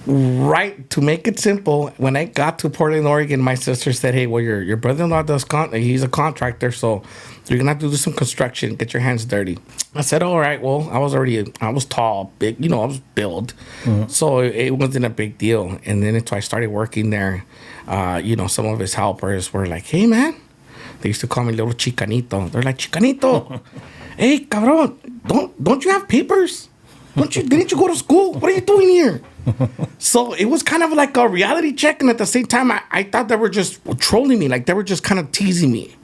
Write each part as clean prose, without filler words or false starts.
right, to make it simple, when I got to Portland, Oregon, my sister said, hey, well, your brother-in-law does he's a contractor, so you're gonna have to do some construction, get your hands dirty. I said, all right. Well, I was tall, big, I was built, so it wasn't a big deal. And then until I started working there, some of his helpers were like, hey, man, they used to call me little Chicanito. They're like, Chicanito, hey, cabrón, don't you have papers? Didn't you go to school? What are you doing here? So it was kind of like a reality check, and at the same time, I thought they were just trolling me, like they were just kind of teasing me.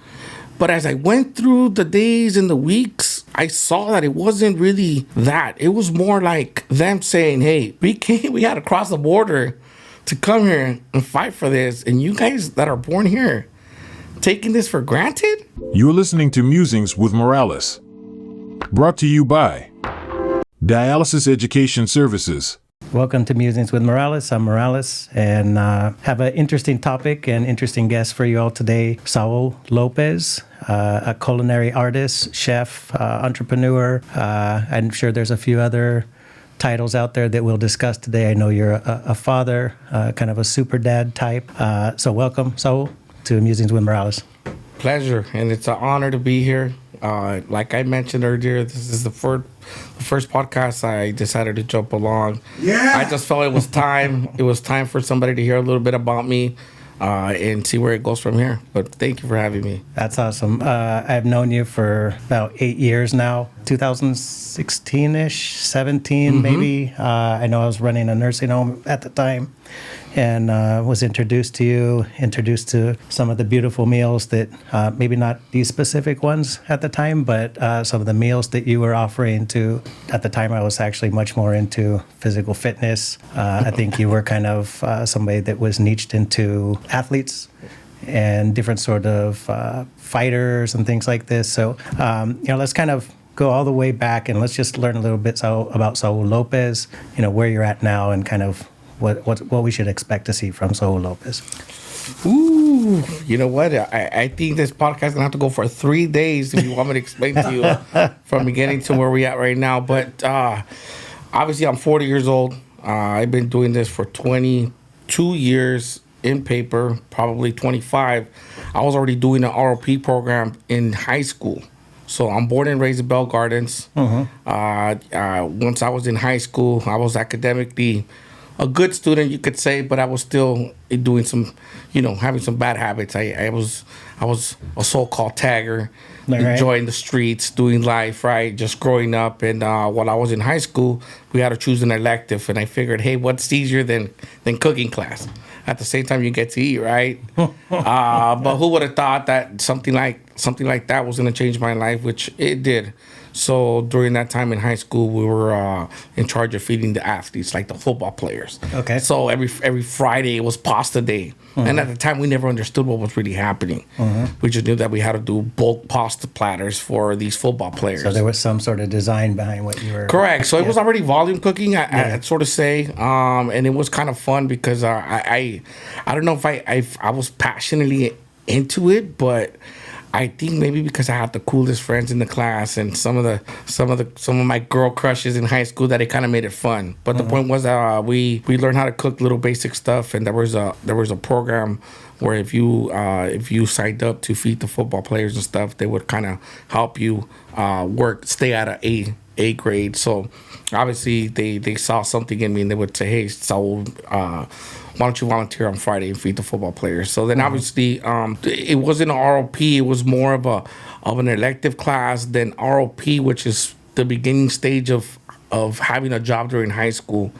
But as I went through the days and the weeks, I saw that it wasn't really that. It was more like them saying, hey, we had to cross the border to come here and fight for this, and you guys that are born here, taking this for granted? You're listening to Musings with Morales. Brought to you by Dialysis Education Services. Welcome to Musings with Morales. I'm Morales, and have an interesting topic and interesting guest for you all today. Saul Lopez, a culinary artist, chef, entrepreneur. I'm sure there's a few other titles out there that we'll discuss today. I know you're a father, kind of a super dad type. So welcome, Saul, to Musings with Morales. Pleasure, and it's an honor to be here. Like I mentioned earlier, this is the first podcast I decided to jump along. Yeah. I just felt it was time. It was time for somebody to hear a little bit about me and see where it goes from here. But thank you for having me. That's awesome. I've known you for about 8 years now, 2016-ish, 17 maybe. I know I was running a nursing home at the time, and was introduced to some of the beautiful meals that, maybe not these specific ones at the time, but some of the meals that you were offering to. At the time, I was actually much more into physical fitness. I think you were kind of somebody that was niched into athletes and different sort of fighters and things like this. So, let's kind of go all the way back and let's just learn a little bit about Saul Lopez, where you're at now and kind of what we should expect to see from Saul Lopez. Ooh, you know what? I think this podcast is going to have to go for 3 days if you want me to explain to you from beginning to where we're at right now. But obviously, I'm 40 years old. I've been doing this for 22 years in paper, probably 25. I was already doing an ROP program in high school. So I'm born and raised in Bell Gardens. Once I was in high school, I was academically a good student, you could say, but I was still doing some, having some bad habits. I was a so-called tagger, enjoying the streets, doing life, right, just growing up. And while I was in high school, we had to choose an elective, and I figured, hey, what's easier than cooking class? At the same time, you get to eat, right? But who would have thought that something like that was going to change my life, which it did. So during that time in high school, we were in charge of feeding the athletes, like the football players. Okay. So every Friday, it was pasta day. And at the time, we never understood what was really happening. We just knew that we had to do bulk pasta platters for these football players. So there was some sort of design behind what you were... Correct. So it was already volume cooking, I'd sort of say. And it was kind of fun because I don't know if I was passionately into it, but I think maybe because I had the coolest friends in the class and some of my girl crushes in high school, that it kind of made it fun. But the point was we learned how to cook little basic stuff, and there was a program where if you signed up to feed the football players and stuff, they would kind of help you stay at an A grade. So obviously they saw something in me, and they would say, hey, Saul, why don't you volunteer on Friday and feed the football players? So then obviously it wasn't an ROP. It was more of an elective class than ROP, which is the beginning stage of having a job during high school.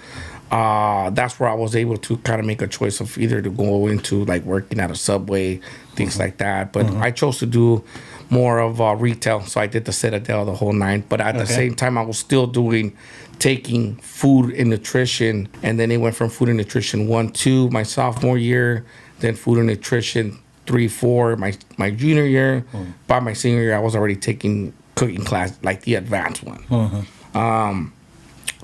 That's where I was able to kind of make a choice of either to go into like working at a Subway, things like that. But I chose to do more of retail. So I did the Citadel, the whole nine. But at the same time, I was still taking food and nutrition, and then it went from food and nutrition 1-2 my sophomore year, then food and nutrition 3-4 my junior year. By my senior year, I was already taking cooking class, like the advanced one.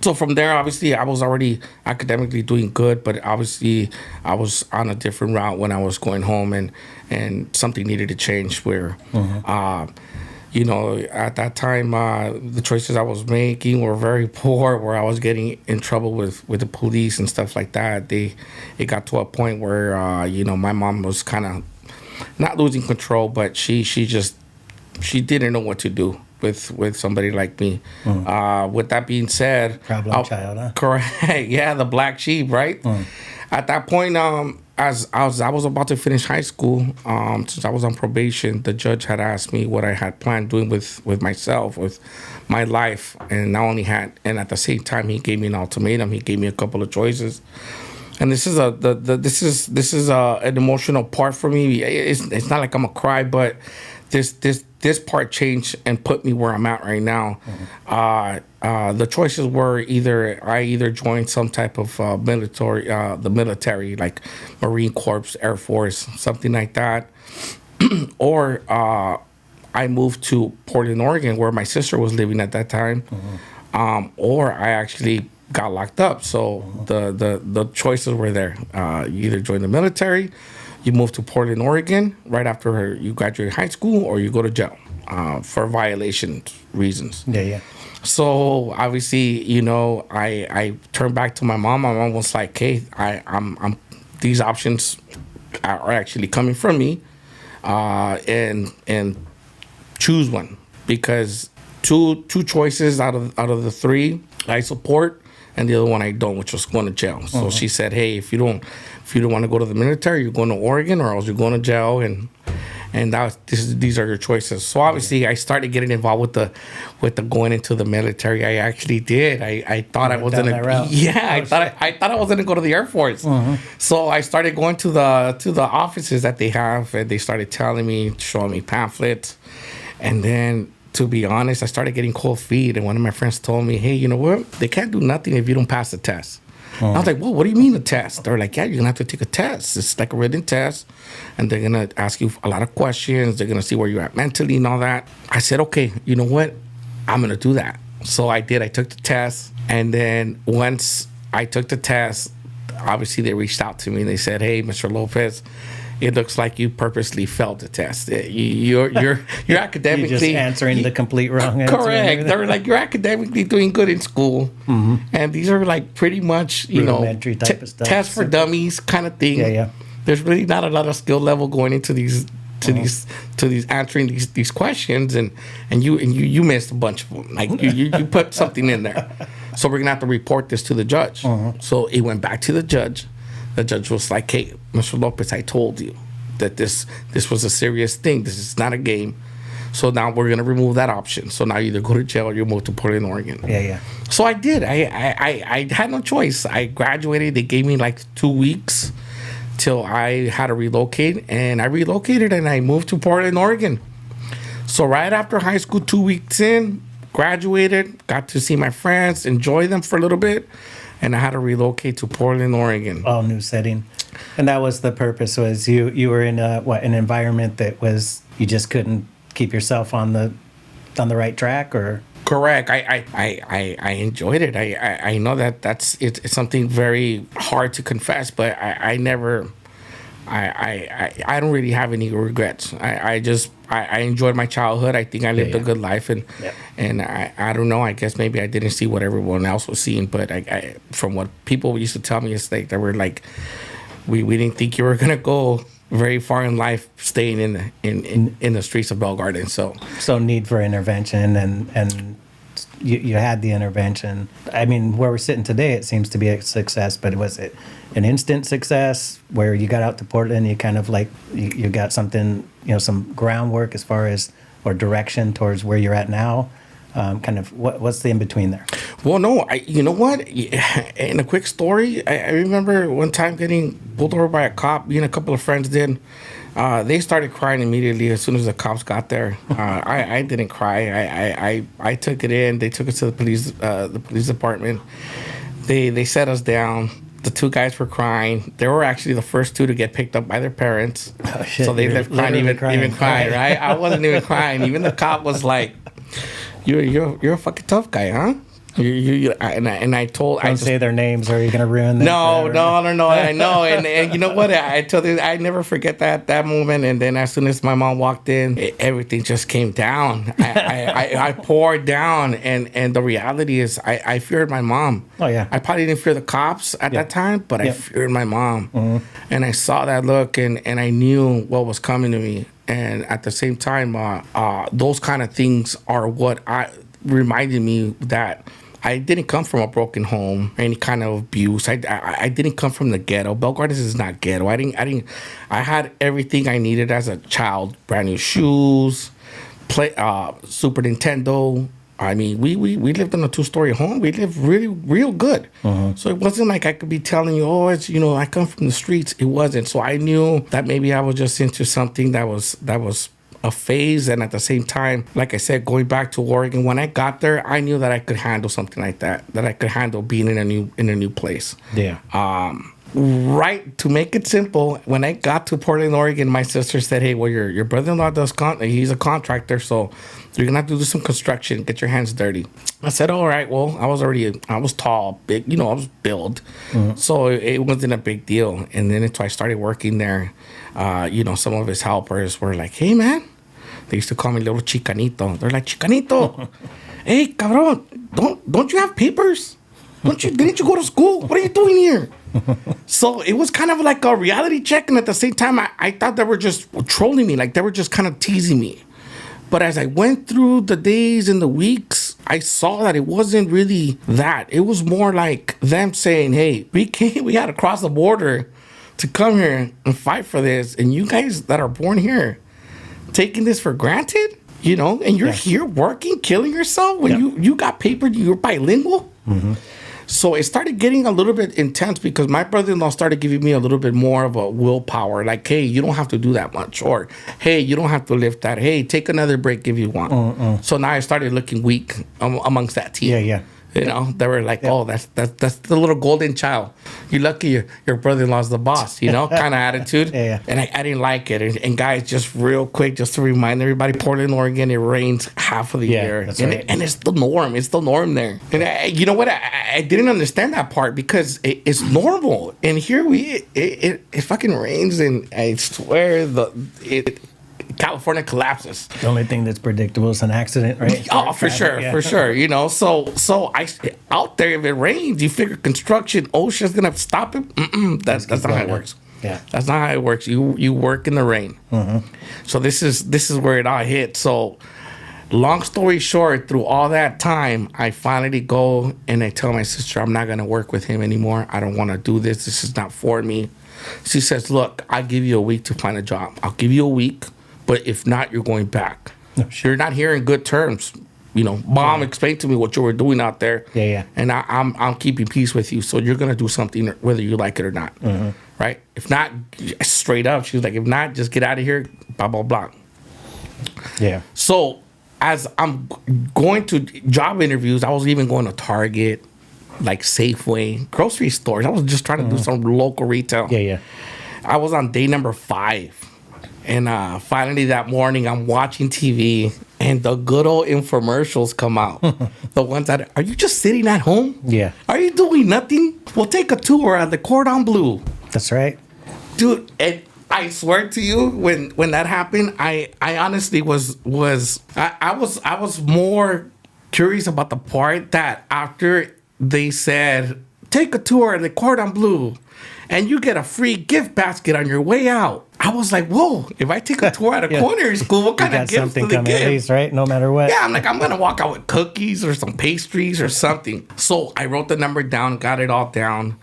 So from there, obviously, I was already academically doing good, but obviously I was on a different route when I was going home, and something needed to change where you know, at that time, the choices I was making were very poor, where I was getting in trouble with the police and stuff like that. It got to a point where, you know, my mom was kind of not losing control, but she didn't know what to do with somebody like me. With that being said, Problem child, huh? correct, yeah, the black sheep, right? At that point, as I was about to finish high school, since I was on probation, the judge had asked me what I had planned doing with myself, with my life, and at the same time, he gave me an ultimatum. He gave me a couple of choices. And this is an emotional part for me. It's not like I'm gonna cry, but this part changed and put me where I'm at right now. The choices were either joined some type of the military, like Marine Corps, Air Force, something like that, or I moved to Portland, Oregon, where my sister was living at that time, or I actually got locked up. So the choices were there. You either join the military, you move to Portland, Oregon, right after you graduate high school, or you go to jail for violation reasons. Yeah. So obviously, you know, I turned back to my mom. My mom was like, "Hey, I'm these options are actually coming from me, and choose one, because two choices out of the three I support, and the other one I don't, which was going to jail." So she said, "Hey, if you don't want to go to the military, you're going to Oregon, or else you're going to jail, and these are your choices." So obviously, I started getting involved with the going into the military. I actually did. I thought I was gonna. Yeah, I thought I was gonna go to the Air Force. So I started going to the offices that they have, and they started telling me, showing me pamphlets, and then, to be honest, I started getting cold feet, and one of my friends told me, "Hey, you know what? They can't do nothing if you don't pass the test." I was like, "Well, what do you mean a test?" They're like, "Yeah, you're gonna have to take a test. It's like a written test, and they're gonna ask you a lot of questions. They're gonna see where you're at mentally and all that." I said, "Okay, you know what? I'm gonna do that." So I did. I took the test, and then once I took the test, obviously they reached out to me and they said, "Hey, Mr. Lopez, it looks like you purposely failed the test. You're academically You're just answering the complete wrong answer. Correct. They're like, you're academically doing good in school, and these are like pretty much Rudimentary type of stuff. tests for dummies kind of thing. Yeah. There's really not a lot of skill level going into these answering these questions, and you missed a bunch of them. Like you put something in there, so we're gonna have to report this to the judge." So it went back to the judge. The judge was like, "Hey, Mr. Lopez, I told you that this was a serious thing. This is not a game. So now we're gonna remove that option. So now you either go to jail or you move to Portland, Oregon." Yeah. So I did. I had no choice. I graduated. They gave me like 2 weeks till I had to relocate, and I relocated and I moved to Portland, Oregon. So right after high school, 2 weeks in, graduated, got to see my friends, enjoy them for a little bit, and I had to relocate to Portland, Oregon. All new setting. And that was the purpose, was you were in an environment that was, you just couldn't keep yourself on the right track, or? Correct. I enjoyed it. I know that's it's something very hard to confess, but I never I don't really have any regrets. I enjoyed my childhood. I think I lived a good life, and I don't know. I guess maybe I didn't see what everyone else was seeing, but I from what people used to tell me, it's like they were like, we didn't think you were gonna go very far in life staying in the streets of Bell Garden. So need for intervention, and you had the intervention. I mean, where we're sitting today, it seems to be a success, but was it an instant success where you got out to Portland, you kind of like, you got something, some groundwork as far as, or direction towards where you're at now? Kind of what's the in-between there? Well, no, you know what? In a quick story, I remember one time getting pulled over by a cop. Me and a couple of friends did. They started crying immediately as soon as the cops got there. I didn't cry. I took it in. They took us to the police department. They set us down. The two guys were crying. They were actually the first two to get picked up by their parents. Oh, shit. So they left crying, even crying, right? I wasn't even crying. Even the cop was like, You're a fucking tough guy, huh?" And I told, Don't say their names, or you're gonna ruin them. no, forever. no. I know, and you know what? I told you, I never forget that moment. And then as soon as my mom walked in, everything just came down. I poured down, and the reality is, I feared my mom. Oh, yeah. I probably didn't fear the cops at that time, but I feared my mom. And I saw that look, and I knew what was coming to me. And at the same time, those kind of things are what reminded me that I didn't come from a broken home, any kind of abuse. I didn't come from the ghetto. Bell Gardens is not ghetto. I had everything I needed as a child. Brand new shoes, Super Nintendo. I mean, we lived in a 2-story home. We lived really, real good. So it wasn't like I could be telling you, oh, it's, I come from the streets. It wasn't. So I knew that maybe I was just into something that was a phase. And at the same time, like I said, going back to Oregon, when I got there, I knew that I could handle something like that I could handle being in a new place. Yeah. Right, to make it simple, when I got to Portland, Oregon, my sister said, hey, well, your brother-in-law does he's a contractor, so you're gonna have to do some construction, get your hands dirty. I said, all right. Well, I was tall, big, I was built, so it wasn't a big deal. And then until I started working there, some of his helpers were like, hey, man, they used to call me little Chicanito. They're like, Chicanito, hey, cabrón, don't you have papers? Didn't you go to school? What are you doing here? So it was kind of like a reality check, and at the same time, I thought they were just trolling me, like they were just kind of teasing me. But as I went through the days and the weeks, I saw that it wasn't really that. It was more like them saying, hey, we had to cross the border to come here and fight for this, and you guys that are born here, taking this for granted, and you're here working, killing yourself when you got paper, you're bilingual. So it started getting a little bit intense because my brother-in-law started giving me a little bit more of a willpower. Like, hey, you don't have to do that much. Or, hey, you don't have to lift that. Hey, take another break if you want. So now I started looking weak amongst that team. Yeah. They were like, oh, that's the little golden child. You're lucky your brother-in-law's the boss, kind of attitude. Yeah. And I didn't like it. And guys, just real quick, just to remind everybody, Portland, Oregon, it rains half of the year. That's right. And it's the norm. It's the norm there. And you know what? I didn't understand that part because it's normal. And here it fucking rains, and I swear California collapses. The only thing that's predictable is an accident, right? Oh, for sure. So I out there, if it rains, you figure construction, OSHA's gonna stop it. That's not how it works. Yeah, that's not how it works. You work in the rain. So this is where it all hit. So long story short, through all that time, I finally go and I tell my sister, I'm not gonna work with him anymore. I don't want to do this. This is not for me. She says, look, I'll give you a week to find a job. I'll give you a week. But if not, you're going back. You're not here in good terms. Mom explained to me what you were doing out there. Yeah. And I'm keeping peace with you. So you're gonna do something whether you like it or not, right? If not, straight up, she was like, if not, just get out of here. Blah blah blah. Yeah. So as I'm going to job interviews, I was even going to Target, like Safeway, grocery stores. I was just trying to do some local retail. Yeah. I was on day number 5. And finally that morning, I'm watching TV, and the good old infomercials come out. The ones that are you just sitting at home? Yeah. Are you doing nothing? Well, take a tour at the Cordon Bleu. That's right. Dude, and I swear to you, when that happened, I honestly was more curious about the part that after they said, take a tour at the Cordon Bleu, and you get a free gift basket on your way out. I was like, whoa, if I take a tour at a culinary school, what kind of gifts do they give? At least, right? No matter what. Yeah, I'm like, I'm going to walk out with cookies or some pastries or something. So I wrote the number down, got it all down.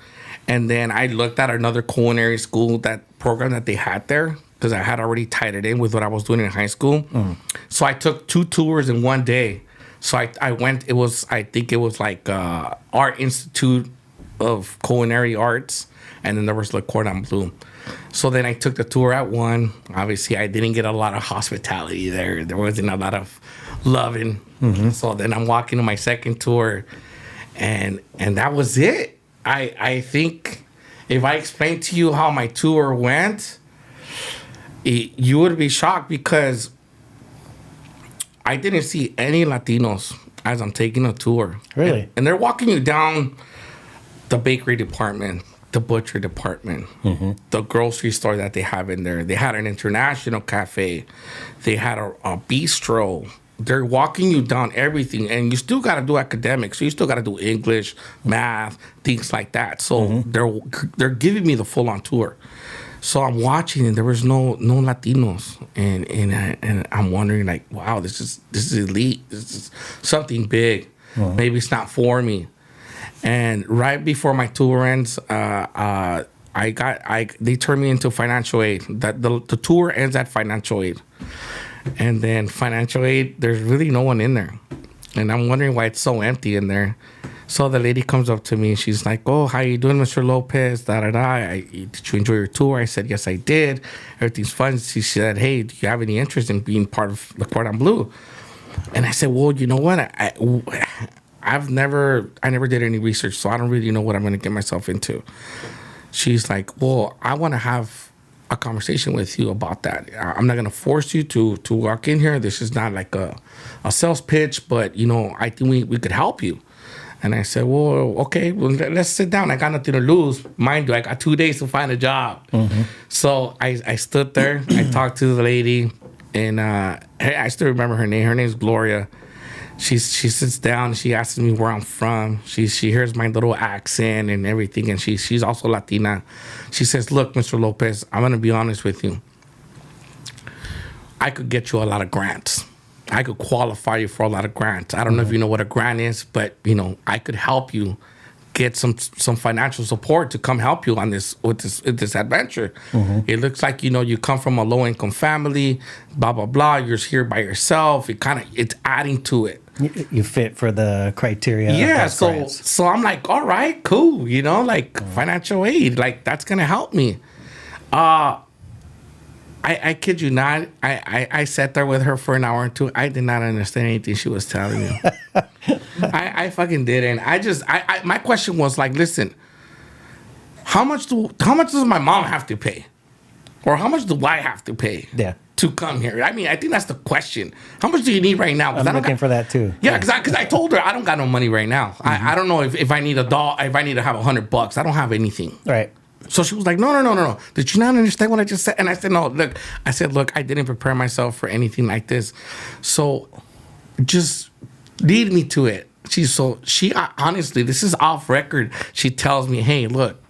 And then I looked at another culinary school, that program that they had there, because I had already tied it in with what I was doing in high school. So I took 2 tours in one day. So I went, I think it was like Art Institute of Culinary Arts. And then there was Le Cordon Bleu. So then I took the tour at one. Obviously, I didn't get a lot of hospitality there. There wasn't a lot of loving. So then I'm walking to my second tour, and that was it. I think if I explained to you how my tour went, you would be shocked because I didn't see any Latinos as I'm taking a tour. Really? And they're walking you down the bakery department, the butcher department, the grocery store that they have in there. They had an international cafe. They had a bistro. They're walking you down everything, and you still got to do academics. So you still got to do English, math, things like that. So they're giving me the full on tour. So I'm watching, and there was no Latinos, and I'm wondering, like, wow, this is elite. This is something big. Maybe it's not for me. And right before my tour ends, they turned me into financial aid. That the tour ends at financial aid. And then financial aid, there's really no one in there. And I'm wondering why it's so empty in there. So the lady comes up to me. She's like, oh, how you doing, Mr. Lopez? Did you enjoy your tour? I said, yes, I did. Everything's fun. She said, hey, do you have any interest in being part of the Cordon Bleu? And I said, well, you know what? I never did any research, so I don't really know what I'm going to get myself into. She's like, well, I want to have a conversation with you about that. I'm not going to force you to walk in here. This is not like a sales pitch, but, I think we could help you. And I said, well, okay, well, let's sit down. I got nothing to lose. Mind you, I got 2 days to find a job. So I stood there. I talked to the lady, and I still remember her name. Her name's Gloria. She sits down. She asks me where I'm from. She hears my little accent and everything, and she's also Latina. She says, look, Mr. Lopez, I'm going to be honest with you. I could get you a lot of grants. I could qualify you for a lot of grants. I don't know if you know what a grant is, but, I could help you get some financial support to come help you on this adventure. It looks like, you come from a low-income family, blah, blah, blah. You're here by yourself. It's adding to it. You fit for the criteria. Yeah, so I'm like, all right, cool. Financial aid, that's going to help me. I kid you not. I sat there with her for an hour or two. I did not understand anything she was telling me. I fucking didn't. My question was like, listen, how much does my mom have to pay, or how much do I have to pay? Yeah. To come here. I think that's the question. How much do you need right now? I'm looking for that too. Yeah, because I told her I don't got no money right now. I don't know if I need if I need to have $100. I don't have anything. Right. So she was like, no. Did you not understand what I just said? And I said, no, look. I said, look, I didn't prepare myself for anything like this. So just lead me to it. She honestly, this is off record. She tells me, hey, look,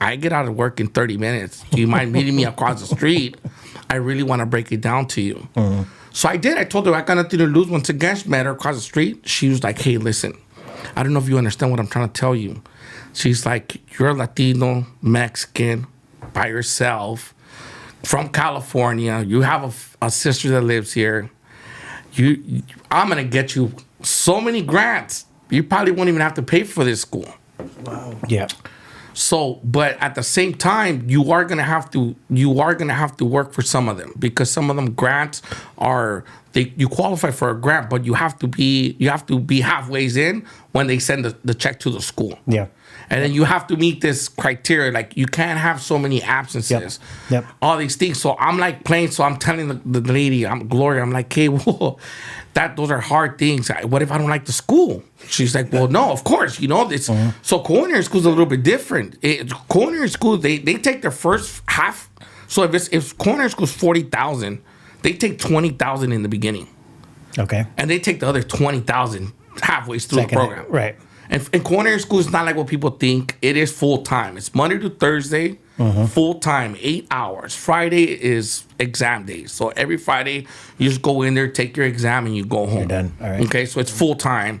I get out of work in 30 minutes. Do you mind meeting me across the street? I really want to break it down to you. So I did. I told her I got nothing to lose. Once again, she met her across the street. She was like, hey, listen, I don't know if you understand what I'm trying to tell you. She's like, you're Latino, Mexican, by yourself, from California. You have a sister that lives here. I'm going to get you so many grants. You probably won't even have to pay for this school. Wow. Yeah. So, but at the same time, you are gonna have to work for some of them, because some of them grants you qualify for a grant, but you have to be halfway in when they send the check to the school. Yeah. And then you have to meet this criteria. Like, you can't have so many absences. Yep. All these things. So I'm like playing. So I'm telling the lady, Gloria, I'm like, hey, whoa, those are hard things. What if I don't like the school? She's like, well, no, of course. It's so culinary school's a little bit different. Culinary school, they take their first half. So if culinary school's 40,000, they take 20,000 in the beginning. Okay. And they take the other 20,000 halfway through the program. Right. And culinary school is not like what people think. It is full time. It's Monday to Thursday, full time, 8 hours. Friday is exam day. So every Friday, you just go in there, take your exam, and you go home. You're done. All right. Okay, so it's full time,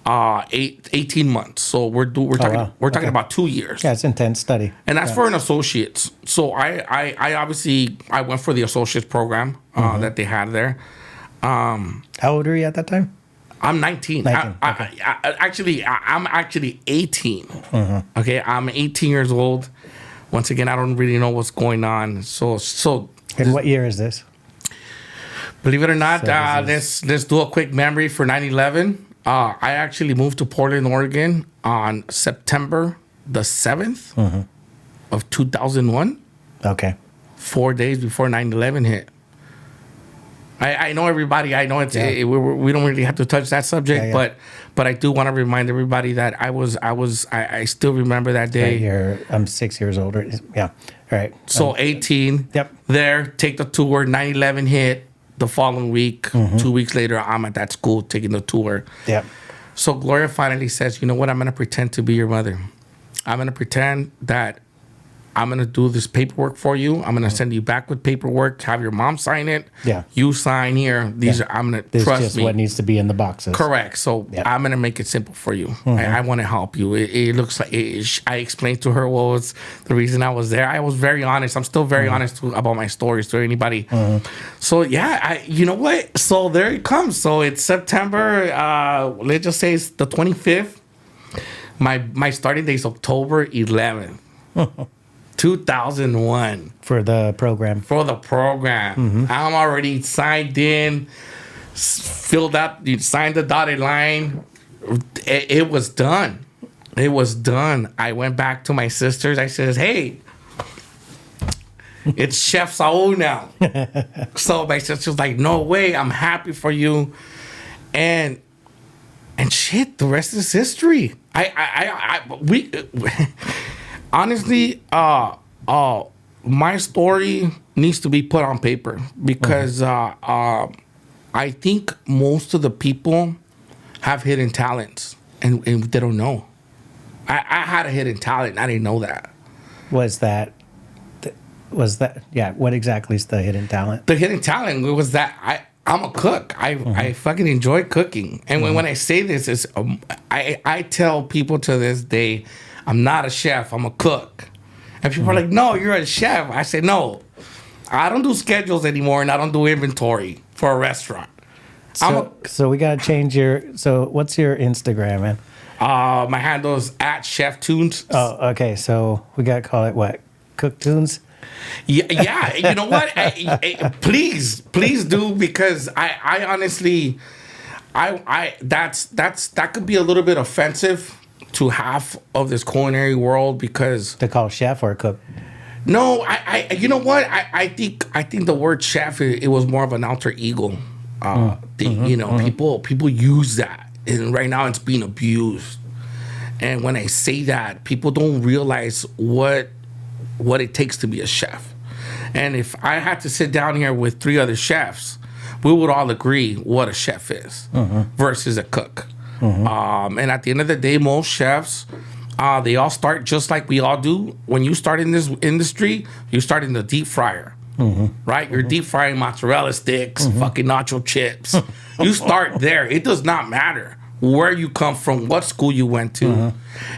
18 months. So we're talking about 2 years. Yeah, it's intense study. And that's for an associate's. So I obviously went for the associate's program that they had there. How old were you at that time? I'm 19. Okay. I'm actually 18. Okay, I'm 18 years old. Once again, I don't really know what's going on. So. And what year is this? Believe it or not, let's do a quick memory for 9/11. I actually moved to Portland, Oregon on September the 7th of 2001. Okay. 4 days before 9/11 hit. I know everybody. I know we don't really have to touch that subject, but I do want to remind everybody that I still remember that day. I'm 6 years older. Yeah. All right. So 18. Yep. There, take the tour. 9/11 hit the following week. 2 weeks later, I'm at that school taking the tour. Yep. So Gloria finally says, "You know what? I'm gonna pretend to be your mother. I'm gonna pretend that I'm gonna do this paperwork for you. I'm gonna send you back with paperwork. Have your mom sign it. Yeah. You sign here. These are. I'm gonna This is trust just me. what needs to be in the boxes. Correct. So I'm gonna make it simple for you. I want to help you. It looks like I explained to her what was the reason I was there. I was very honest. I'm still very honest about my stories to anybody. So you know what? So there it comes. So it's September. Let's just say it's the 25th. My starting date is October 11th. 2001 For the program. I'm already signed in, filled out, you signed the dotted line. It was done. I went back to my sisters. I says, "Hey, it's Chef Saul now." So my sister's like, "No way, I'm happy for you." And shit, the rest is history. We honestly, my story needs to be put on paper because I think most of the people have hidden talents and they don't know. I had a hidden talent. I didn't know that. Was that? Yeah. What exactly is the hidden talent? The hidden talent was that I'm a cook. I fucking enjoy cooking. And when I say this, is I tell people to this day, I'm not a chef. I'm a cook. And people are like, "No, you're a chef." I say, "No, I don't do schedules anymore, and I don't do inventory for a restaurant." So we gotta change your. So what's your Instagram, man? My handle is @ChefTunes. Oh, okay. So we gotta call it what? Cook Tunes. Yeah. You know what? Please do, because I honestly, that could be a little bit offensive to half of this culinary world, because To call chef or cook? no, you know what? I think the word chef, it was more of an alter ego. People use that, and right now it's being abused. And when I say that, people don't realize what it takes to be a chef. And if I had to sit down here with 3 other chefs, we would all agree what a chef is versus a cook. And at the end of the day, most chefs, they all start just like we all do. When you start in this industry, you start in the deep fryer, right? You're deep frying mozzarella sticks, fucking nacho chips. You start there. It does not matter where you come from, what school you went to.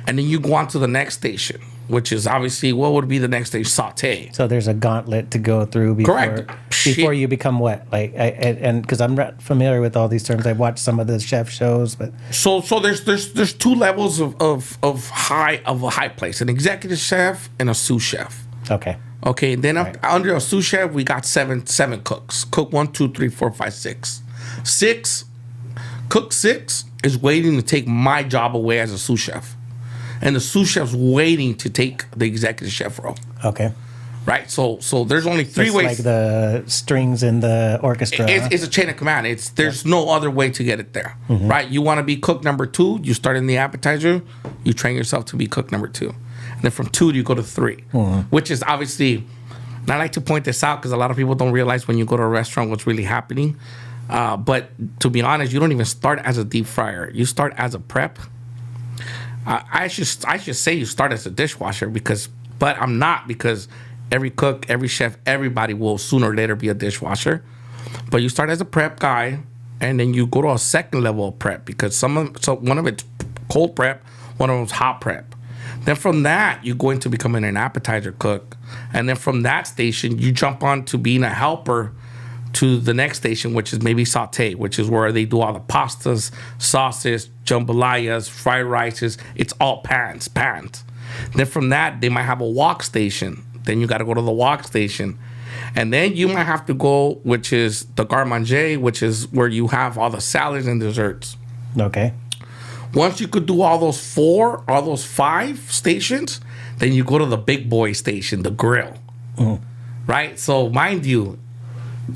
And then you go on to the next station, which is obviously, what would be the next stage? Saute. So there's a gauntlet to go through before you become what? Like, and because I'm not familiar with all these terms, I've watched some of the chef shows, but so there's 2 levels of a high place: an executive chef and a sous chef. okay. Okay, and then under a sous chef, we got seven cooks. Cook 1, 2, 3, 4, 5, 6. Cook 6 is waiting to take my job away as a sous chef. And the sous chef's waiting to take the executive chef role. Okay. Right? So there's only 3 It's ways. like the strings in the orchestra. It's a chain of command. There's no other way to get it there. Right? You want to be cook number 2, you start in the appetizer, you train yourself to be cook number 2. And then from 2, you go to 3, which is obviously, and I like to point this out because a lot of people don't realize when you go to a restaurant what's really happening. But to be honest, you don't even start as a deep fryer. You start as a prep. I should say you start as a dishwasher, but I'm not, because every cook, every chef, everybody will sooner or later be a dishwasher. But you start as a prep guy, and then you go to a second level of prep, because one of it's cold prep, one of it's hot prep. Then from that, you go into becoming an appetizer cook, and then from that station, you jump on to being a helper to the next station, which is maybe saute, which is where they do all the pastas, sauces, jambalayas, fried rices. It's all pans. Then from that, they might have a wok station. Then you got to go to the wok station. And then you might have to go, which is the garde manger, which is where you have all the salads and desserts. Okay. Once you could do all those 5 stations, then you go to the big boy station, the grill. Right? So mind you,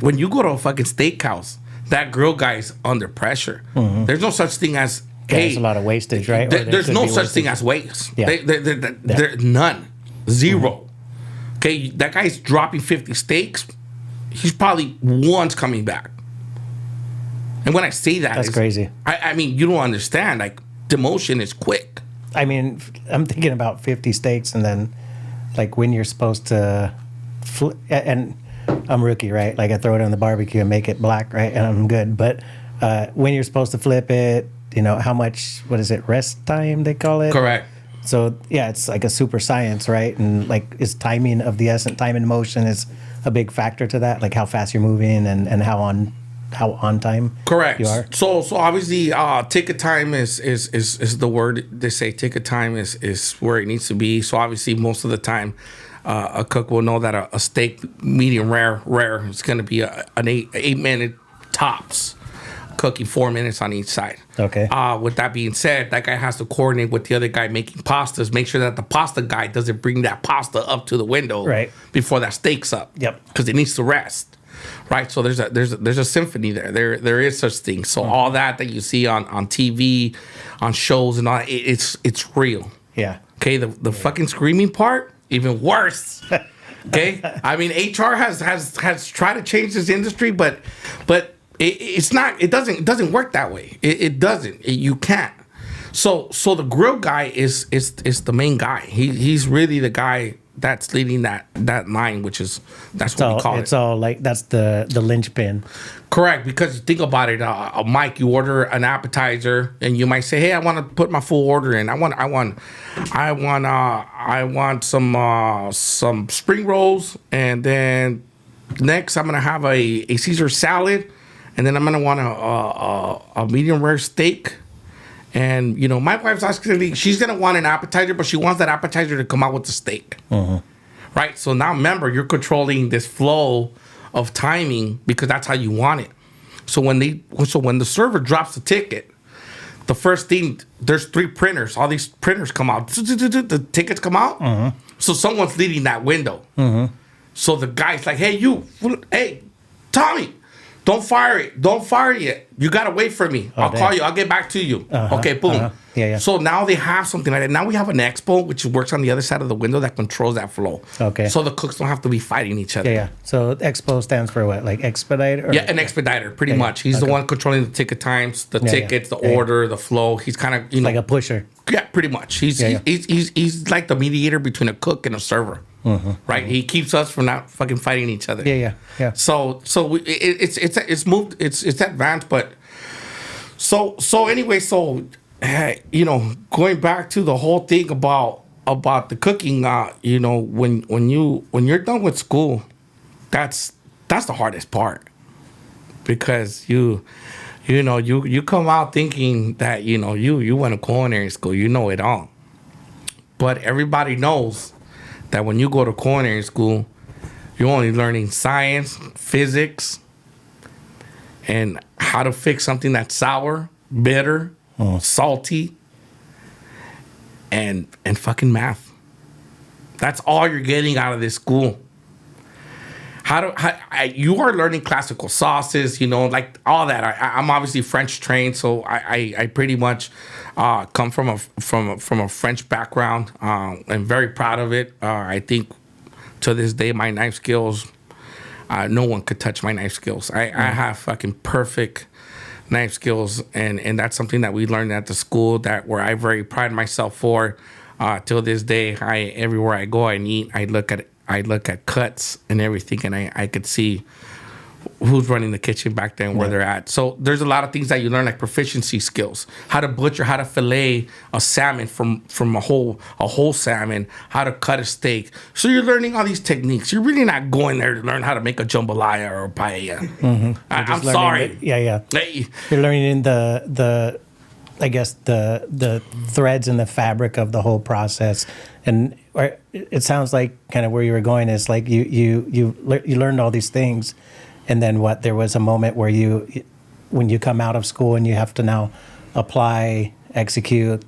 when you go to a fucking steakhouse, that grill guy's under pressure. There's no such thing as There's a lot of wastage, right? Or There's could no be such wastage. thing as waste. Yeah. There none, 0. Okay, that guy's dropping 50 steaks. He's probably once coming back. And when I say that, That's crazy. I mean, you don't understand. Like, demotion is quick. I mean, I'm thinking about 50 steaks, and then like when you're supposed to, and I'm rookie, right? Like I throw it on the barbecue and make it black, right? And I'm good. But when you're supposed to flip it, you know, how much, what is it, rest time they call it? Correct. So yeah, it's like a super science, right? And like, is timing of the essence, time and motion is a big factor to that, like how fast you're moving and how on time Correct. you are. So obviously, ticket time is the word they say. Ticket time is where it needs to be. So obviously, most of the time, a cook will know that a steak medium rare is going to be an 8-minute tops, cooking 4 minutes on each side. Okay. With that being said, that guy has to coordinate with the other guy making pastas. Make sure that the pasta guy doesn't bring that pasta up to the window Right. before that steak's up. Yep. Because it needs to rest. Right, so there's a symphony there. There is such thing. So all that you see on TV, on shows and all, it's real. Yeah. Okay, the fucking screaming part, even worse. Okay, I mean HR has tried to change this industry, but it's not. It doesn't work that way. It doesn't. You can't. So the grill guy is the main guy. He's really the guy that's leading that line, which is that's what we call it. It's all like that's the linchpin. Correct, because think about it, Mike. You order an appetizer, and you might say, "Hey, I want to put my full order in. I want some spring rolls, and then next I'm gonna have a Caesar salad, and then I'm gonna want a medium rare steak." And, you know, my wife's actually, she's going to want an appetizer, but she wants that appetizer to come out with the steak. Right? So now remember, you're controlling this flow of timing because that's how you want it. So when the server drops the ticket, the first thing, there's 3 printers. All these printers come out. The tickets come out. So someone's leading that window. So the guy's like, hey, Tommy, don't fire it. Don't fire it yet. You got to wait for me. I'll call you. I'll get back to you. Okay, boom. Yeah. So now they have something like that. Now we have an expo, which works on the other side of the window that controls that flow. Okay. So the cooks don't have to be fighting each other. Yeah. So expo stands for what? Like expedite? Or? Yeah, an expediter, pretty much. He's the one controlling the ticket times, the tickets, the order, the flow. He's kind of, like a pusher. Yeah, pretty much. He's like the mediator between a cook and a server. Right? He keeps us from not fucking fighting each other. Yeah. So it's moved. It's advanced, but so anyway. So you know, going back to the whole thing about the cooking. You know, when you're done with school, that's the hardest part, because you come out thinking that you went to culinary school, you know it all, but everybody knows that when you go to culinary school, you're only learning science, physics, and how to fix something that's sour, bitter, salty, and fucking math. That's all you're getting out of this school. You are learning classical sauces, like all that. I'm obviously French trained, so I pretty much come from a French background. I'm very proud of it. I think to this day my knife skills, no one could touch my knife skills. I have fucking perfect knife skills, and that's something that we learned at the school where I very pride myself for. Till this day, everywhere I go and eat, I look at cuts and everything, and I could see who's running the kitchen back there and where they're at. So there's a lot of things that you learn, like proficiency skills, how to butcher, how to fillet a salmon from a whole salmon, how to cut a steak. So you're learning all these techniques. You're really not going there to learn how to make a jambalaya or a paella. I'm sorry. Yeah. You're learning in the I guess the threads and the fabric of the whole process. And it sounds like kind of where you were going is like you learned all these things, and then there was a moment where when you come out of school and you have to now apply, execute,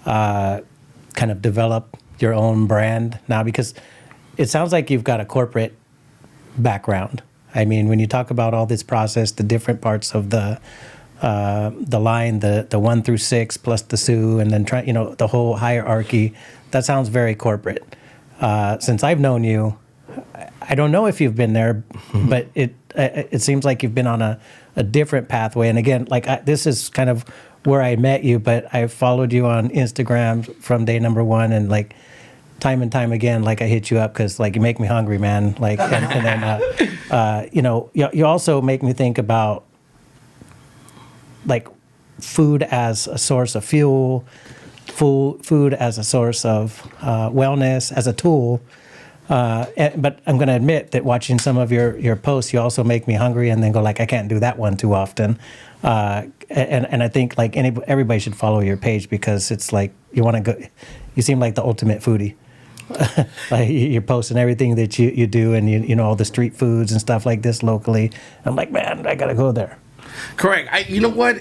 kind of develop your own brand now, because it sounds like you've got a corporate background, I mean, when you talk about all this process, the different parts of the line, the 1 through 6 plus the Sioux, and then the whole hierarchy, that sounds very corporate. Since I've known you, I don't know if you've been there, but it seems like you've been on a different pathway. And again, this is kind of where I met you, but I followed you on Instagram from day number one, and time and time again, I hit you up because you make me hungry, man. And then you also make me think about food as a source of fuel, food as a source of wellness, as a tool. But I'm going to admit that watching some of your posts, you also make me hungry, and then go I can't do that one too often. And I think everybody should follow your page, because it's you want to go. You seem like the ultimate foodie. You're posting everything that you do, and you know all the street foods and stuff like this locally. I'm man, I gotta go there. Correct. You know what?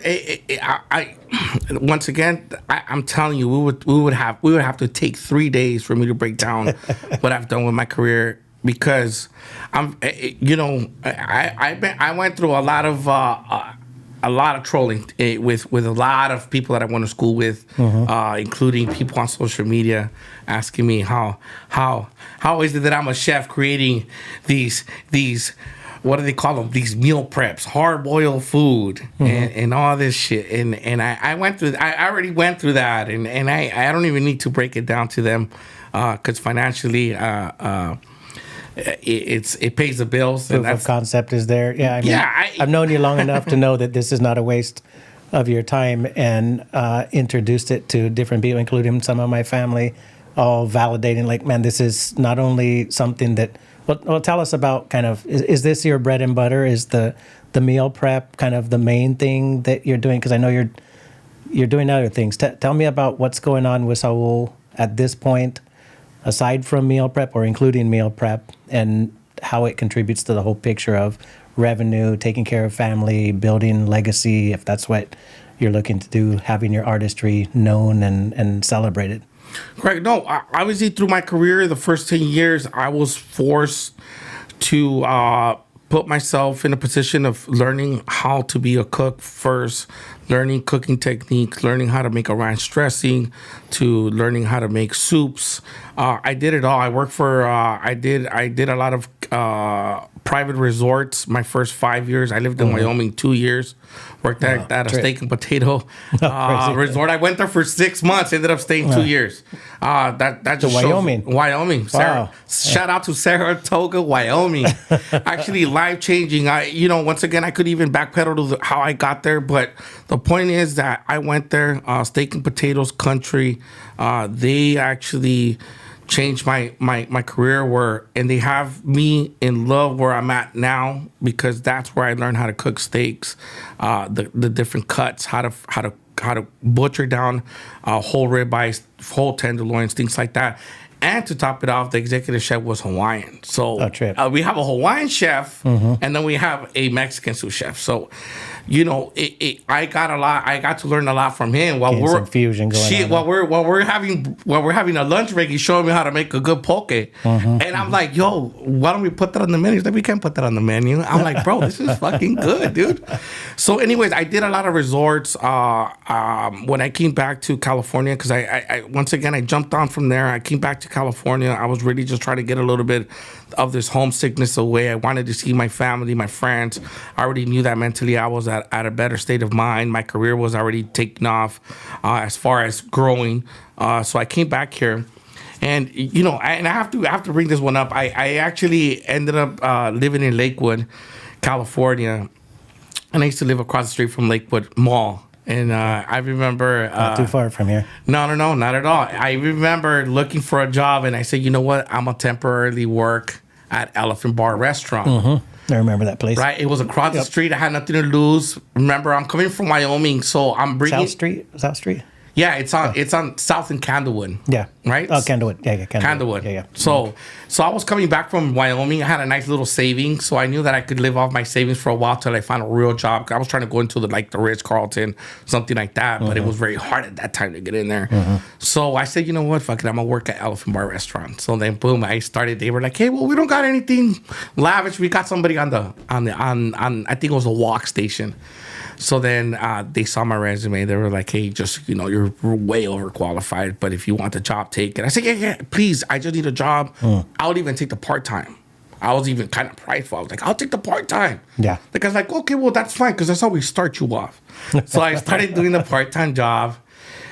Once again, I'm telling you, we would have to take 3 days for me to break down what I've done with my career, because I went through a lot of trolling with a lot of people that I went to school with, including people on social media asking me how is it that I'm a chef creating these what do they call them? These meal preps, hard boiled food, and all this shit. And I went through. I already went through that, and I don't even need to break it down to them, because financially, it pays the bills. Proof of concept is there. Yeah, I mean, I've known you long enough to know that this is not a waste of your time, and introduced it to different people, including some of my family, all validating man, this is not only something that. Well, tell us about is this your bread and butter? Is the meal prep kind of the main thing that you're doing? Because I know you're doing other things. Tell me about what's going on with Saul at this point, aside from meal prep or including meal prep, and how it contributes to the whole picture of revenue, taking care of family, building legacy, if that's what you're looking to do, having your artistry known and celebrated. Correct. No, obviously through my career, the first 10 years, I was forced to put myself in a position of learning how to be a cook first, learning cooking techniques, learning how to make a ranch dressing, to learning how to make soups. I did it all. I worked for, I did a lot of private resorts my first 5 years. I lived in Wyoming 2 years. Worked at a steak and potato resort. I went there for 6 months. Ended up staying 2 years. That just Wyoming. Shows, Wyoming. Sarah, shout out to Saratoga, Wyoming. Actually, life changing. Once again, I could even backpedal to how I got there, but the point is that I went there. Steak and potatoes country. They actually changed my career, and they have me in love where I'm at now, because that's where I learned how to cook steaks, the different cuts, how to butcher down whole ribeyes, whole tenderloins, things like that. And to top it off, the executive chef was Hawaiian. So we have a Hawaiian chef, and then we have a Mexican sous chef. So, I got to learn a lot from him while we're fusion going on. While we're having a lunch break. He's showing me how to make a good poke, and I'm like, yo, why don't we put that on the menu? He's like, we can't put that on the menu. I'm like, bro, this is fucking good, dude. So, anyways, I did a lot of resorts when I came back to California, because I once again I jumped on from there. I came back to California. I was really just trying to get a little bit of this homesickness away. I wanted to see my family, my friends. I already knew that mentally I was at a better state of mind. My career was already taking off as far as growing. So I came back here. And, I have to bring this one up. I actually ended up living in Lakewood, California. And I used to live across the street from Lakewood Mall. And I remember... not too far from here. No, not at all. I remember looking for a job, and I said, you know what? I'm going to temporarily work at Elephant Bar Restaurant. I remember that place. Right? It was across the street. I had nothing to lose. Remember, I'm coming from Wyoming, so I'm bringing... South Street? Yeah, it's on South and Candlewood. Yeah. Right? Oh, Candlewood. Yeah, Candlewood. Yeah. So I was coming back from Wyoming. I had a nice little savings, so I knew that I could live off my savings for a while till I found a real job. I was trying to go into the Ritz-Carlton, something like that, but it was very hard at that time to get in there. So I said, you know what, fuck it, I'm gonna work at Elephant Bar Restaurant. So then, boom, I started. They were like, hey, well, we don't got anything lavish. We got somebody on I think it was a walk station. So then they saw my resume. They were like, hey, just, you're way overqualified, but if you want the job, take it. I said, yeah, please. I just need a job. I would even take the part-time. I was even kind of prideful. I was like, I'll take the part-time. Yeah. Like, I was like, okay, well, that's fine, because that's how we start you off. So I started doing the part-time job.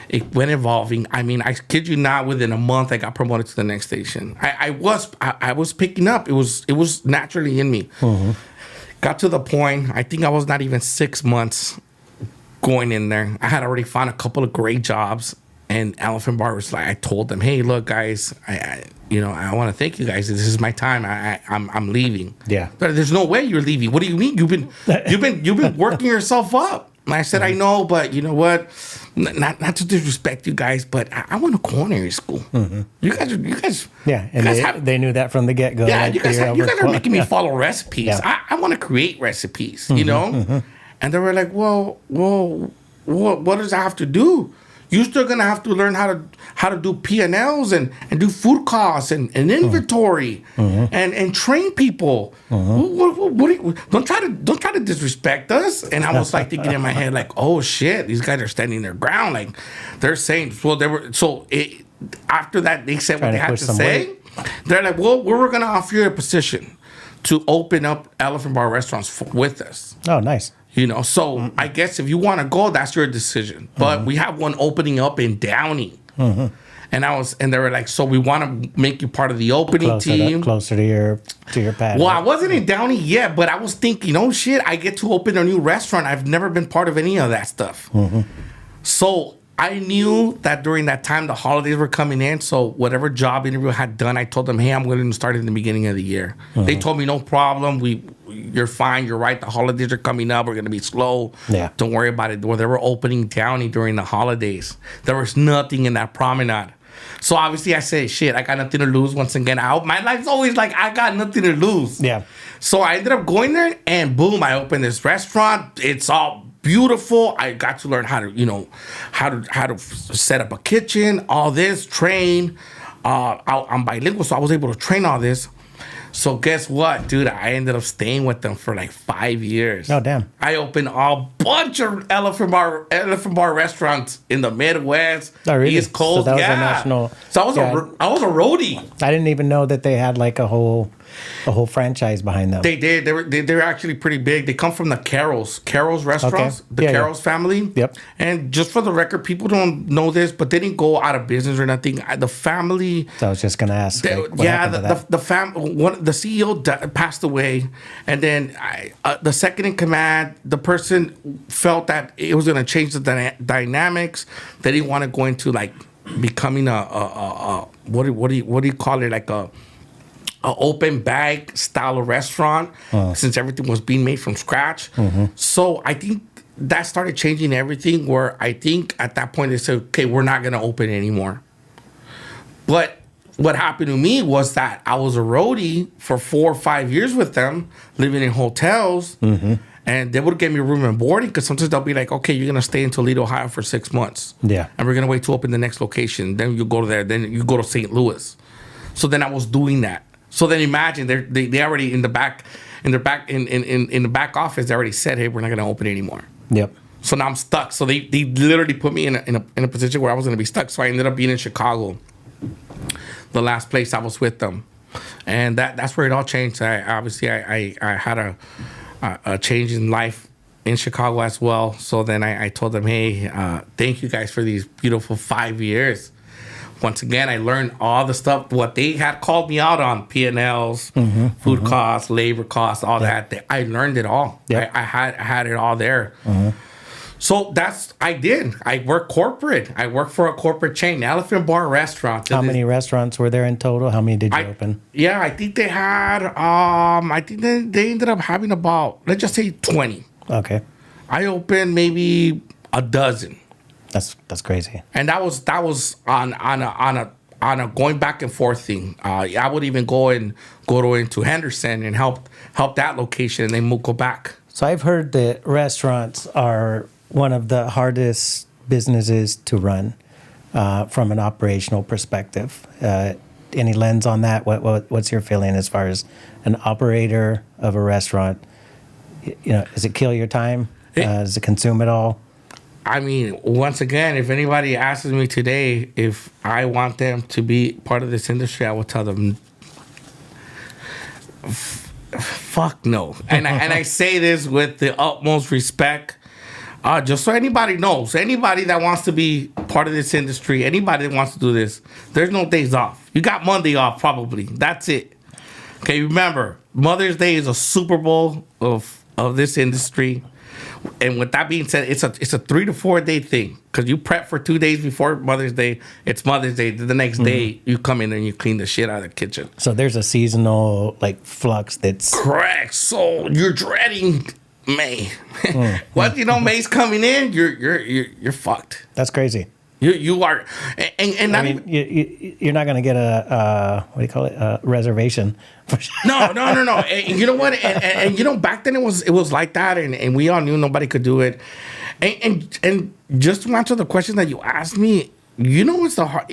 It went evolving. I mean, I kid you not, within a month, I got promoted to the next station. I was picking up. It was naturally in me. Got to the point, I think I was not even 6 months going in there. I had already found a couple of great jobs, and Elephant Bar was like, I told them, hey, look, guys, I want to thank you guys. This is my time. I'm leaving. Yeah. But there's no way you're leaving. What do you mean? You've been working yourself up. And I said, I know, but you know what? Not to disrespect you guys, but I went to culinary school. You guys. Yeah, and they knew that from the get-go. Yeah, like you guys are making me follow recipes. Yeah. I want to create recipes, you know? And they were like, well, what does that have to do? You're still gonna have to learn how to do P&Ls and do food costs and inventory and train people. What do you, don't try to disrespect us. And I was like thinking in my head, like, oh shit, these guys are standing their ground. Like they're saying, after that they said what they had to say. They're like, well, we're gonna offer you a position to open up Elephant Bar restaurants with us. Oh, nice. So I guess if you want to go, that's your decision. But we have one opening up in Downey. And they were like, so we want to make you part of the opening team. Closer to your pad. Well, I wasn't in Downey yet, but I was thinking, oh shit, I get to open a new restaurant. I've never been part of any of that stuff. So I knew that during that time, the holidays were coming in. So whatever job interview I had done, I told them, hey, I'm going to start in the beginning of the year. They told me, no problem. You're fine. You're right. The holidays are coming up. We're going to be slow. Yeah. Don't worry about it. Well, they were opening Downey during the holidays. There was nothing in that promenade. So obviously I said, shit, I got nothing to lose once again. My life's always like, I got nothing to lose. Yeah. So I ended up going there and boom, I opened this restaurant. It's all beautiful. I got to learn how to set up a kitchen, all this, train. I'm bilingual, so I was able to train all this. So guess what, dude? I ended up staying with them for like 5 years. Oh, damn. I opened a bunch of Elephant Bar restaurants in the Midwest, oh, really? East Coast. So that was a national. So I was a roadie. I didn't even know that they had like a whole franchise behind them. They did. They were actually pretty big. They come from the Carroll's restaurants, Okay. the Carroll's family. Yep. And just for the record, people don't know this, but they didn't go out of business or nothing. The family. So I was just gonna ask. The CEO passed away, and then the second in command, the person felt that it was gonna change the dynamics. They didn't want to go into like becoming a what do you call it, like a open bag style of restaurant, since everything was being made from scratch. So I think that started changing everything, where I think at that point they said, okay, we're not going to open anymore. But what happened to me was that I was a roadie for 4 or 5 years with them, living in hotels, and they would give me room and boarding, because sometimes they'll be like, okay, you're going to stay in Toledo, Ohio for 6 months. Yeah. And we're going to wait to open the next location. Then you go to there. Then you go to St. Louis. So then I was doing that. So then imagine they already in the back office, they already said, hey, we're not going to open anymore. Yep. So now I'm stuck. So they literally put me in a position where I was going to be stuck. So I ended up being in Chicago, the last place I was with them, and that's where it all changed. I had a change in life in Chicago as well. So then I told them, hey, thank you guys for these beautiful 5 years. Once again, I learned all the stuff, what they had called me out on, P&Ls, food costs, labor costs, all that. I learned it all. Yep. I had it all there. So I did. I worked corporate. I worked for a corporate chain, Elephant Bar Restaurant. How many restaurants were there in total? How many did you open? Yeah, I think they had, I think they ended up having about, let's just say 20. Okay. I opened maybe a dozen. That's crazy. And that was on a going back and forth thing. I would even go into Henderson and help that location, and then go back. So I've heard that restaurants are one of the hardest businesses to run from an operational perspective. Any lens on that? What's your feeling as far as an operator of a restaurant? Does it kill your time? Does it consume it all? I mean, once again, if anybody asks me today if I want them to be part of this industry, I will tell them, fuck no. And I say this with the utmost respect, just so anybody knows, anybody that wants to be part of this industry, anybody that wants to do this, there's no days off. You got Monday off probably. That's it. Okay, remember, Mother's Day is a Super Bowl of this industry. And with that being said, it's a 3 to 4 day thing, because you prep for 2 days before Mother's Day. It's Mother's Day. The next day, you come in and you clean the shit out of the kitchen. So there's a seasonal flux that's correct. So you're dreading May. Once May's coming in, you're fucked. That's crazy. You are, and I mean, you're not gonna get a what do you call it, a reservation. No. And you know what? And back then it was like that, and we all knew nobody could do it. And just to answer the question that you asked me, what's the hard?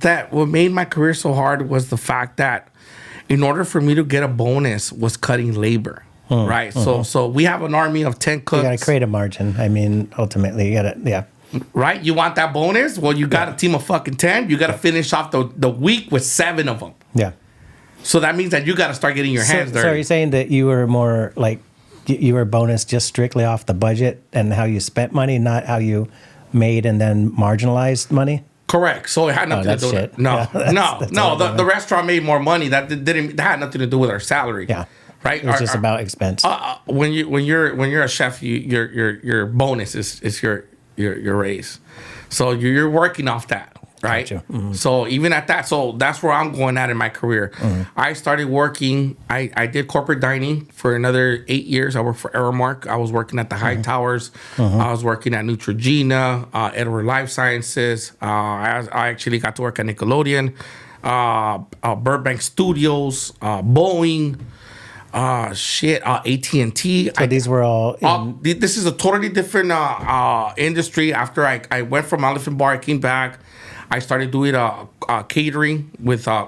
That what made my career so hard was the fact that in order for me to get a bonus was cutting labor. Right. So we have an army of 10 cooks. You gotta create a margin. I mean, ultimately, you gotta, yeah. Right? You want that bonus? Well, you got a team of fucking 10. You got to finish off the week with 7 of them. Yeah. So that means that you got to start getting your hands dirty. So are you saying that you were more you were bonus just strictly off the budget and how you spent money, not how you made and then marginalized money? Correct. So it had nothing to do with it. No. The restaurant made more money. That had nothing to do with our salary. Yeah. Right. It's just about expense. When you're a chef, your bonus is your raise. So you're working off that, right? Gotcha. Mm-hmm. So even at that, so that's where I'm going at in my career. Mm-hmm. I started working, I did corporate dining for another 8 years. I worked for Aramark. I was working at the High Towers. I was working at Neutrogena, Edward Life Sciences. I actually got to work at Nickelodeon, Burbank Studios, Boeing, AT&T. So these were all this is a totally different industry. After I went from Elephant Bar, I came back. I started doing catering with a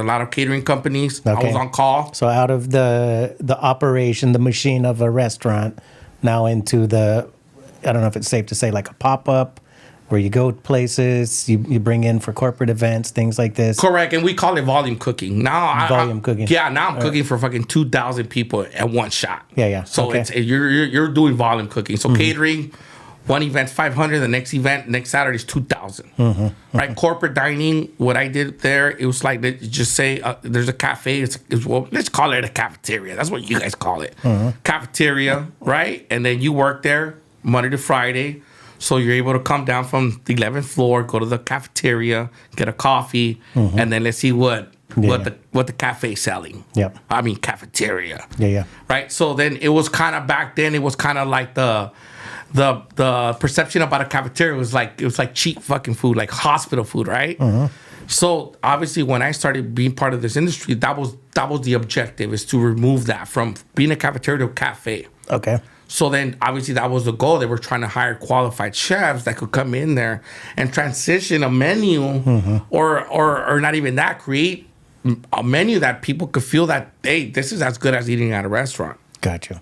lot of catering companies. Okay. I was on call. So out of the operation, the machine of a restaurant, now into the, I don't know if it's safe to say, like a pop-up, where you go places, you bring in for corporate events, things like this. Correct, and we call it volume cooking. Now cooking. Yeah, now I'm cooking for fucking 2,000 people at one shot. Yeah. So okay. it's you're doing volume cooking. So catering, one event's 500, the next event next Saturday is 2,000. Right, corporate dining. What I did there, it was like just say there's a cafe. Well, let's call it a cafeteria. That's what you guys call it, cafeteria, right? And then you work there Monday to Friday. So you're able to come down from the 11th floor, go to the cafeteria, get a coffee, and then let's see what the cafe's selling. Yep. I mean cafeteria. Yeah. Right. So then it was kind of back then. It was kind of like the perception about a cafeteria was like it was like cheap fucking food, like hospital food, right? So obviously, when I started being part of this industry, that was the objective, is to remove that from being a cafeteria to a cafe. Okay. So then, obviously, that was the goal. They were trying to hire qualified chefs that could come in there and transition a menu, or not even that, create a menu that people could feel that, hey, this is as good as eating at a restaurant. Gotcha.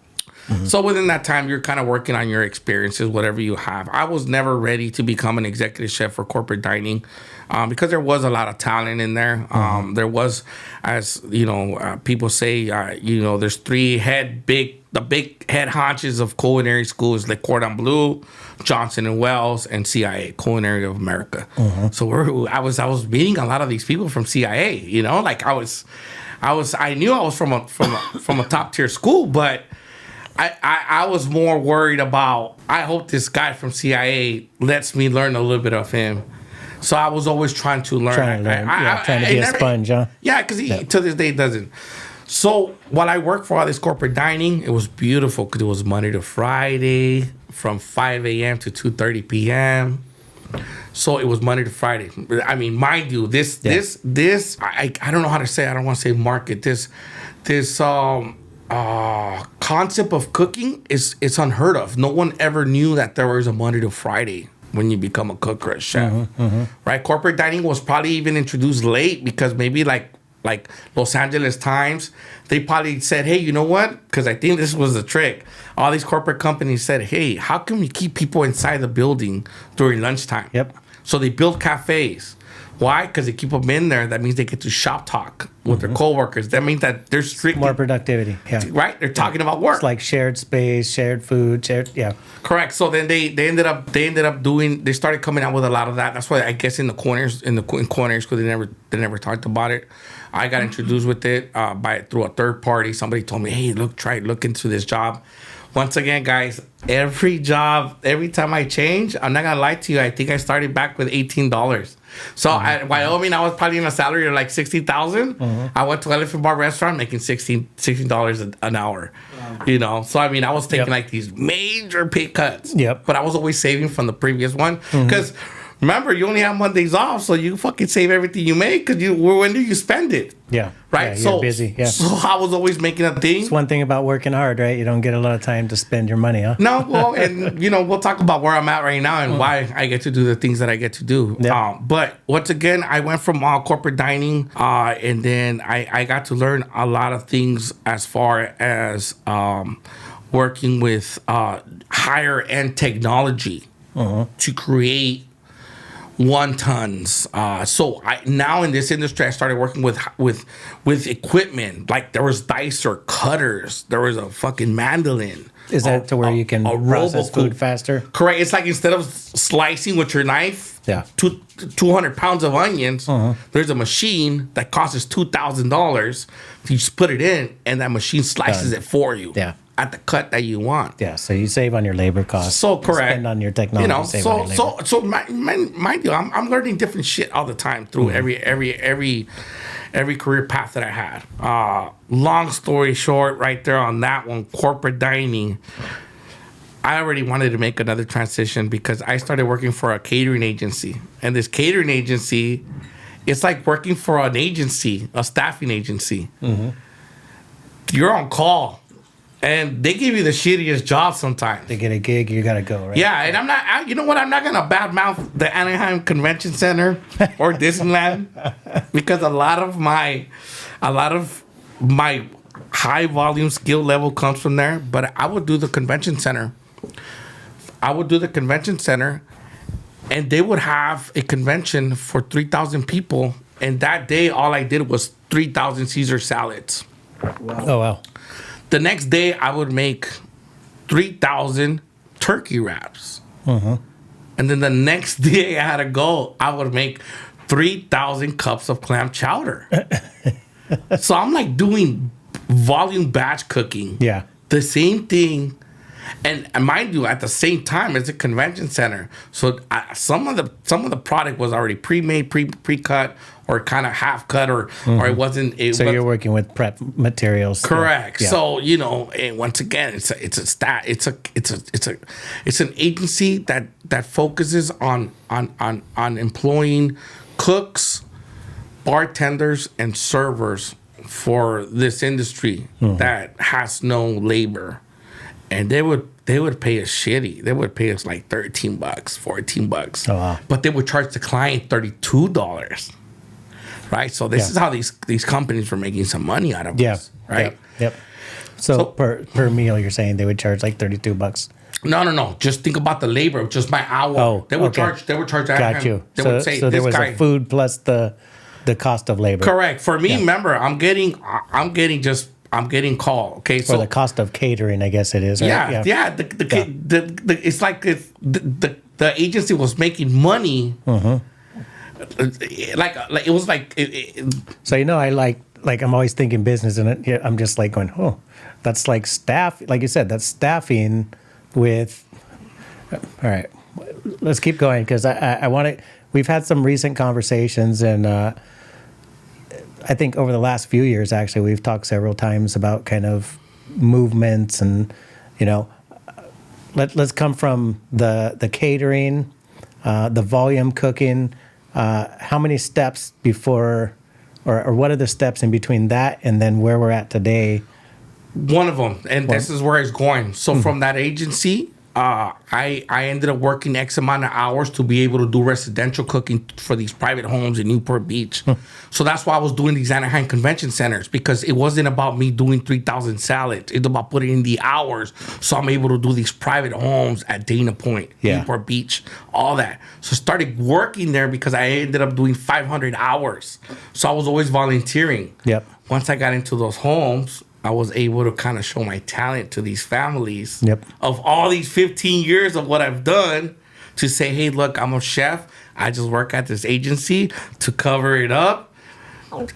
So within that time, you're kind of working on your experiences, whatever you have. I was never ready to become an executive chef for corporate dining because there was a lot of talent in there. There was, as people say, there's the big head honches of culinary schools, like Cordon Bleu, Johnson and Wells, and CIA, Culinary of America. So I was meeting a lot of these people from CIA. I knew I was from a top tier school, but I was more worried about, I hope this guy from CIA lets me learn a little bit of him. So I was always trying to learn. Trying to be a sponge, huh? Yeah, because to this day doesn't. So while I worked for all this corporate dining, it was beautiful because it was Monday to Friday from 5 a.m. to 2:30 p.m. So it was Monday to Friday. I mean, mind you, this I don't know how to say. I don't want to say market. This concept of cooking it's unheard of. No one ever knew that there was a Monday to Friday when you become a cook or a chef, right? Corporate dining was probably even introduced late because maybe like Los Angeles Times, they probably said, hey, you know what? Because I think this was the trick. All these corporate companies said, hey, how can we keep people inside the building during lunchtime? Yep. So they built cafes. Why? Because they keep them in there. That means they get to shop talk with their coworkers. That means that they're strictly More productivity. Yeah. right. They're talking about work. It's like shared space, shared food, yeah. Correct. So then they ended up doing. They started coming out with a lot of that. That's why I guess in culinary school they never talked about it. I got introduced with it through a third party. Somebody told me, hey, look into this job. Once again, guys, every time I change, I'm not gonna lie to you. I think I started back with $18. So at Wyoming, I was probably in a salary of like $60,000. I went to Elephant Bar restaurant making $16 an hour. You know, so I mean, I was taking like these major pay cuts. Yep. But I was always saving from the previous one because. Remember, you only have Mondays off, so you fucking save everything you make because when do you spend it? Yeah. Right? Yeah, you're busy. Yeah. So I was always making a thing. It's one thing about working hard, right? You don't get a lot of time to spend your money, huh? No, well, and we'll talk about where I'm at right now and why I get to do the things that I get to do. Yep. But once again, I went from corporate dining, and then I got to learn a lot of things as far as working with higher end technology to create wontons. So now in this industry, I started working with equipment. Like there was dicer, cutters, there was a fucking mandolin. Is that to where you can process food faster? Correct. It's like instead of slicing with your knife, 200 pounds of onions, there's a machine that costs $2,000. You just put it in, and that machine slices it for you. Yeah. At the cut that you want. Yeah, so you save on your labor costs. So correct. Spend on your technology. Save on your labor. So mind you, I'm learning different shit all the time through every career path that I had. Long story short, right there on that one, corporate dining. I already wanted to make another transition because I started working for a catering agency, and this catering agency, it's like working for an agency, a staffing agency. You're on call. And they give you the shittiest job sometimes. To get a gig, you gotta go, right? Yeah, and I'm not gonna badmouth the Anaheim Convention Center or Disneyland because a lot of my high volume skill level comes from there. But I would do the convention center. And they would have a convention for 3,000 people. And that day, all I did was 3,000 Caesar salads. Wow. Oh wow. The next day, I would make 3,000 turkey wraps. And then the next day I had to go, I would make 3,000 cups of clam chowder. So I'm like doing volume batch cooking. Yeah. The same thing. And mind you, at the same time, it's a convention center. So some of the product was already pre-made, pre-cut, or kind of half cut, or it wasn't. So you're working with prep materials. Correct. Yeah. So and once again, it's an agency that focuses on employing cooks, bartenders, and servers for this industry that has no labor. And they would pay us shitty. They would pay us like $13, $14. Oh, wow. But they would charge the client $32. Right? So this is how these companies were making some money out of us. Right? Yep. So per meal, you're saying they would charge like $32? No. Just think about the labor, just my hour. Oh, they would charge. Got you. They would say, so there this was guy, a food plus the cost of labor. Correct. For me, remember, I'm getting call. Okay, so the cost of catering, I guess it is. Right? Yeah. It's like the agency was making money. Like it was like. So I like I'm always thinking business, and I'm just like going, oh, that's like staff. Like you said, that's staffing with. All right, let's keep going because I want to. We've had some recent conversations, and I think over the last few years, actually, we've talked several times about kind of movements, and let's come from the catering the volume cooking, how many steps before, or what are the steps in between that and then where we're at today? One of them, and this is where it's going. So from that agency, I ended up working X amount of hours to be able to do residential cooking for these private homes in Newport Beach. So that's why I was doing these Anaheim convention centers, because it wasn't about me doing 3,000 salads. It's about putting in the hours so I'm able to do these private homes at Dana Point, Newport Beach, all that. So I started working there because I ended up doing 500 hours. So I was always volunteering. Yep. Once I got into those homes, I was able to kind of show my talent to these families of all these 15 years of what I've done, to say, hey, look, I'm a chef. I just work at this agency to cover it up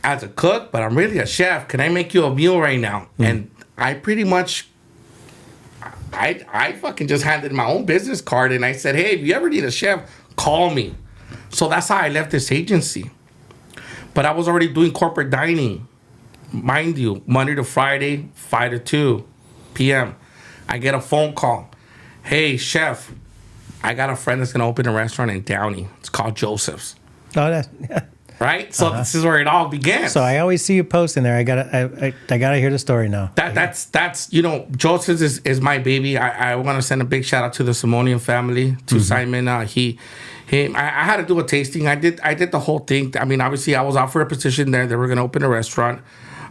as a cook, but I'm really a chef. Can I make you a meal right now? And I pretty much, I fucking just handed my own business card and I said, hey, if you ever need a chef, call me. So that's how I left this agency. But I was already doing corporate dining. Mind you, Monday to Friday, 5 to 2 p.m. I get a phone call. Hey, chef, I got a friend that's going to open a restaurant in Downey. It's called Joseph's. Oh, that, right? So this is where it all began. So I always see you posting there. I gotta hear the story now. That's Joseph's is my baby. I want to send a big shout out to the Simonian family, to Simon. I had to do a tasting. I did the whole thing. I mean, obviously, I was offered a position there. They were going to open a restaurant.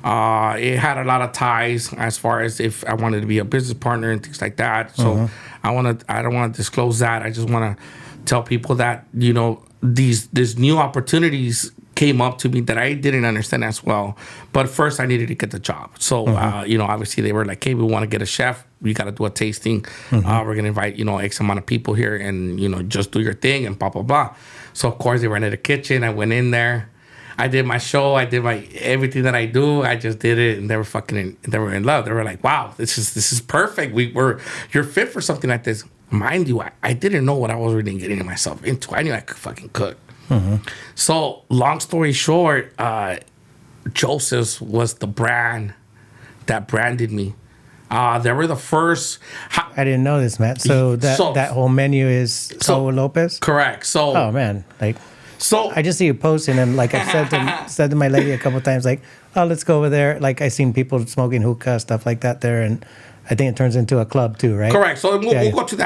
It had a lot of ties as far as if I wanted to be a business partner and things like that. So I don't want to disclose that. I just want to tell people that, these new opportunities came up to me that I didn't understand as well. But first I needed to get the job. So, obviously they were like, hey, we want to get a chef. We got to do a tasting. We're going to invite, X amount of people here and, just do your thing and blah, blah, blah. So of course they rented a kitchen. I went in there. I did my show. I did everything that I do. I just did it, and they were in love. They were like, "Wow, this is perfect. You're fit for something like this." Mind you, I didn't know what I was really getting myself into. I knew I could fucking cook. So, long story short, Joseph's was the brand that branded me. They were the first. I didn't know this, Matt. So that whole menu is Saul Lopez? Correct. So, oh man, So I just see you posting, and like I said to my lady a couple of times, like, oh, let's go over there. Like I seen people smoking hookah, stuff like that there, and I think it turns into a club too, right? Correct. So we'll go to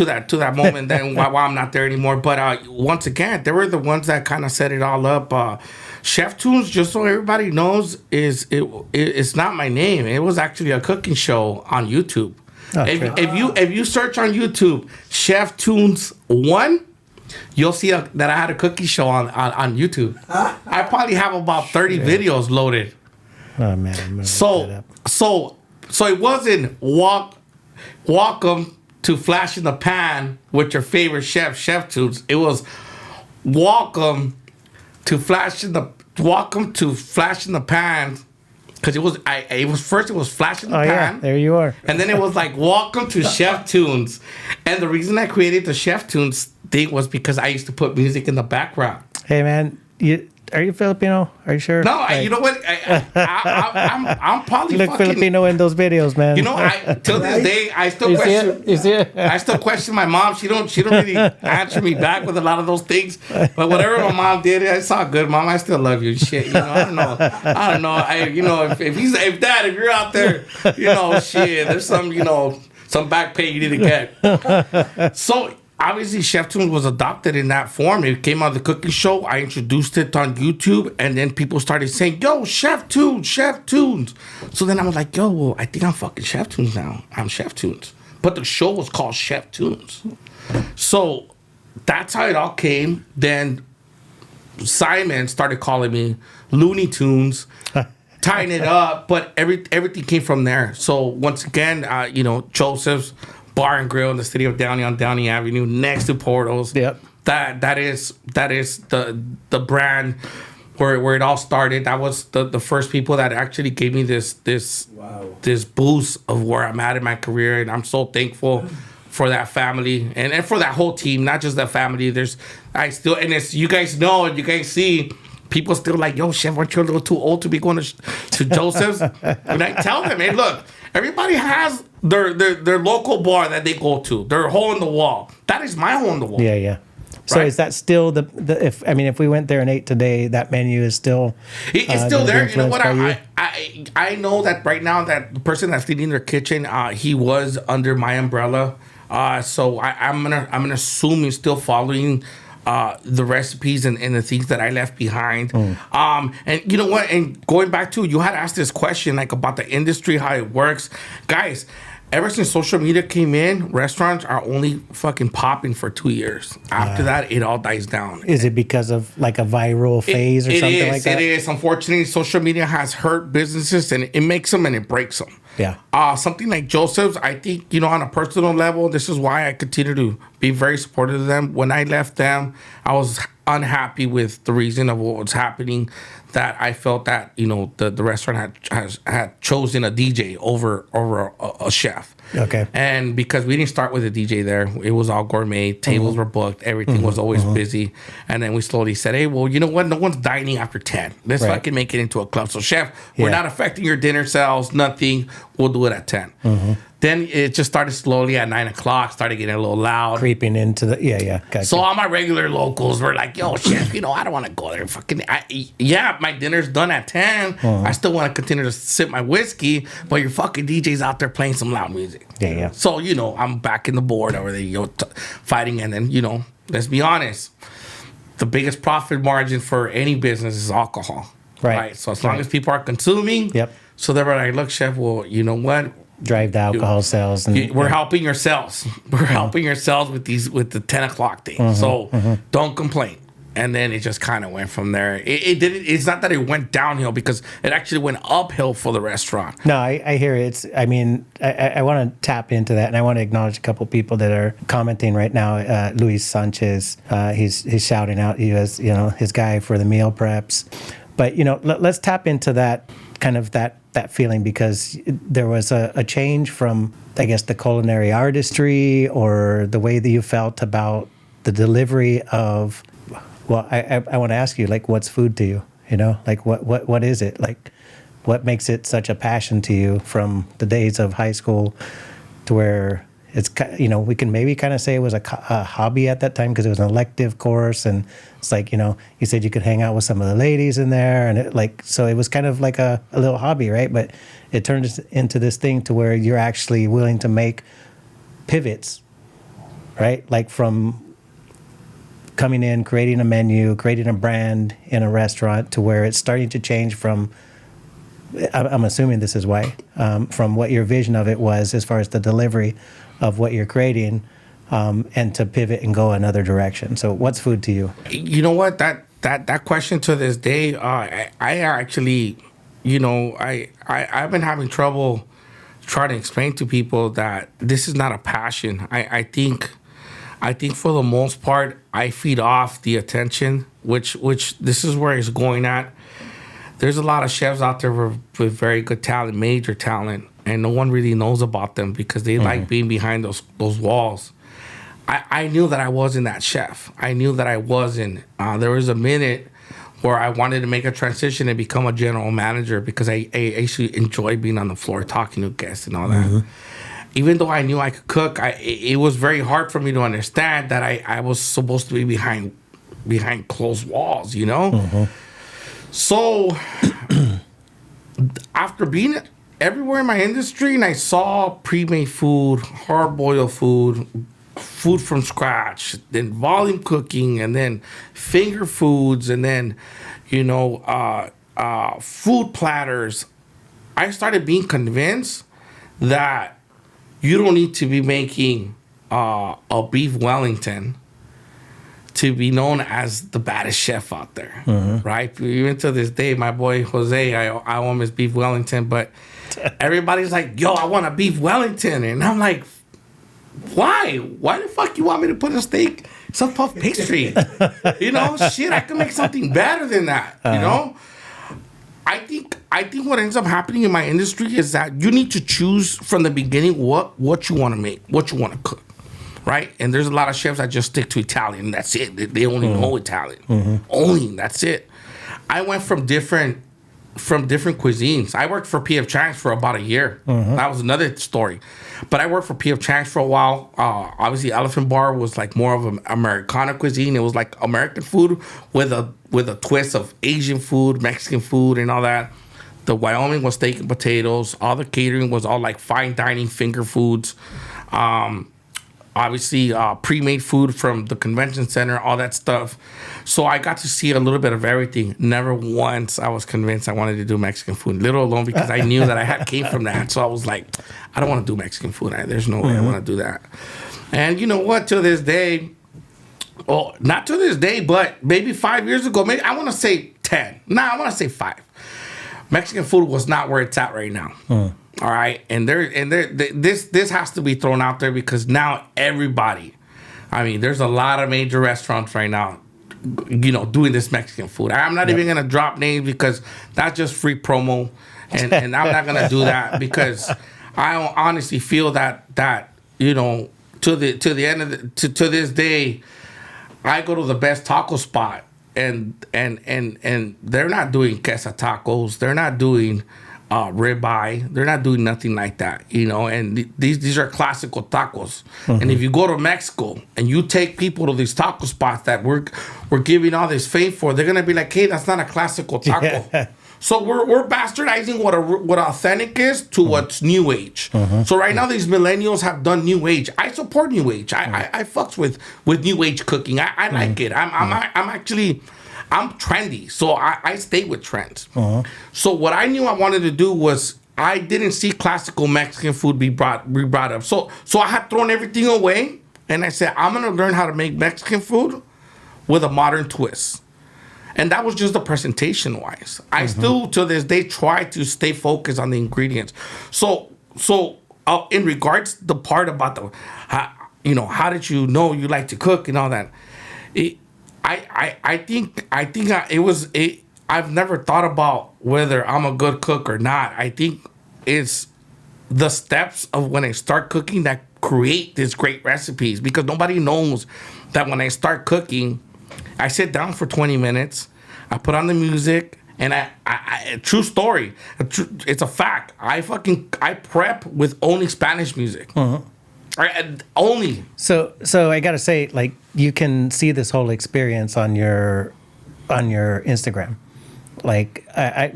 that moment then while I'm not there anymore. But once again, they were the ones that kind of set it all up. Chef Tunes, just so everybody knows, it's not my name. It was actually a cooking show on YouTube. Oh, if you search on YouTube Chef Tunes 1. You'll see that I had a cookie show on YouTube. I probably have about 30 videos loaded. Oh man! So it wasn't welcome to Flash in the Pan with your favorite Chef Tunes. It was welcome to Flash in the Pan. Because it was Flash in the Pan. Yeah, there you are. And then it was like, welcome to Chef Tunes. And the reason I created the Chef Tunes thing was because I used to put music in the background. Hey, man, are you Filipino? Are you sure? No, you know what? I'm probably look fucking Filipino in those videos, man. Till this day, I still question. You see it? I still question my mom. She don't really answer me back with a lot of those things. But whatever my mom did, it's all good, Mom. I still love you. Shit, I don't know. If you're out there, shit, there's some back pay you need to get. So. Obviously, Chef Tunes was adopted in that form. It came out of the cooking show. I introduced it on YouTube, and then people started saying, yo, Chef Tunes, Chef Tunes. So then I was like, yo, well, I think I'm fucking Chef Tunes now. I'm Chef Tunes. But the show was called Chef Tunes. So that's how it all came. Then Simon started calling me Looney Tunes, tying it up, but everything came from there. So once again, Joseph's Bar and Grill in the city of Downey on Downey Avenue, next to Portals. Yep. That is the brand where it all started. That was the first people that actually gave me this boost of where I'm at in my career, and I'm so thankful for that family and for that whole team, not just that family. It's you guys know and you guys see. People still like, yo, Chef, aren't you a little too old to be going to Joseph's? And I tell them, hey, look, everybody has their local bar that they go to, their hole in the wall. That is my hole in the wall. Yeah. So right? is that still if we went there and ate today, that menu is still It's still gonna be there. You know what? influenced by I know that right now that the person that's leading their kitchen, he was under my umbrella. So I'm gonna assume he's still following the recipes and the things that I left behind. And you know what? And going back to, you had asked this question like about the industry, how it works, guys. Ever since social media came in, restaurants are only fucking popping for 2 years. After that, it all dies down. Is it because of like a viral phase or something like that? It is. Unfortunately, social media has hurt businesses, and it makes them and it breaks them. Yeah. Something like Joseph's, I think, on a personal level, this is why I continue to be very supportive of them. When I left them, I was unhappy with the reason of what was happening, that I felt that, the restaurant had chosen a DJ over a chef. Okay. And because we didn't start with a DJ there, it was all gourmet, tables were booked, everything was always busy. And then we slowly said, hey, well, you know what? No one's dining after 10. Let's fucking make it into a club. So, chef, we're not affecting your dinner sales, nothing. We'll do it at 10. Then it just started slowly at 9 o'clock, started getting a little loud. Creeping into the, gotcha. So all my regular locals were like, yo, chef, I don't want to go there. My dinner's done at 10. I still want to continue to sip my whiskey, but your fucking DJ's out there playing some loud music. Yeah. So, I'm back in the board over there, fighting. And then, let's be honest, the biggest profit margin for any business is alcohol. Right. So as long as people are consuming, so they were like, look, chef, well, you know what? Drive the alcohol sales. And, we're helping yourselves. We're helping yourselves with the 10 o'clock thing. So don't complain. And then it just kind of went from there. It didn't. It's not that it went downhill, because it actually went uphill for the restaurant. No, I hear it. I want to tap into that, and I want to acknowledge a couple people that are commenting right now. Luis Sanchez, he's shouting out. He was, his guy for the meal preps. But let's tap into that kind of that feeling, because there was a change from, I guess, the culinary artistry, or the way that you felt about the delivery of. Well, I want to ask you, like, what's food to you? Like, what is it? Like, what makes it such a passion to you from the days of high school to where it's, we can maybe kind of say it was a hobby at that time, because it was an elective course, and it's like, you said you could hang out with some of the ladies in there, and so it was kind of like a little hobby, right? But it turned into this thing to where you're actually willing to make pivots, right? Like from coming in, creating a menu, creating a brand in a restaurant, to where it's starting to change from, I'm assuming this is why, from what your vision of it was as far as the delivery of what you're creating, and to pivot and go another direction. So what's food to you? You know what? That question to this day, I actually, I've been having trouble trying to explain to people that this is not a passion. I think for the most part, I feed off the attention, which this is where it's going at. There's a lot of chefs out there with very good talent, major talent, and no one really knows about them because they like being behind those walls. I knew that I wasn't that chef. I knew that I wasn't. There was a minute where I wanted to make a transition and become a general manager, because I actually enjoy being on the floor, talking to guests and all that. Even though I knew I could cook, it was very hard for me to understand that I was supposed to be behind closed walls, So after being everywhere in my industry, and I saw pre-made food, hard-boiled food from scratch, then volume cooking, and then finger foods, and then food platters, I started being convinced that you don't need to be making a beef Wellington to be known as the baddest chef out there, right? Even to this day, my boy Jose, I owe him his beef Wellington, but everybody's like, yo, I want a beef Wellington. And I'm like, why? Why the fuck you want me to put a steak, some puff pastry? Shit, I can make something better than that, I think what ends up happening in my industry is that you need to choose from the beginning what you want to make, what you want to cook, right? And there's a lot of chefs that just stick to Italian, and that's it. They only know Italian. Only, that's it. I went from different from different cuisines. I worked for P.F. Chang's for about a year. That was another story. But I worked for P.F. Chang's for a while. Obviously, Elephant Bar was like more of an Americana cuisine. It was like American food with a twist of Asian food, Mexican food, and all that. The Wyoming was steak and potatoes. All the catering was all like fine dining finger foods. Obviously, pre-made food from the convention center, all that stuff. So I got to see a little bit of everything. Never once I was convinced I wanted to do Mexican food, little alone because I knew that I came from that. So I was like, I don't want to do Mexican food. There's no way I want to do that. And you know what? To this day, well, not to this day, but maybe 5 years ago, maybe I want to say 10. I want to say 5. Mexican food was not where it's at right now. All right, this has to be thrown out there because now everybody, I mean, there's a lot of major restaurants right now, you know, doing this Mexican food. I'm not even gonna drop names because that's just free promo, and I'm not gonna do that because I honestly feel that you know to the end of to this day, I go to the best taco spot and they're not doing queso tacos, they're not doing ribeye. They're not doing nothing like that, you know. And these are classical tacos. And if you go to Mexico and you take people to these taco spots that we're giving all this fame for, they're gonna be like, "Hey, that's not a classical taco." Yeah. So we're bastardizing what authentic is to what's new age. So right now these millennials have done new age. I support new age. I fucks with new age cooking. I like it. I'm trendy, so I stay with trends. So what I knew I wanted to do was I didn't see classical Mexican food be brought up. So I had thrown everything away, and I said I'm gonna learn how to make Mexican food with a modern twist. And that was just the presentation wise. I still to this day try to stay focused on the ingredients. So in regards the part about how did you know you like to cook and all that. I think I've never thought about whether I'm a good cook or not. I think it's the steps of when I start cooking that create these great recipes, because nobody knows that when I start cooking, I sit down for 20 minutes, I put on the music, and I true story, it's a fact. I prep with only Spanish music. Only. So I gotta say, like, you can see this whole experience on your Instagram. Like, I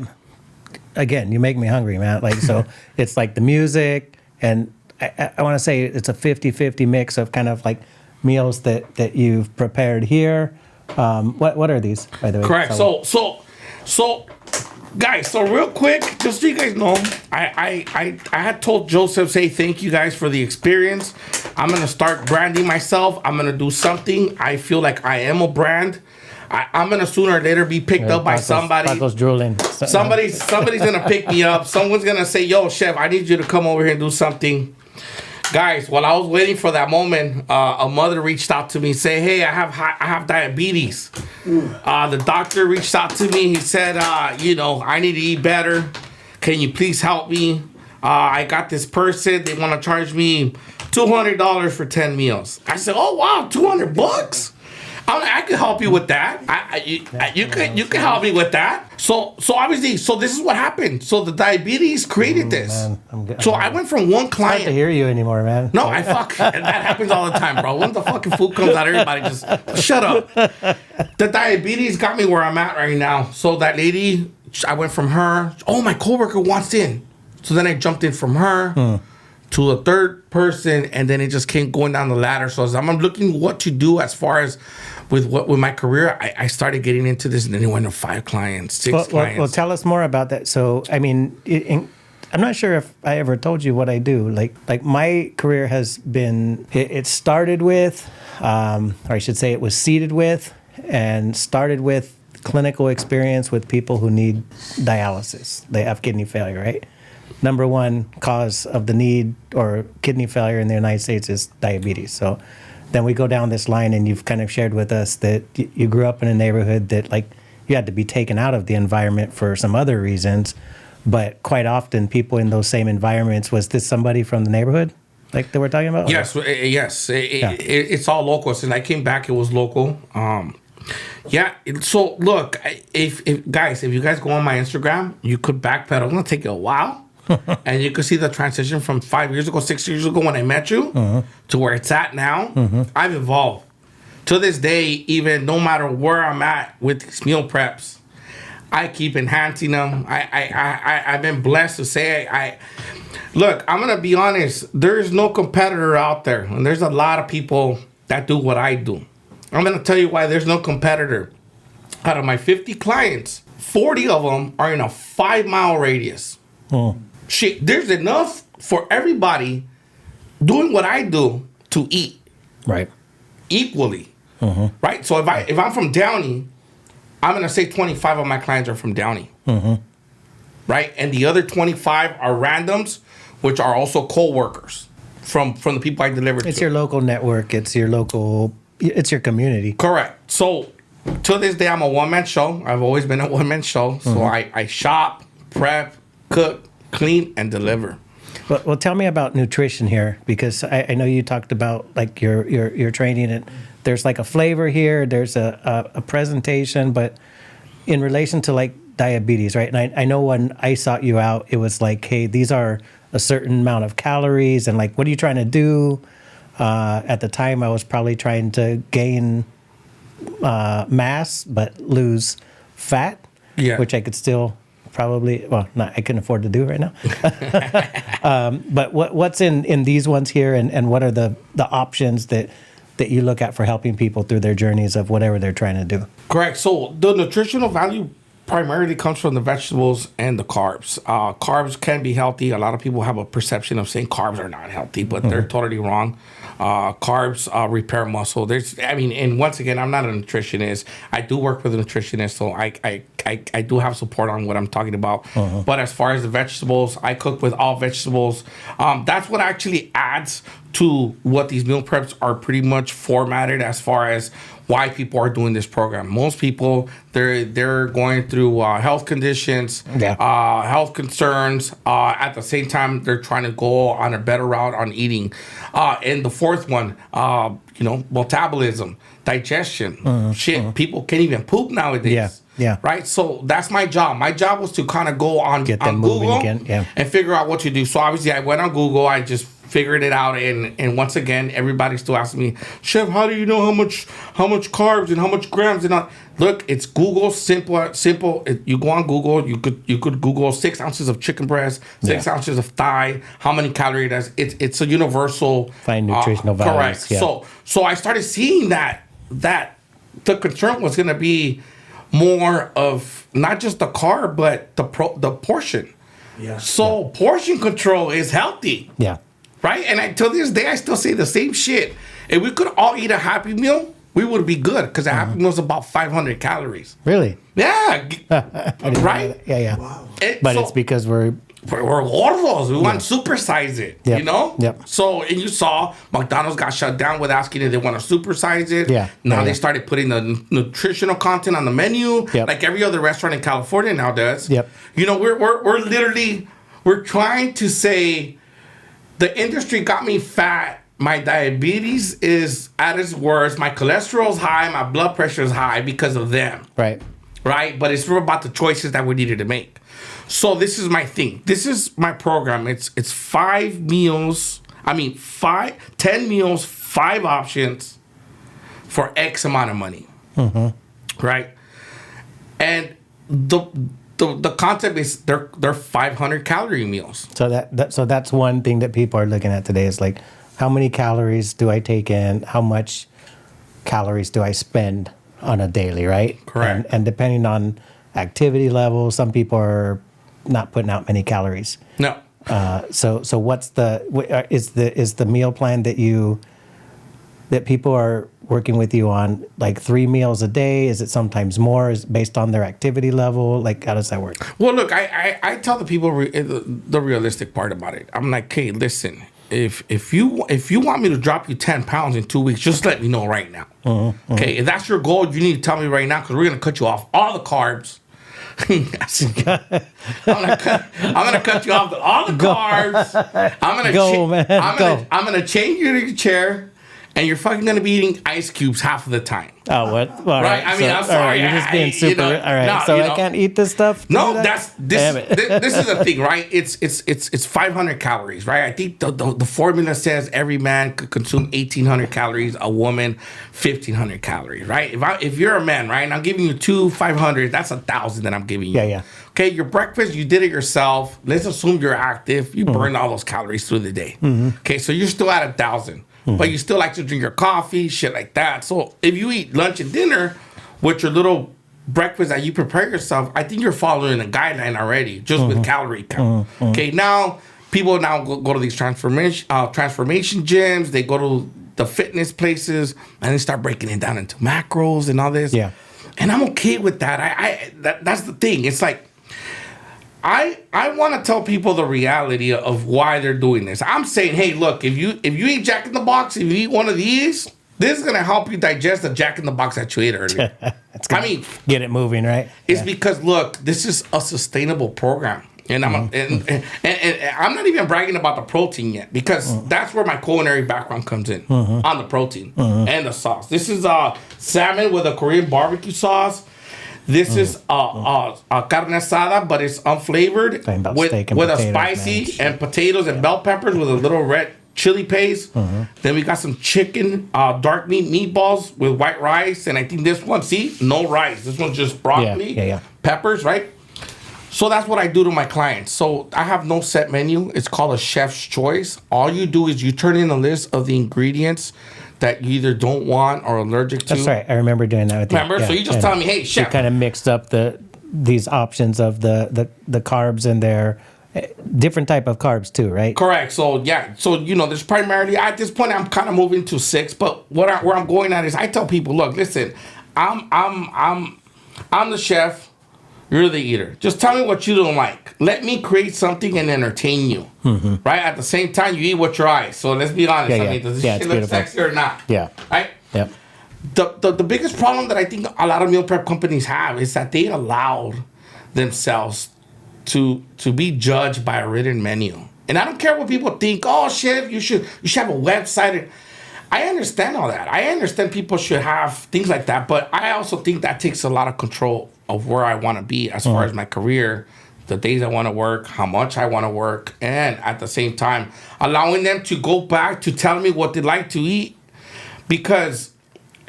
again, you make me hungry, man. Like, so it's like the music, and I want to say it's a 50-50 mix of kind of like meals that you've prepared here. What are these, by the way? Correct. So guys, so real quick, just so you guys know, I had told Joseph, say thank you guys for the experience. I'm gonna start branding myself. I'm gonna do something. I feel like I am a brand. I'm gonna sooner or later be picked up by somebody. Paco's drooling. Somebody's gonna pick me up. Someone's gonna say, "Yo, chef, I need you to come over here and do something." Guys, while I was waiting for that moment, a mother reached out to me, say, "Hey, I have diabetes." The doctor reached out to me. He said, I need to eat better. Can you please help me? I got this person. They want to charge me $200 for 10 meals. I said, "Oh wow, $200? I can help you with that. You can help me with that." So obviously, this is what happened. So the diabetes created this. Man, I went from one client. It's hard to hear you anymore, man. No, and that happens all the time, bro. When the fucking food comes out, everybody just shut up. The diabetes got me where I'm at right now. So that lady, I went from her. Oh, my coworker wants in. So then I jumped in from her. To a third person, and then it just came going down the ladder. So as I'm looking what to do as far as with my career, I started getting into this, and then it went to 5 clients, 6 clients. Well, tell us more about that. So, I mean, I'm not sure if I ever told you what I do. Like my career has been, it started with, or I should say it was seeded with, and started with clinical experience with people who need dialysis. They have kidney failure, right? Number one cause of the need or kidney failure in the United States is diabetes. So then we go down this line, and you've kind of shared with us that you grew up in a neighborhood that, like, you had to be taken out of the environment for some other reasons. But quite often people in those same environments, was this somebody from the neighborhood like that we're talking about? Yes. It's all local. Since I came back, it was local. Yeah. So look, if guys, if you guys go on my Instagram, you could backpedal. It's gonna take you a while, and you could see the transition from 5 years ago, 6 years ago when I met you, to where it's at now. I've evolved. To this day, even no matter where I'm at with these meal preps, I keep enhancing them. I've been blessed to say look, I'm gonna be honest. There's no competitor out there, and there's a lot of people that do what I do. I'm gonna tell you why there's no competitor. Out of my 50 clients, 40 of them are in a 5-mile radius. Shit, there's enough for everybody doing what I do to eat. Right. Equally. Right? So if I'm from Downey, I'm gonna say 25 of my clients are from Downey. Right? And the other 25 are randoms, which are also co-workers from the people I deliver to. It's your local network. It's your community. Correct. So to this day, I'm a one-man show. I've always been a one-man show. So I shop, prep, cook, clean, and deliver. Well, tell me about nutrition here, because I know you talked about like your training, and there's like a flavor here, there's a presentation, but in relation to like diabetes, right? And I know when I sought you out, it was like, hey, these are a certain amount of calories, and like, what are you trying to do? At the time, I was probably trying to gain mass but lose fat, which I could still probably, I couldn't afford to do right now. But what's in these ones here, and what are the options that you look at for helping people through their journeys of whatever they're trying to do? Correct. So the nutritional value primarily comes from the vegetables and the carbs. Carbs can be healthy. A lot of people have a perception of saying carbs are not healthy, but they're totally wrong. Carbs repair muscle. And once again, I'm not a nutritionist. I do work with a nutritionist, so I do have support on what I'm talking about. But as far as the vegetables, I cook with all vegetables. That's what actually adds to what these meal preps are pretty much formatted as far as why people are doing this program. Most people, they're going through health conditions, health concerns. At the same time, they're trying to go on a better route on eating. And the fourth one, metabolism, digestion. People can't even poop nowadays. Yeah. Right. So that's my job. My job was to kind of go on Google and figure out what to do. So obviously, I went on Google. I just figured it out, and once again, everybody still asks me, Chef, how do you know how much carbs and how much grams? And look, it's Google, simple. You go on Google, you could Google 6 ounces of chicken breast, 6 ounces of thigh, how many calories it has. It's a universal find nutritional values. Correct. Yeah. So I started seeing that the concern was going to be more of not just the carb, but the portion. Yeah. So portion control is healthy. Yeah. Right? And until this day, I still say the same shit. If we could all eat a Happy Meal, we would be good, because a Happy Meal is about 500 calories. Really? Yeah. Right? Yeah. Wow. But it's because we're gordos. We want to supersize it, Yep. you know? Yep. So, and you saw McDonald's got shut down with asking if they want to supersize it. Yeah. Now they started putting the nutritional content on the menu, Yep. like every other restaurant in California now does. Yep. You know, we're literally, we're trying to say, the industry got me fat. My diabetes is at its worst. My cholesterol's high. My blood pressure is high because of them. right. Right? But it's more about the choices that we needed to make. So this is my thing. This is my program. It's 5 meals. 10 meals, 5 options for X amount of money. Right? And the concept is they're 500 calorie meals. So that's one thing that people are looking at today is like, how many calories do I take in? How much calories do I spend on a daily, right? Correct. And depending on activity level, some people are not putting out many calories. No. So what's is the meal plan that people are working with you on, like 3 meals a day? Is it sometimes more? Is it based on their activity level? Like, how does that work? Well, look, I tell the people the realistic part about it. I'm like, hey, listen, if you want me to drop you 10 pounds in 2 weeks, just let me know right now. Okay, if that's your goal, you need to tell me right now, because we're gonna cut you off all the carbs. I'm gonna cut you off all the carbs. I'm gonna Go, man. I'm gonna change you to your chair, and you're fucking gonna be eating ice cubes half of the time. Oh, what? All Right? I mean, I'm all sorry. you're just being super. You know, all right. no, So you I know. can't eat this stuff? No, Do that? Damn it. this is the thing, right? It's 500 calories, right? I think the formula says every man could consume 1,800 calories, a woman 1,500 calories, right? If you're a man, right, and I'm giving you 500, that's 1,000 that I'm giving you. Yeah. Okay, your breakfast, you did it yourself. Let's assume you're active. You burned all those calories through the day. Okay, so you're still at 1,000. But you still like to drink your coffee, shit like that. So if you eat lunch and dinner with your little breakfast that you prepare yourself, I think you're following a guideline already, just with calorie count. Okay, now people go to these transformation gyms. They go to the fitness places and they start breaking it down into macros and all this. Yeah, and I'm okay with that. That's the thing. It's like, I want to tell people the reality of why they're doing this. I'm saying, hey, look, if you eat Jack in the Box, if you eat one of these, this is gonna help you digest the Jack in the Box that you ate earlier. Get it moving, right? It's because look, this is a sustainable program, and and I'm not even bragging about the protein yet, because that's where my culinary background comes in on the protein and the sauce. This is salmon with a Korean barbecue sauce. This is a carne asada, but it's unflavored with a spicy and potatoes and bell peppers with a little red chili paste. Then we got some chicken, dark meat meatballs with white rice. And I think this one, see, no rice. This one's just broccoli, peppers, right? So that's what I do to my clients. So I have no set menu. It's called a chef's choice. All you do is you turn in a list of the ingredients that you either don't want or allergic to. That's right. I remember doing that with you. Remember? So you just tell me, hey, chef. You kind of mixed up these options of the carbs in there. Different type of carbs too, right? Correct. So yeah. So there's primarily, at this point I'm kind of moving to 6. But where I'm going at is I tell people, look, listen, I'm the chef. You're the eater. Just tell me what you don't like. Let me create something and entertain you. Right? At the same time, you eat with your eyes. So let's be honest. I mean, does this shit look sexy or not? Yeah. Right? Yep. The biggest problem that I think a lot of meal prep companies have is that they allowed themselves to be judged by a written menu. And I don't care what people think. Oh, chef, you should have a website. I understand all that. I understand people should have things like that, but I also think that takes a lot of control of where I want to be as far as my career, the days I want to work, how much I want to work, and at the same time, allowing them to go back to tell me what they like to eat. Because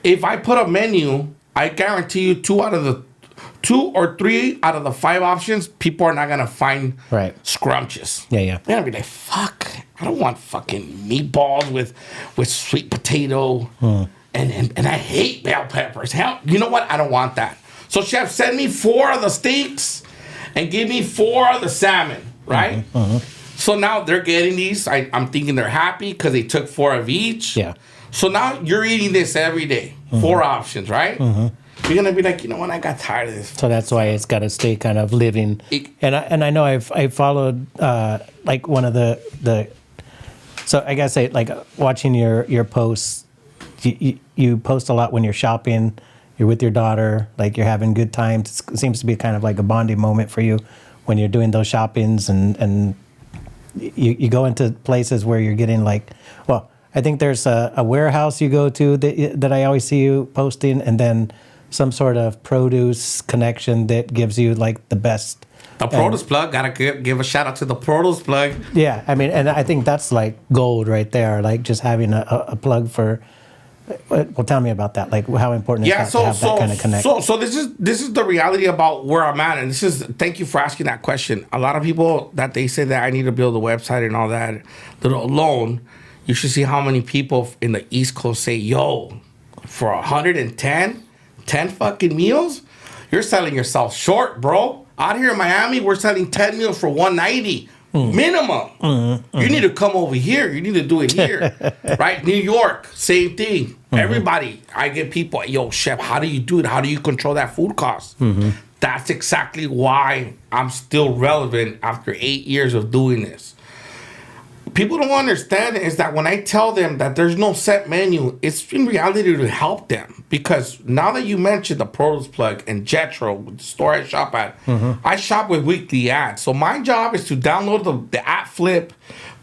if I put a menu, I guarantee you 2 or 3 out of the 5 options, people are not going to find scrumptious. Yeah. They're going to be like, fuck, I don't want fucking meatballs with sweet potato. And I hate bell peppers. Hell, you know what? I don't want that. So, chef, send me 4 of the steaks and give me 4 of the salmon, right? So now they're getting these. I'm thinking they're happy because they took 4 of each. Yeah. So now you're eating this every day. 4 options, right? You're going to be like, you know what? I got tired of this. So that's why it's got to stay kind of living. And I know I followed like one of the so I gotta say, like, watching your posts, you post a lot when you're shopping. You're with your daughter, like you're having good times. It seems to be kind of like a bonding moment for you when you're doing those shoppings, and you go into places where you're getting like, well, I think there's a warehouse you go to that I always see you posting, and then some sort of produce connection that gives you like the best. The produce plug, gotta give a shout out to the produce plug. Yeah, I mean, and I think that's like gold right there, like just having a plug for. Well, tell me about that. Like, how important is that to have that kind of connection? So this is the reality about where I'm at, and thank you for asking that question. A lot of people that they say that I need to build a website and all that, little alone, you should see how many people in the East Coast say, "Yo, for 110, 10 fucking meals, you're selling yourself short, bro." Out here in Miami, we're selling 10 meals for 190. Minimum. You need to come over here. You need to do it here. Right? New York, same thing. Everybody, I get people, yo, chef, how do you do it? How do you control that food cost? That's exactly why I'm still relevant after 8 years of doing this. people don't understand is that when I tell them that there's no set menu, it's in reality to help them. Because now that you mentioned the Produce Plug and Jetro, the store I shop at, I shop with weekly ads. So my job is to download the ad flip,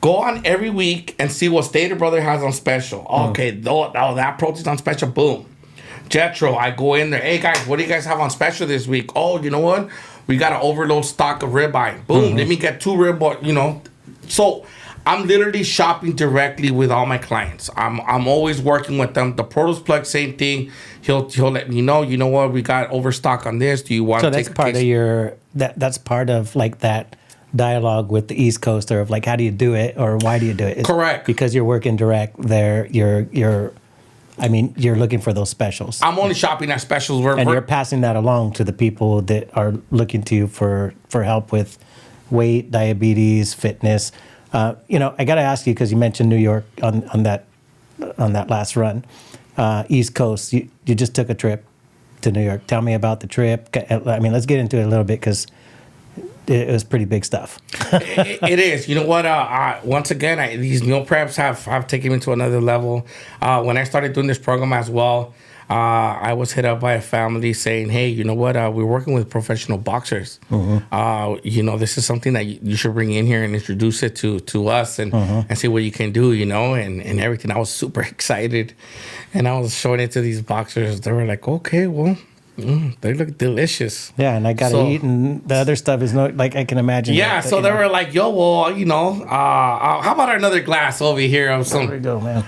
go on every week and see what Stater Brother has on special. Okay, that protein's on special, boom. Jetro, I go in there, hey guys, what do you guys have on special this week? Oh, you know what? We got an overload stock of ribeye. Boom, let me get 2 ribeye, you know. So I'm literally shopping directly with all my clients. I'm always working with them. The Produce Plug, same thing. He'll let me know, you know what, we got overstock on this. Do you want to take a case? So that's part of your, that's part of like that dialogue with the East Coaster of like, how do you do it or why do you do it? It's correct. Because you're working direct there. You're looking for those specials. I'm only shopping at specials. And you're passing that along to the people that are looking to you for help with weight, diabetes, fitness. You know, I got to ask you, because you mentioned New York on that last run. East Coast, you just took a trip to New York. Tell me about the trip. I mean, let's get into it a little bit, because it was pretty big stuff. It is. You know what? Once again, these meal preps have taken me to another level. When I started doing this program as well, I was hit up by a family saying, hey, you know what? We're working with professional boxers. You know, this is something that you should bring in here and introduce it to us and see what you can do, you know, and everything. I was super excited. And I was showing it to these boxers. They were like, okay, well, they look delicious. Yeah, and I got to eat, and the other stuff is not like I can imagine. Yeah, that, so they were like, yo, well, you know, how about another glass over here of some... There we go, man.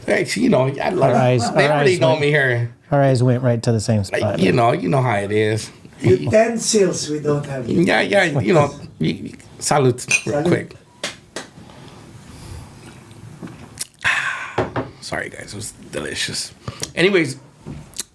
Hey, you know, they already know me here. Our eyes went right to the same spot. You know how it is. Utensils we don't have. Yeah, you know. Salute real quick. Sorry, guys. It was delicious. Anyways,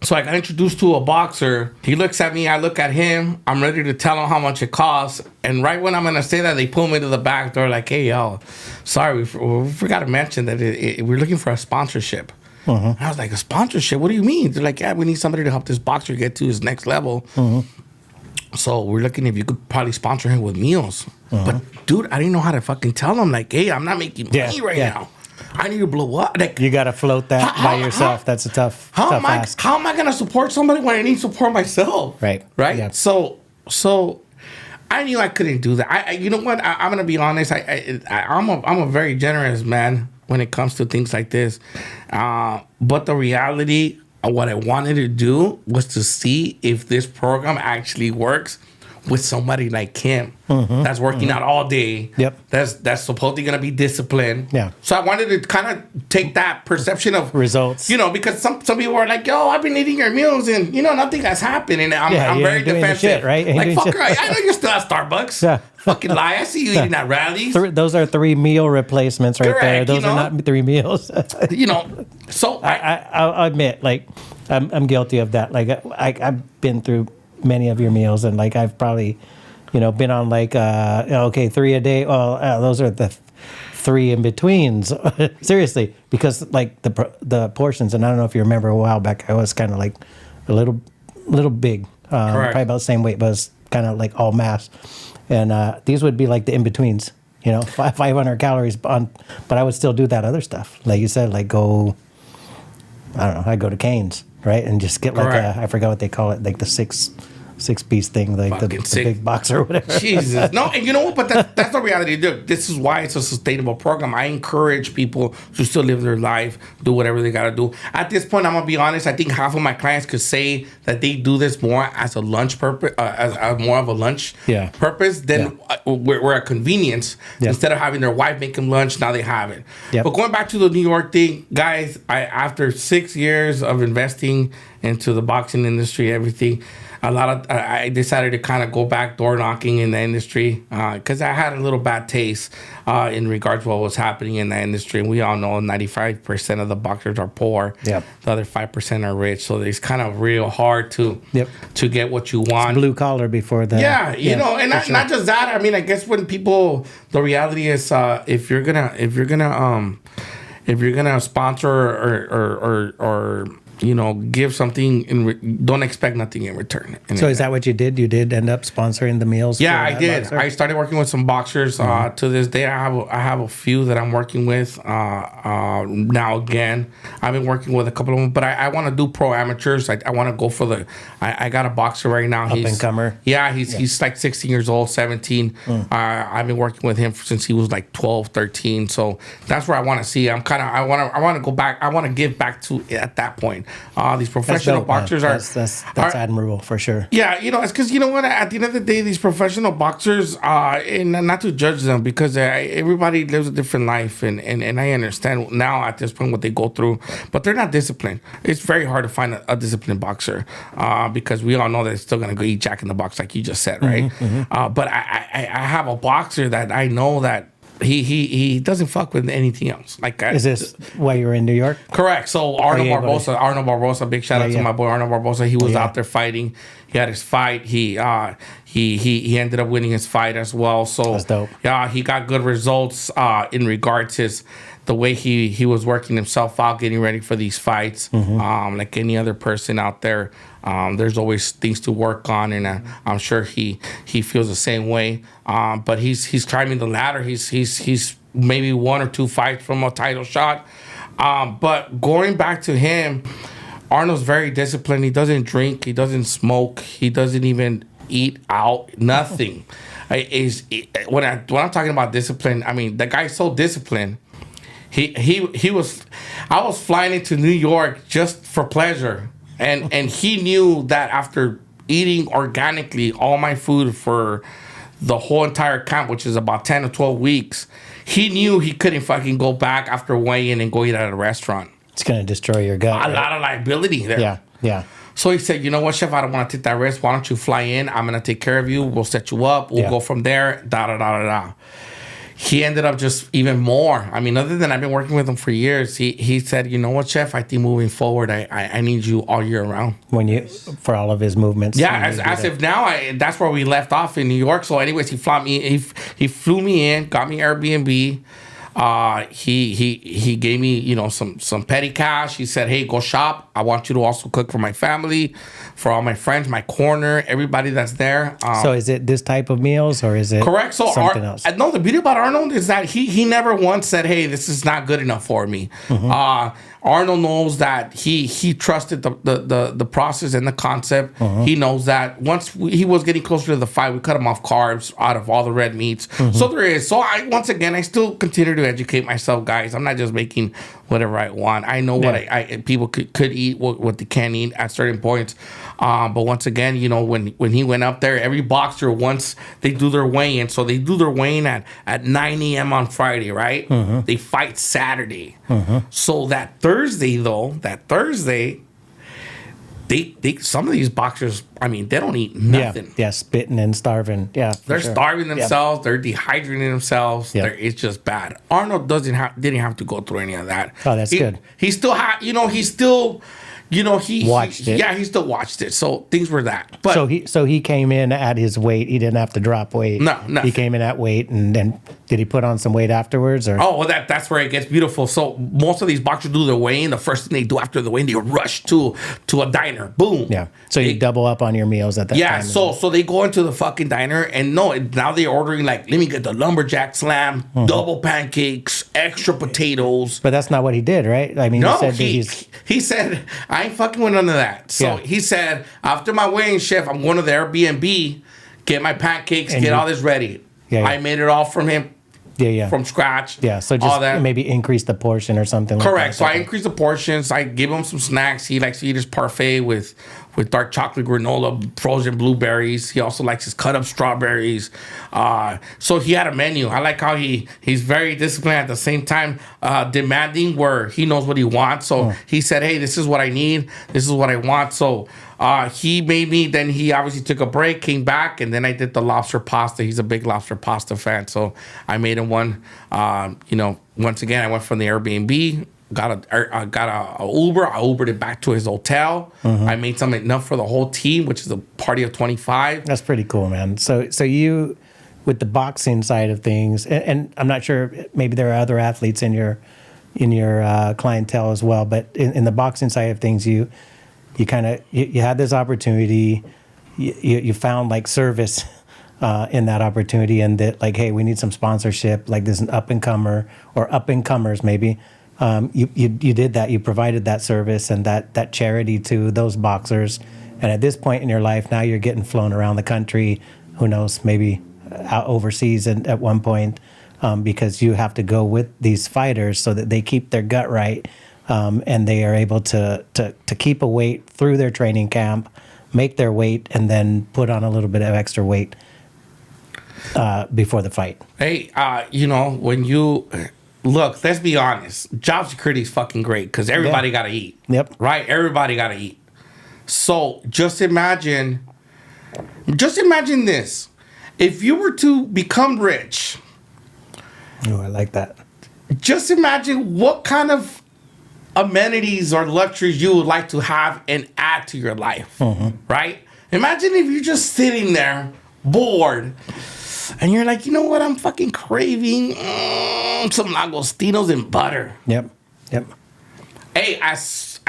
so I got introduced to a boxer. He looks at me. I look at him. I'm ready to tell him how much it costs. And right when I'm going to say that, they pull me to the back door like, hey, y'all, sorry, we forgot to mention that we're looking for a sponsorship. I was like, a sponsorship? What do you mean? They're like, yeah, we need somebody to help this boxer get to his next level. So we're looking if you could probably sponsor him with meals. But, dude, I didn't know how to fucking tell him, like, hey, I'm not making money right now. I need to blow up. Like, you got to float that by yourself. That's a tough ask. How am I going to support somebody when I need support myself? Right. Yeah. So I knew I couldn't do that. You know what? I'm going to be honest. I'm a very generous man when it comes to things like this. But the reality of what I wanted to do was to see if this program actually works with somebody like him that's working out all day. Yep. That's supposedly going to be disciplined. Yeah. So I wanted to kind of take that perception of results. You know, because some people are like, yo, I've been eating your meals and, you know, nothing has happened. And I'm very defensive. Shit, right? Like, fucker, I know you're still at Starbucks. Yeah. Fucking lie. I see you eating at rallies. Those are 3 meal replacements right there. Those are not 3 meals. You know, so I'll admit, like, I'm guilty of that. Like, I've been through many of your meals, and like I've probably, you know, been on like 3 a day. Well, those are the 3 in betweens. Seriously, because like the portions, and I don't know if you remember a while back, I was kind of like a little big, probably about the same weight, but it was kind of like all mass. And these would be like the in betweens, you know, 500 calories on, but I would still do that other stuff, like you said, like I go to Cane's, right, and just get like I forgot what they call it, like the six-piece thing, like the big box or whatever. Jesus. No, and you know what? But that's the reality. Dude, this is why it's a sustainable program. I encourage people to still live their life, do whatever they got to do. At this point, I'm going to be honest, I think half of my clients could say that they do this more as a lunch purpose, as more of a lunch purpose than we're a convenience. Instead of having their wife make them lunch, now they have it. But going back to the New York thing, guys, after 6 years of investing into the boxing industry, everything, I decided to kind of go back door knocking in the industry because I had a little bad taste in regards to what was happening in the industry. And we all know 95% of the boxers are poor. The other 5% are rich. So it's kind of real hard to get what you want. It's blue collar before the you know, and not just that. I mean, I guess when people, the reality is if you're gonna sponsor or give something don't expect nothing in return. So is that what you did? You did end up sponsoring the meals? Yeah, for I did. boxer? I started working with some boxers. To this day, I have a few that I'm working with. Now again, I've been working with a couple of them, but I want to do pro amateurs. I want to go for the. I got a boxer right now. Up and comer. Yeah, he's like 16 years old, 17. I've been working with him since he was like 12, 13. So that's where I want to see. I want to go back. I want to give back to at that point. These professional dope, boxers man. are That's admirable for sure. yeah, it's because you know what? At the end of the day, these professional boxers, and not to judge them, because everybody lives a different life, and I understand now at this point what they go through, but they're not disciplined. It's very hard to find a disciplined boxer, because we all know that they're still gonna go eat Jack in the Box, like you just said, right? But I have a boxer that I know that. He doesn't fuck with anything else. Is this while you were in New York? Correct. So Arnold Barbosa, big shout out to my boy Arnold Barbosa. He was out there fighting. He had his fight. He ended up winning his fight as well. So that's dope. Yeah, he got good results in regards to the way he was working himself out, getting ready for these fights. Like any other person out there, there's always things to work on, and I'm sure he feels the same way. But he's climbing the ladder. He's maybe 1 or 2 fights from a title shot. But going back to him, Arnold's very disciplined. He doesn't drink. He doesn't smoke. He doesn't even eat out. Nothing. When I'm talking about discipline, I mean the guy's so disciplined. He was. I was flying into New York just for pleasure, and he knew that after eating organically all my food for the whole entire camp, which is about 10 or 12 weeks, he knew he couldn't fucking go back after weigh-in and go eat at a restaurant. It's gonna destroy your gut. A lot of liability there. Yeah. So he said, you know what, chef, I don't want to take that risk. Why don't you fly in? I'm going to take care of you. We'll set you up. We'll go from there. He ended up just even more. I mean, other than I've been working with him for years, he said, you know what, chef, I think moving forward, I need you all year round. For all of his movements. Yeah, as if now, that's where we left off in New York. So anyways, he flew me in, got me Airbnb. He gave me, some petty cash. He said, hey, go shop. I want you to also cook for my family, for all my friends, my corner, everybody that's there. So is it this type of meals, or is it correct? So something else? No, the beauty about Arnold is that he never once said, hey, this is not good enough for me. Arnold knows that he trusted the process and the concept. He knows that once he was getting closer to the fight, we cut him off carbs out of all the red meats. So there is. So I still continue to educate myself, guys. I'm not just making whatever I want. I know what people could eat, what they can eat at certain points. But once again, when he went up there, every boxer, once they do their weigh-in, so they do their weigh-in at 9 a.m. on Friday, right? They fight Saturday. So that Thursday, they some of these boxers, I mean, they don't eat nothing. Yeah, spitting and starving. Yeah, they're starving themselves. They're dehydrating themselves. It's just bad. Arnold didn't have to go through any of that. Oh, that's good. He still had, he still. He watched it. Yeah, he still watched it. So things were that. But so he came in at his weight. He didn't have to drop weight. No. He came in at weight, and then did he put on some weight afterwards? Or well, that's where it gets beautiful. So most of these boxers do their weigh-in. The first thing they do after the weigh-in, they rush to a diner. Boom. Yeah. So you double up on your meals at that time. Yeah. So they go into the fucking diner, and now they're ordering like, let me get the lumberjack slam, double pancakes, extra potatoes. But that's not what he did, right? I mean, he said, I ain't fucking with none of that. So he said, after my weigh-in, chef, I'm going to the Airbnb, get my pancakes, get all this ready. I made it all from him. From scratch. Yeah, so just maybe increase the portion or something. Correct. Like that. So I increased the portions. I give him some snacks. He likes to eat his parfait with dark chocolate granola, frozen blueberries. He also likes his cut up strawberries. So he had a menu. I like how he's very disciplined at the same time, demanding, where he knows what he wants. So he said, hey, this is what I need. This is what I want. So he made me, then he obviously took a break, came back, and then I did the lobster pasta. He's a big lobster pasta fan. So I made him one. Once again, I went from the Airbnb, got a Uber. I Ubered it back to his hotel. I made something enough for the whole team, which is a party of 25. That's pretty cool, man. So you, with the boxing side of things, and I'm not sure, maybe there are other athletes in your clientele as well. But in the boxing side of things, you had this opportunity. You found like service in that opportunity, and that like, hey, we need some sponsorship. Like there's an up and comer or up and comers maybe. You did that. You provided that service and that charity to those boxers. And at this point in your life, now you're getting flown around the country. Who knows? Maybe out overseas and at one point, because you have to go with these fighters so that they keep their gut right, and they are able to keep a weight through their training camp, make their weight, and then put on a little bit of extra weight before the fight. Hey, when you look, let's be honest. Job security is fucking great because everybody got to eat. Yep. Right? Everybody got to eat. So just imagine this. If you were to become rich, Oh, I like that. just imagine what kind of amenities or luxuries you would like to have and add to your life, right? Imagine if you're just sitting there bored and you're like, you know what, I'm fucking craving some langostinos and butter. Yep. Hey, as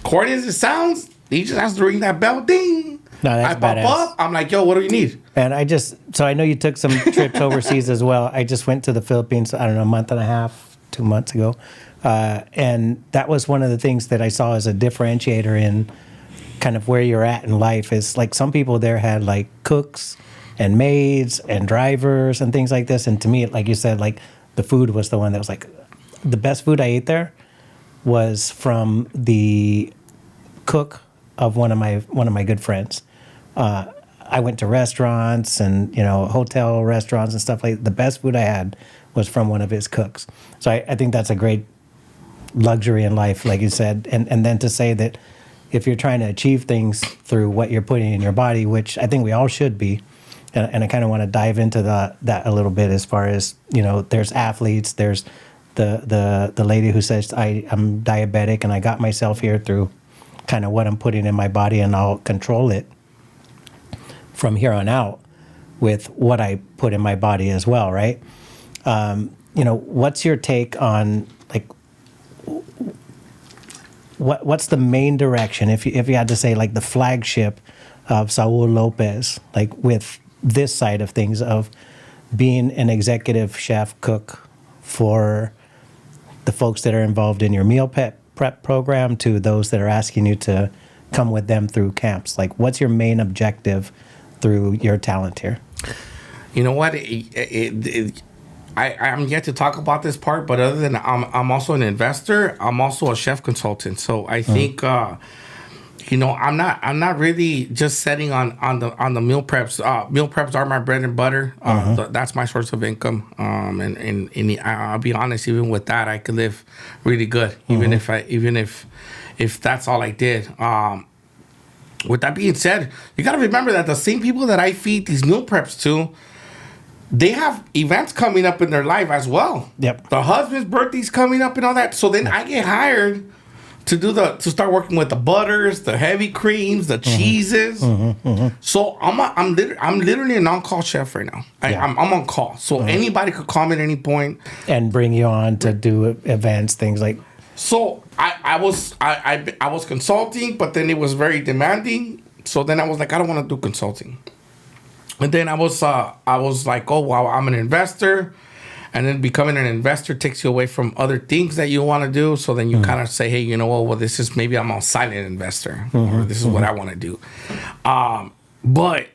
corny as it sounds, he just has to ring that bell, ding. No, that's I pop badass. up, I'm like, yo, what do you need? And so I know you took some trips overseas as well. I just went to the Philippines, I don't know, a month and a half, 2 months ago. And that was one of the things that I saw as a differentiator in kind of where you're at in life is like some people there had like cooks and maids and drivers and things like this. And to me, like you said, like the food was the one that was like the best food I ate there was from the cook of one of my good friends. I went to restaurants and hotel restaurants and stuff like that. The best food I had was from one of his cooks. So I think that's a great luxury in life, like you said. And then to say that if you're trying to achieve things through what you're putting in your body, which I think we all should be, and I kind of want to dive into that a little bit as far as there's athletes, there's the lady who says I'm diabetic and I got myself here through kind of what I'm putting in my body, and I'll control it from here on out with what I put in my body as well, right? What's your take on like what's the main direction if you had to say like the flagship of Saul Lopez, like with this side of things of being an executive chef cook for the folks that are involved in your meal prep program to those that are asking you to come with them through camps? Like, what's your main objective through your talent here? You know what? I'm yet to talk about this part, but other than I'm also an investor, I'm also a chef consultant. So I think I'm not really just setting on the meal preps. Meal preps are my bread and butter. That's my source of income. And I'll be honest, even with that, I could live really good, even if that's all I did. With that being said, you got to remember that the same people that I feed these meal preps to, they have events coming up in their life as well. Yep. The husband's birthday's coming up and all that. So then I get hired to start working with the butters, the heavy creams, the cheeses. So I'm literally an on-call chef right now. I'm on call. So anybody could call me at any point and bring you on to do events, things like. So I was consulting, but then it was very demanding. So then I was like, I don't want to do consulting. And then I was like, oh wow, I'm an investor, and then becoming an investor takes you away from other things that you want to do. So then you kind of say, hey, you know what? Well, this is maybe I'm a silent investor. Or this is what I want to do. But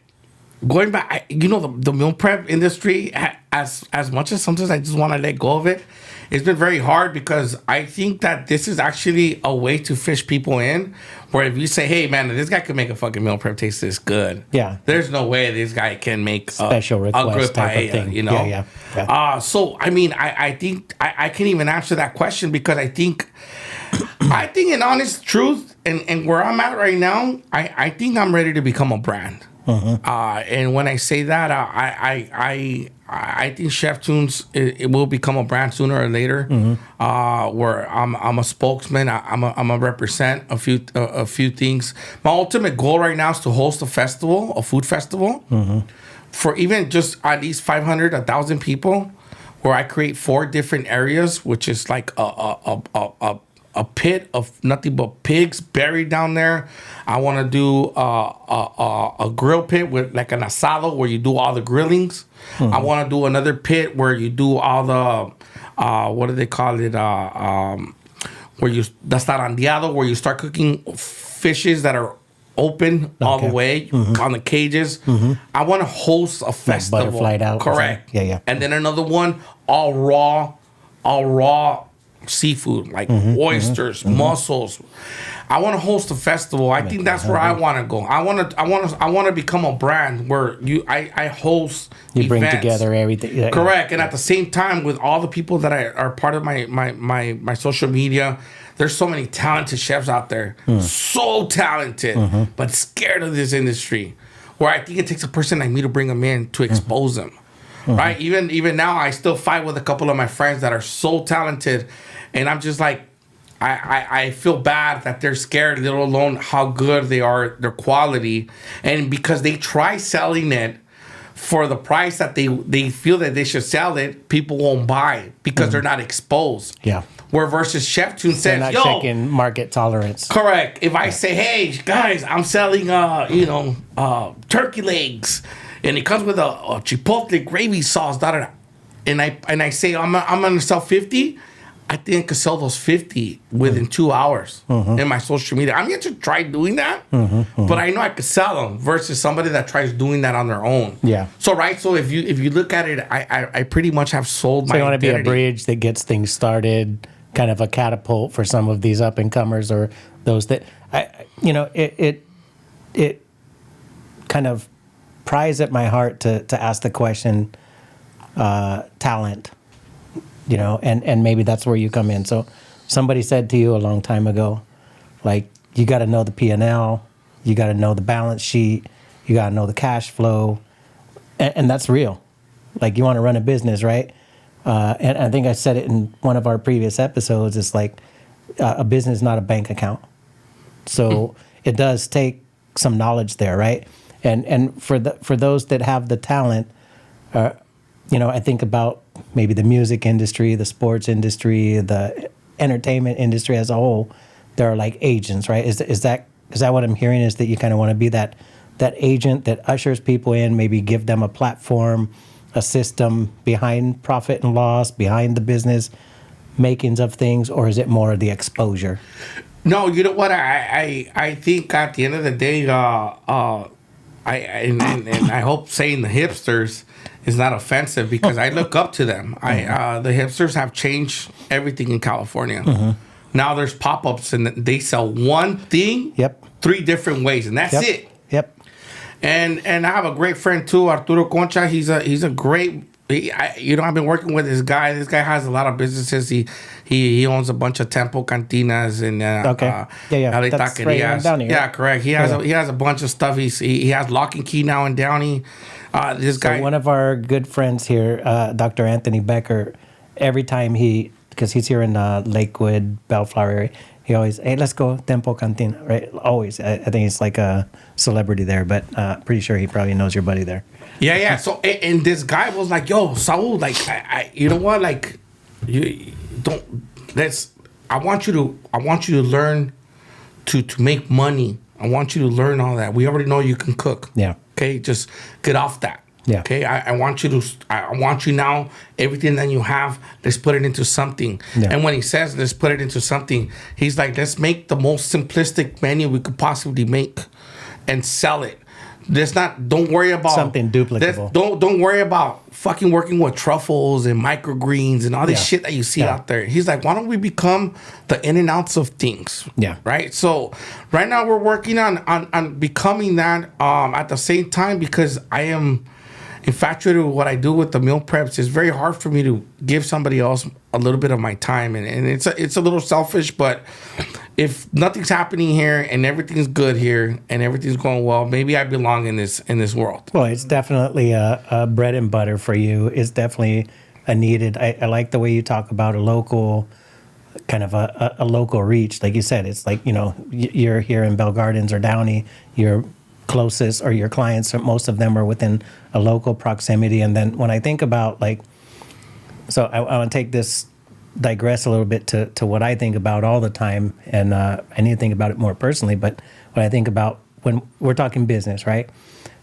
going back, the meal prep industry, as much as sometimes I just want to let go of it, it's been very hard because I think that this is actually a way to fish people in. Where if you say, hey, man, this guy can make a fucking meal prep taste this good. Yeah. There's no way this guy can make special request a good type paella, of thing. Yeah. So, I mean, I think I can't even answer that question because I think in honest truth and where I'm at right now, I think I'm ready to become a brand. And when I say that, I think Chef Tunes it will become a brand sooner or later. Where I'm a spokesman. I'm a represent a few things. My ultimate goal right now is to host a food festival, for even just at least 500, 1,000 people, where I create 4 different areas, which is like a pit of nothing but pigs buried down there. I want to do a grill pit with like an asado where you do all the grillings. I want to do another pit where you do all the what do they call it? Where you that's zarandeado, where you start cooking fishes that are open all the way on the cages. I want to host a festival. Butterflied out. Correct. Yeah. And then another one, all raw seafood, like oysters, mussels. I want to host a festival. I think that's where I want to go. I want to become a brand where I host You bring events. together everything. Yeah, Correct. And at the same time, with all the people that are part of my social media, there's so many talented chefs out there. So talented, but scared of this industry. Where I think it takes a person like me to bring them in to expose them. Right? Even now, I still fight with a couple of my friends that are so talented. And I'm just like, I feel bad that they're scared, let alone how good they are, their quality. And because they try selling it for the price that they feel that they should sell it, people won't buy because they're not exposed. Yeah. Where versus Chef Tune They're says, not checking market tolerance. correct. If I say, hey, guys, I'm selling, turkey legs, and it comes with a chipotle gravy sauce, and I say I'm gonna sell 50. I think I could sell those 50 within 2 hours in my social media. I'm yet to try doing that, but I know I could sell them versus somebody that tries doing that on their own. Yeah. So if you look at it, I pretty much have sold my So you want to be a identity. bridge that gets things started, kind of a catapult for some of these up and comers or those that it kind of pries at my heart to ask the question, talent. And maybe that's where you come in. So somebody said to you a long time ago, like, you got to know the P&L, you got to know the balance sheet, you got to know the cash flow, and that's real. Like, you want to run a business, right? And I think I said it in one of our previous episodes. It's like a business is not a bank account. So it does take some knowledge there, right? And for those that have the talent, I think about maybe the music industry, the sports industry, the entertainment industry as a whole. There are like agents, right? Is that what I'm hearing? Is that you kind of want to be that agent that ushers people in, maybe give them a platform, a system behind profit and loss, behind the business makings of things, or is it more of the exposure? No, you know what? I think at the end of the day, I hope saying the hipsters is not offensive because I look up to them. The hipsters have changed everything in California. Now there's pop-ups and they sell one thing, 3 different ways, and that's it. Yep. And I have a great friend too, Arturo Concha. He's a great. I've been working with this guy. This guy has a lot of businesses. He owns a bunch of Tempo Cantinas and LA That's right Taquerias. down here, Yeah, right? correct. He has a bunch of stuff. He has Lock and Key now in Downey. This guy. So one of our good friends here, Dr. Anthony Becker, every time because he's here in Lakewood, Bellflower area, he always, hey, let's go Tempo Cantina, right? Always. I think he's like a celebrity there, but pretty sure he probably knows your buddy there. Yeah. So and this guy was like, "Yo, Saul, like, you know what? Like, you don't. I want you to learn to make money. I want you to learn all that. We already know you can cook. Yeah. Okay, just get off that. Yeah. Okay. I want you now. Everything that you have, let's put it into something. Yeah. And when he says let's put it into something, he's like, let's make the most simplistic menu we could possibly make, and sell it. Don't worry about something duplicable. Don't worry about fucking working with truffles and microgreens and all this shit that you see out there. He's like, why don't we become the in and outs of things? Yeah. Right. So right now we're working on becoming that. At the same time, because I am infatuated with what I do with the meal preps, it's very hard for me to give somebody else a little bit of my time, and it's a little selfish, but if nothing's happening here and everything's good here and everything's going well, maybe I belong in this world. Well, it's definitely a bread and butter for you. It's definitely a needed. I like the way you talk about a local, kind of a local reach. Like you said, it's like, you're here in Bell Gardens or Downey, your closest or your clients, most of them are within a local proximity. And then when I think about like So I want to digress a little bit to what I think about all the time, and I need to think about it more personally. But what I think about when we're talking business, right?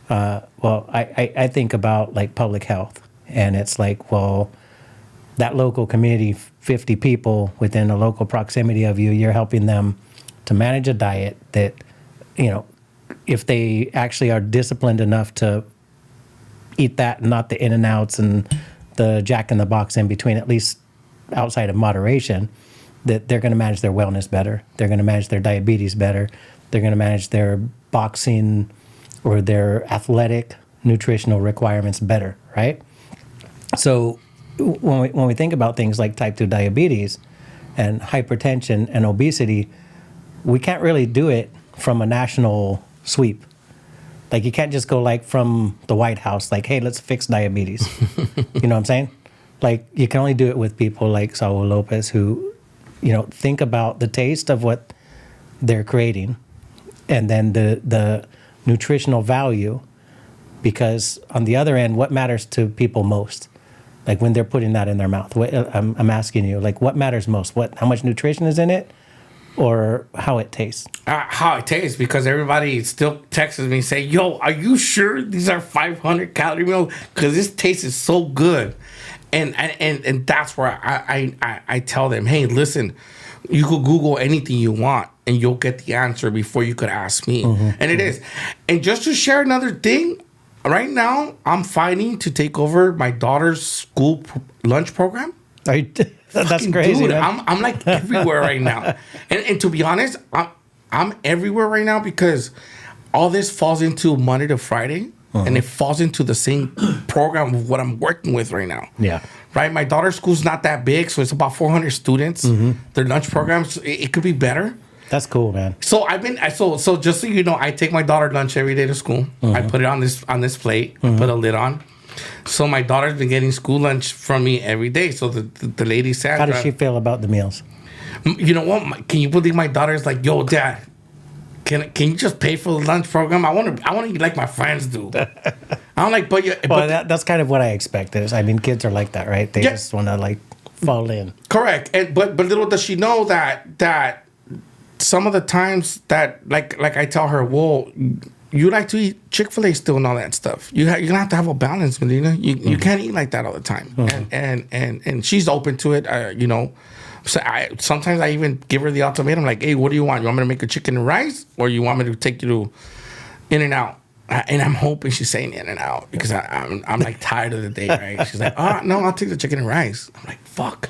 I think about like public health, and it's like, well, that local community, 50 people within a local proximity of you, you're helping them to manage a diet that, if they actually are disciplined enough to eat that, not the in and outs and the Jack in the Box in between, at least outside of moderation, that they're going to manage their wellness better. They're going to manage their diabetes better. They're going to manage their boxing or their athletic nutritional requirements better, right? So when we think about things like type 2 diabetes and hypertension and obesity, we can't really do it from a national sweep. Like, you can't just go like from the White House, like, hey, let's fix diabetes. You know what I'm saying? Like, you can only do it with people like Saul Lopez who, think about the taste of what they're creating, and then the nutritional value, because on the other end, what matters to people most? Like, when they're putting that in their mouth, I'm asking you, like, what matters most? How much nutrition is in it, or how it tastes? How it tastes, because everybody still texts me say, "Yo, are you sure these are 500 calorie meals? Because this tastes so good." And that's where I tell them, hey, listen, you could Google anything you want and you'll get the answer before you could ask me. And it is. And just to share another thing, right now I'm fighting to take over my daughter's school lunch program. That's crazy, dude, man. I'm like everywhere right now. And to be honest, I'm everywhere right now because all this falls into Monday to Friday. And it falls into the same program of what I'm working with right now. Yeah. Right? My daughter's school's not that big, so it's about 400 students. Their lunch programs, it could be better. That's cool, man. So so just so you know, I take my daughter lunch every day to school. I put it on this plate, put a lid on. So my daughter's been getting school lunch from me every day. So the lady said, how does she feel about the meals? You know what? Can you believe my daughter's like, yo, Dad, Can you just pay for the lunch program? I want to eat like my friends do. I'm like, that's kind of what I expected. I mean, kids are like that, right? They just want to like fall in. Correct. But little does she know that some of the times that like I tell her, well, you like to eat Chick-fil-A still and all that stuff. You're gonna have to have a balance, Melina. You can't eat like that all the time. And she's open to it. So sometimes I even give her the ultimatum, like, hey, what do you want? You want me to make a chicken and rice, or you want me to take you to In-N-Out? And I'm hoping she's saying In-N-Out because I'm like tired of the day, right? She's like, oh, no, I'll take the chicken and rice. I'm like, fuck.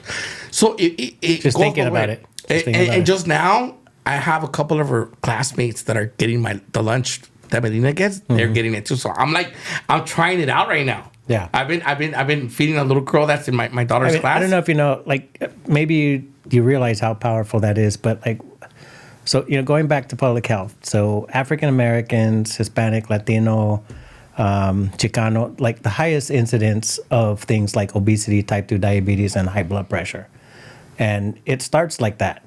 So it just thinking about it. And just now, I have a couple of her classmates that are getting the lunch that Melina gets. They're getting it too. So I'm trying it out right now. Yeah, I've been feeding a little girl that's in my daughter's class. I don't know if you know, like, maybe you realize how powerful that is, but like, so going back to public health, so African Americans, Hispanic, Latino, Chicano, like the highest incidence of things like obesity, type 2 diabetes, and high blood pressure, and it starts like that.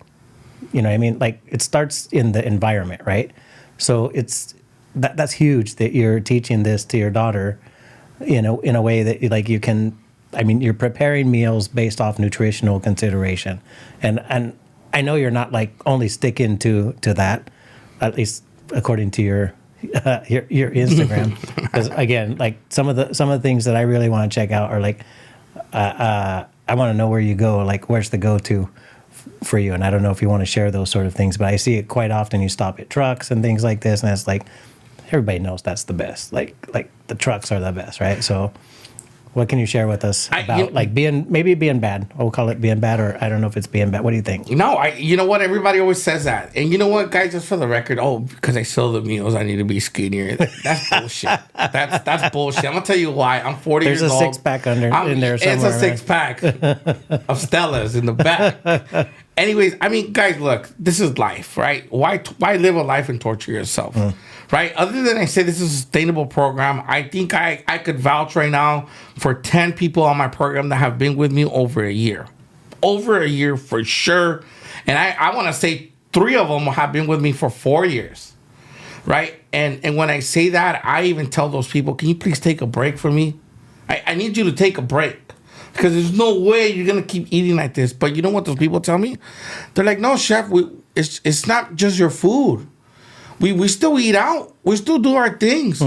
You know what I mean? Like, it starts in the environment, right? So that's huge that you're teaching this to your daughter. In a way that like you can, I mean, you're preparing meals based off nutritional consideration, and I know you're not like only sticking to that, at least according to your Instagram, because again, like some of the things that I really want to check out are like, I want to know where you go, like where's the go-to for you, and I don't know if you want to share those sort of things, but I see it quite often. You stop at trucks and things like this, and it's like, everybody knows that's the best. Like the trucks are the best, right? So what can you share with us about being bad? We'll call it being bad, or I don't know if it's being bad. What do you think? No, you know what? Everybody always says that. And you know what, guys, just for the record, because I sell the meals, I need to be skinnier. That's bullshit. That's bullshit. I'm going to tell you why. I'm 40 years old. There's a six-pack in there somewhere. It's a six-pack of Stella's in the back. Anyways, I mean, guys, look, this is life, right? Why live a life and torture yourself? Right? Other than I say this is a sustainable program, I think I could vouch right now for 10 people on my program that have been with me over a year. Over a year for sure. And I want to say 3 of them have been with me for 4 years. Right? And when I say that, I even tell those people, can you please take a break from me? I need you to take a break. because there's no way you're gonna keep eating like this. But you know what those people tell me? They're like, no, chef, it's not just your food. We still eat out. We still do our things.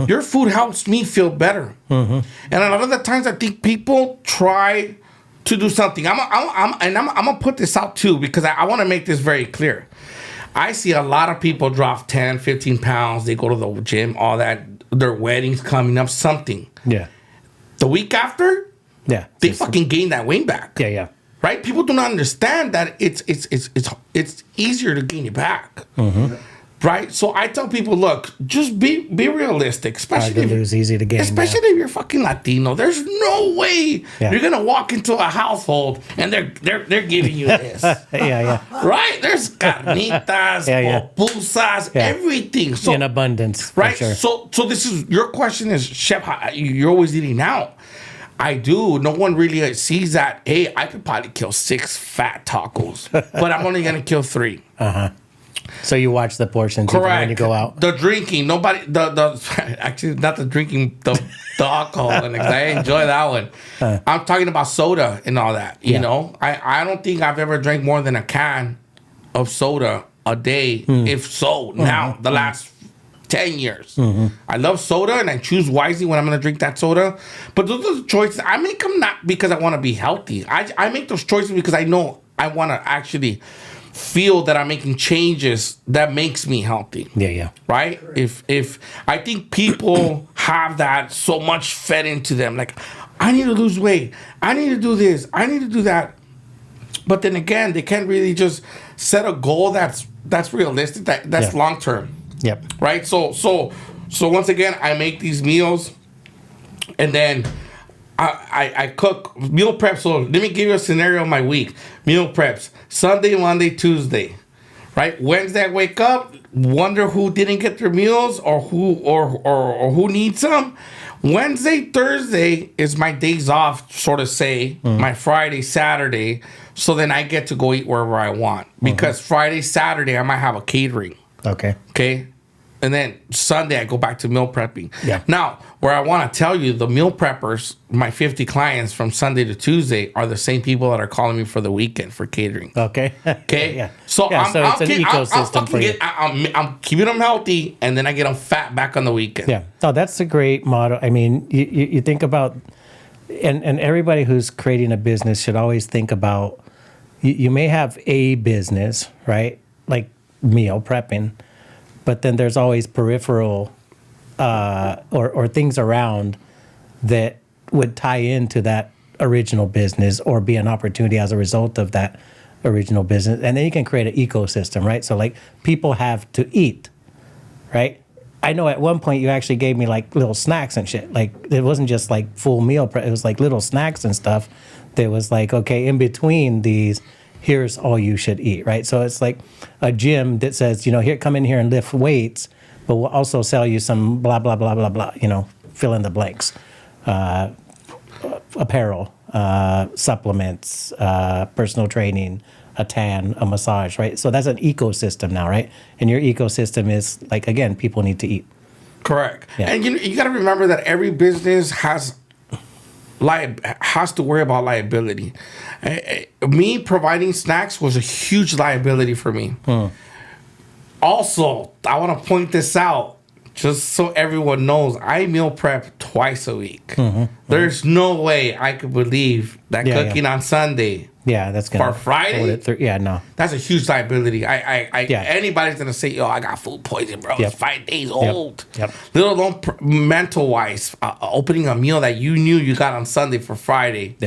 Your food helps me feel better. And a lot of the times, I think people try to do something. I'm gonna put this out too, because I want to make this very clear. I see a lot of people drop 10, 15 pounds. They go to the gym, all that. Their weddings coming up, something. Yeah. The week after, Yeah. they fucking gain that weight back. Yeah, yeah. Right? People do not understand that it's easier to gain it back. Right? So I tell people, look, just be realistic, Hard especially to lose, easy to gain. especially if you're fucking Latino. There's no way you're gonna walk into a household and they're giving you this. Yeah. Right? There's carnitas, pupusas, everything. So In abundance, for right? sure. So this is your question is, chef, you're always eating out. I do. No one really sees that. Hey, I could probably kill 6 fat tacos, but I'm only gonna kill 3. So you watch the portions even Correct. when you go out. The drinking, nobody. The actually not the drinking, the alcohol. And I enjoy that one. I'm talking about soda and all that. You know, I don't think I've ever drank more than a can of soda a day, if so. Now the last 10 years, I love soda and I choose wisely when I'm going to drink that soda. But those are the choices I make them not because I want to be healthy. I make those choices because I know I want to actually feel that I'm making changes that makes me healthy. Yeah. Right? If I think people have that so much fed into them, like, I need to lose weight, I need to do this, I need to do that. But then again, they can't really just set a goal that's realistic, that's long term. Yep. Right? So once again, I make these meals and then I cook meal prep. So let me give you a scenario of my week. Meal preps: Sunday, Monday, Tuesday. Right? Wednesday, I wake up, wonder who didn't get their meals or who needs some. Wednesday, Thursday is my days off, sort of say. My Friday, Saturday. So then I get to go eat wherever I want, because Friday, Saturday I might have a catering. Okay. And then Sunday, I go back to meal prepping. Yeah. Now, where I want to tell you, the meal preppers, my 50 clients from Sunday to Tuesday, are the same people that are calling me for the weekend for catering. Okay. Okay. Yeah. So it's an ecosystem for you. I'm keeping them healthy, and then I get them fat back on the weekend. Yeah. Oh, that's a great motto. I mean, you think about, and everybody who's creating a business should always think about, you may have a business, right? Like meal prepping, but then there's always peripheral or things around that would tie into that original business or be an opportunity as a result of that original business. And then you can create an ecosystem, right? So like people have to eat, right? I know at one point you actually gave me like little snacks and shit. Like it wasn't just like full meal prep. It was like little snacks and stuff. That was like, okay, in between these, here's all you should eat, right? So it's like a gym that says, here, come in here and lift weights, but we'll also sell you some blah, blah, blah, blah, blah, fill in the blanks. Apparel, supplements, personal training, a tan, a massage, right? So that's an ecosystem now, right? And your ecosystem is like, again, people need to eat. Correct. Yeah. And you got to remember that every business has to worry about liability. Me providing snacks was a huge liability for me. Also, I want to point this out just so everyone knows, I meal prep twice a week. There's no way I could believe that cooking on Sunday that's gonna for Friday. No, that's a huge liability. Anybody's gonna say, "Yo, I got food poisoning, bro. It's 5 days old." Let alone mental wise, opening a meal that you knew you got on Sunday for Friday.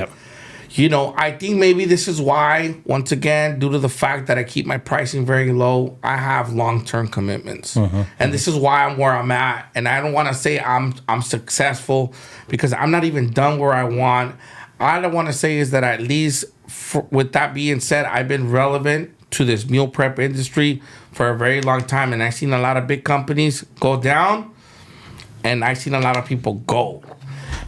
I think maybe this is why, once again, due to the fact that I keep my pricing very low, I have long-term commitments. And this is why I'm where I'm at. And I don't want to say I'm successful, because I'm not even done where I want. All I want to say is that at least, with that being said, I've been relevant to this meal prep industry for a very long time. And I've seen a lot of big companies go down, and I've seen a lot of people go.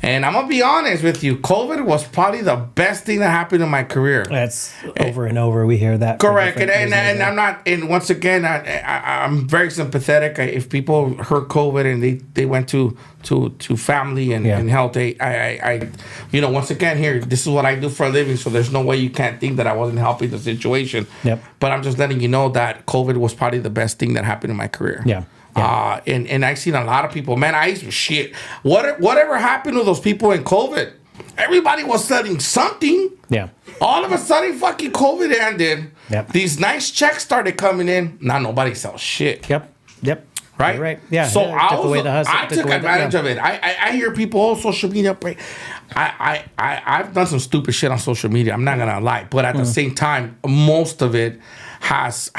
And I'm gonna be honest with you, COVID was probably the best thing that happened in my career. That's over and over. We hear that. from Correct, and different and, businesses. and I'm not. And once again, I'm very sympathetic. If people heard COVID and they went to family and health, I once again here, this is what I do for a living. So there's no way you can't think that I wasn't helping the situation. Yep. But I'm just letting you know that COVID was probably the best thing that happened in my career. Yeah. And I've seen a lot of people. Man, whatever happened to those people in COVID? Everybody was selling something. Yeah. All of a sudden, fucking COVID ended. Yep. These nice checks started coming in. Now nobody sells shit. Yep. Right? You're right. Yeah. So yeah, I took advantage of it. I hear people, social media. I've done some stupid shit on social media. I'm not gonna lie, but at the same time, most of it has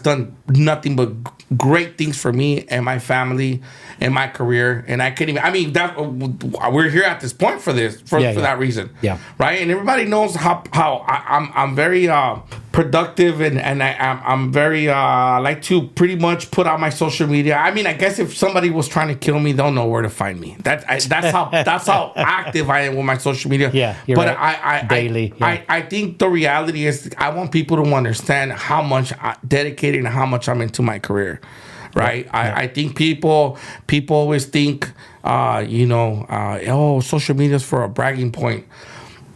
done nothing but great things for me and my family and my career. And I can't even. I mean, that we're here at this point for that reason. Yeah. Right. And everybody knows how I'm very productive and I'm very like to pretty much put out my social media. I mean, I guess if somebody was trying to kill me, they'll know where to find me. That's how active I am with my social media. Yeah, you're but right. Daily. I think the reality is I want people to understand how much dedicated and how much I'm into my career. Right. Yeah. I think people always think, social media is for a bragging point.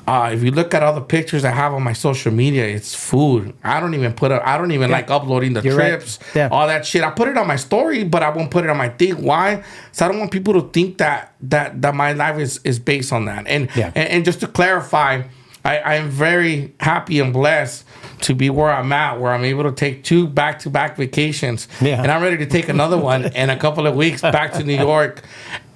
If you look at all the pictures I have on my social media, it's food. I don't even like uploading the trips, all that shit. I put it on my story, but I won't put it on my thing. Why? So I don't want people to think that my life is based on that. And just to clarify, I am very happy and blessed to be where I'm at, where I'm able to take 2 back-to-back vacations. Yeah. And I'm ready to take another one in a couple of weeks back to New York.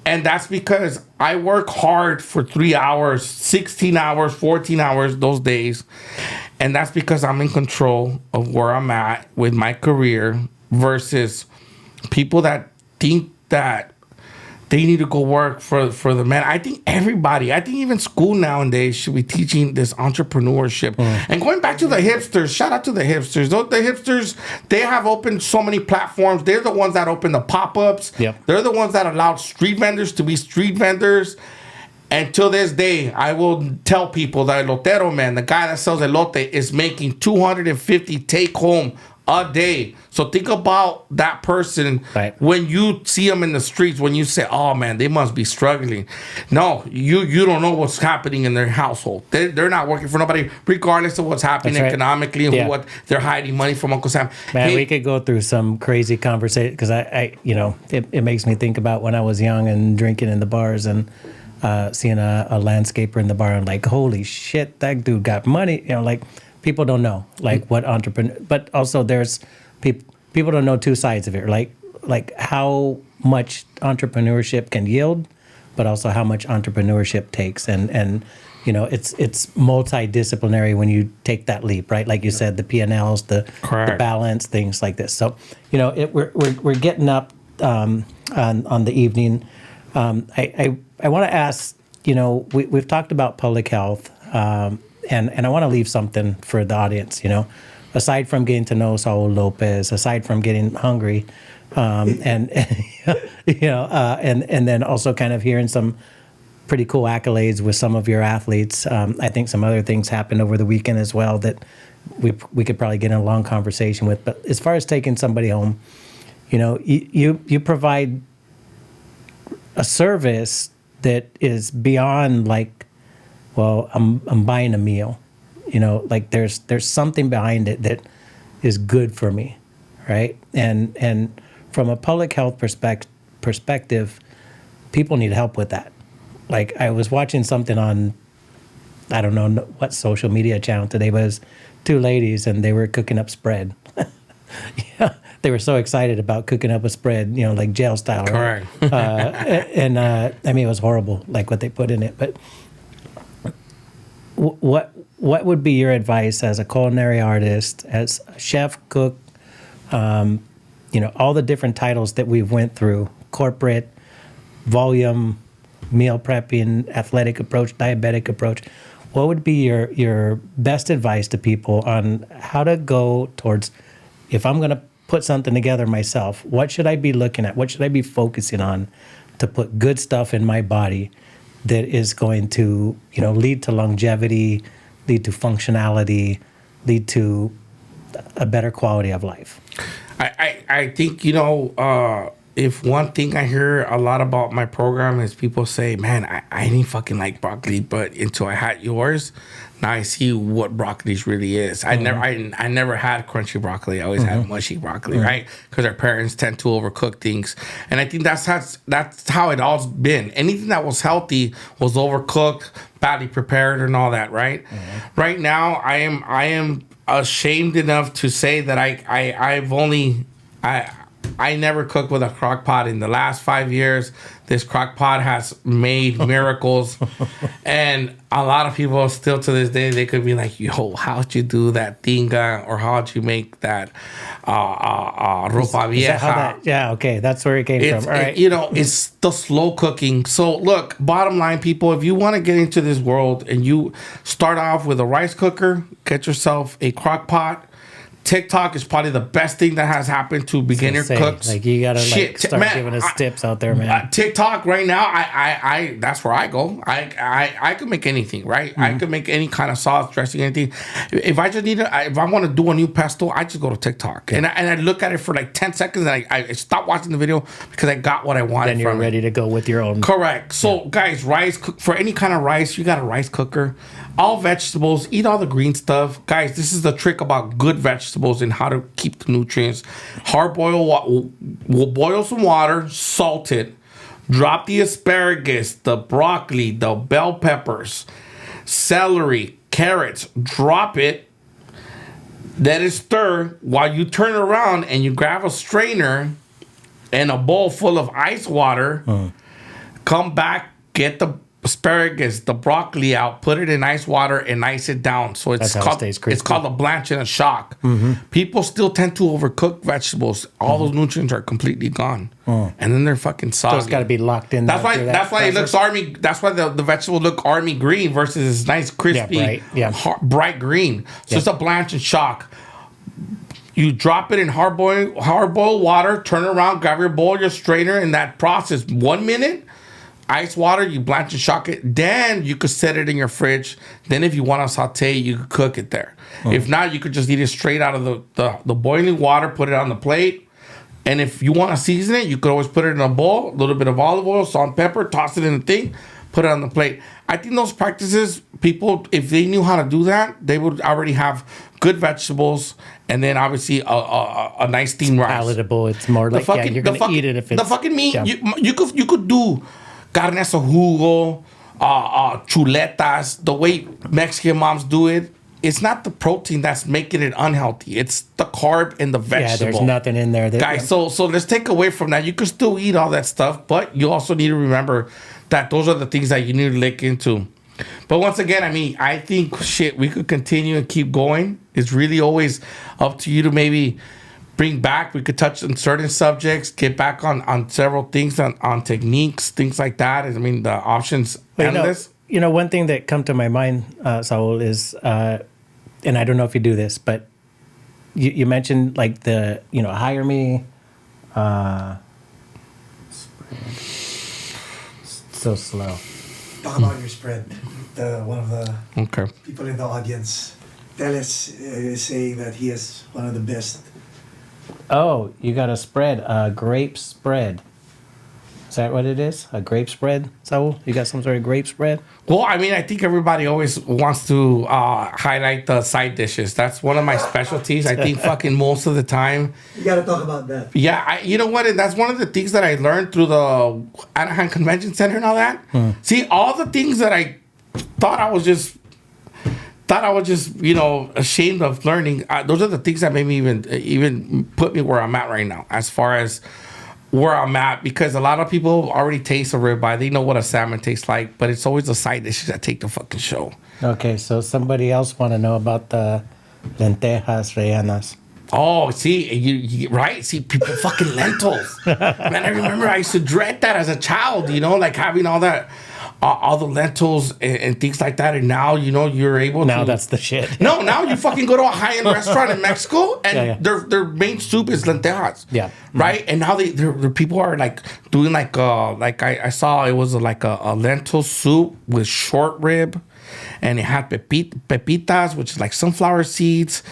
And that's because I work hard for 3 hours, 16 hours, 14 hours those days. And that's because I'm in control of where I'm at with my career versus people that think that they need to go work for the man. I think even school nowadays should be teaching this entrepreneurship. And going back to the hipsters, shout out to the hipsters. The hipsters, they have opened so many platforms. They're the ones that open the pop-ups. Yep. They're the ones that allowed street vendors to be street vendors. And till this day, I will tell people that elotero man, the guy that sells elote, is making 250 take home a day. So think about that person when you see them in the streets, when you say, oh man, they must be struggling. No, you don't know what's happening in their household. They're not working for nobody, regardless of what's happening economically and what they're hiding money from Uncle Sam. Man, we could go through some crazy conversation because it makes me think about when I was young and drinking in the bars and seeing a landscaper in the bar and like, holy shit, that dude got money. People don't know what entrepreneur, but also there's people don't know two sides of it, like how much entrepreneurship can yield, but also how much entrepreneurship takes, and it's multidisciplinary when you take that leap, right? Like you said, the P&Ls, the balance, things like this. So we're getting up on the evening. I want to ask, we've talked about public health. And I want to leave something for the audience, aside from getting to know Saul Lopez, aside from getting hungry, and then also kind of hearing some pretty cool accolades with some of your athletes. I think some other things happened over the weekend as well that we could probably get in a long conversation with. But as far as taking somebody home, you provide a service that is beyond I'm buying a meal, there's something behind it that is good for me, right? And from a public health perspective, people need help with that. Like I was watching something on, I don't know what social media channel today, but it was 2 ladies and they were cooking up spread. They were so excited about cooking up a spread, like jail style. Correct. Right? It was horrible, like what they put in it, but. What would be your advice as a culinary artist, as a chef, cook, all the different titles that we've went through, corporate, volume, meal prepping, athletic approach, diabetic approach. What would be your best advice to people on how to go towards, if I'm going to put something together myself, what should I be looking at? What should I be focusing on to put good stuff in my body that is going to, lead to longevity, lead to functionality, lead to a better quality of life. I think, if one thing I hear a lot about my program is people say, man, I didn't fucking like broccoli, but until I had yours, now I see what broccoli really is. I never had crunchy broccoli. I always had mushy broccoli, right? Because our parents tend to overcook things. And I think that's how it always been. Anything that was healthy was overcooked, badly prepared, and all that, right? Right now, I am ashamed enough to say that I never cooked with a crock pot. In the last 5 years, this crock pot has made miracles. And a lot of people still to this day, they could be like, yo, how'd you do that tinga? Or how'd you make that ropa vieja? Yeah, okay, that's where it came from. All right. It's the slow cooking. So look, bottom line, people, if you want to get into this world and you start off with a rice cooker, get yourself a crock pot. TikTok is probably the best thing that has happened to beginner cooks. Like, you gotta start giving us tips out there, man. TikTok right now, I that's where I go. I could make anything, right? I could make any kind of sauce, dressing, anything. If I just if I want to do a new pesto, I just go to TikTok and I look at it for like 10 seconds and I stop watching the video because I got what I wanted. Then you're ready to go with your own. Correct. So guys, for any kind of rice, you got a rice cooker. All vegetables, eat all the green stuff. Guys, this is the trick about good vegetables and how to keep the nutrients. Hard boil, we'll boil some water, salt it, drop the asparagus, the broccoli, the bell peppers, celery, carrots, drop it, let it stir while you turn around and you grab a strainer and a bowl full of ice water, come back, get the asparagus, the broccoli out, put it in ice water and ice it down. So it's called a blanch and a shock. People still tend to overcook vegetables. All those nutrients are completely gone. And then they're fucking soggy. So it's got to be locked in. That's why it looks army. That's why the vegetables look army green versus this nice crispy, bright green. So it's a blanch and shock. You drop it in hard boil water, turn around, grab your bowl, your strainer, in that process, 1 minute. Ice water, you blanch and shock it. Then you could set it in your fridge. Then if you want to saute, you could cook it there. If not, you could just eat it straight out of the boiling water, put it on the plate. And if you want to season it, you could always put it in a bowl, a little bit of olive oil, salt and pepper, toss it in the thing, put it on the plate. I think those practices, people, if they knew how to do that, they would already have good vegetables and then obviously a nice steamed rice. Palatable. It's more like you're going to eat it if it's... The fucking meat, you could do carne a jugo, chuletas, the way Mexican moms do it. It's not the protein that's making it unhealthy. It's the carb and the vegetable. Yeah, there's nothing in there. Guys, so let's take away from that. You can still eat all that stuff, but you also need to remember that those are the things that you need to look into. But once again, I think, we could continue and keep going. It's really always up to you to maybe bring back. We could touch on certain subjects, get back on several things, on techniques, things like that. The options endless. One thing that come to my mind, Saul, is, and I don't know if you do this, but you mentioned like the, hire me. So slow. Talk about your spread. One of the people in the audience, Teles, is saying that he is one of the best. Oh, you got a spread, a grape spread. Is that what it is? A grape spread, Saul? You got some sort of grape spread? Well, I think everybody always wants to highlight the side dishes. That's one of my specialties. I think fucking most of the time. You got to talk about that. Yeah, you know what? That's one of the things that I learned through the Anaheim Convention Center and all that. See, all the things that I thought I was just ashamed of learning. Those are the things that made me even put me where I'm at right now, as far as where I'm at, because a lot of people already taste a ribeye. They know what a salmon tastes like, but it's always the side dishes that take the fucking show. Okay, so somebody else want to know about the lentejas rellenas. Oh, see, you right? See, people fucking lentils. Man, I remember I used to dread that as a child, like having all that all the lentils and things like that. And now, you're able to. Now that's the shit. No, now you fucking go to a high-end restaurant in Mexico and their main soup is lentejas. Yeah. Right? And now their people are like doing like I saw it was like a lentil soup with short rib. And it had pepitas, which is like sunflower seeds,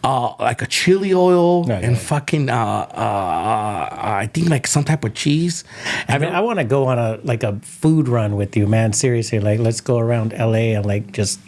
like a chili oil, and fucking I think like some type of cheese. And I want to go on a food run with you, man. Seriously, like let's go around LA and like just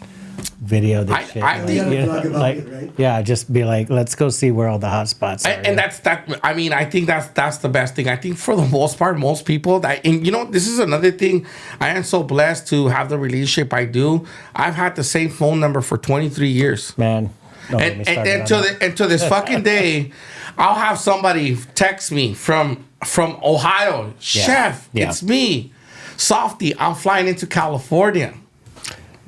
video this shit. I think right? Just be like, let's go see where all the hot spots are. And that's that. I mean, I think that's the best thing. I think for the most part, most people and this is another thing. I am so blessed to have the relationship I do. I've had the same phone number for 23 years, man. And to this fucking day, I'll have somebody text me from Ohio, Chef. It's me, Softy. I'm flying into California.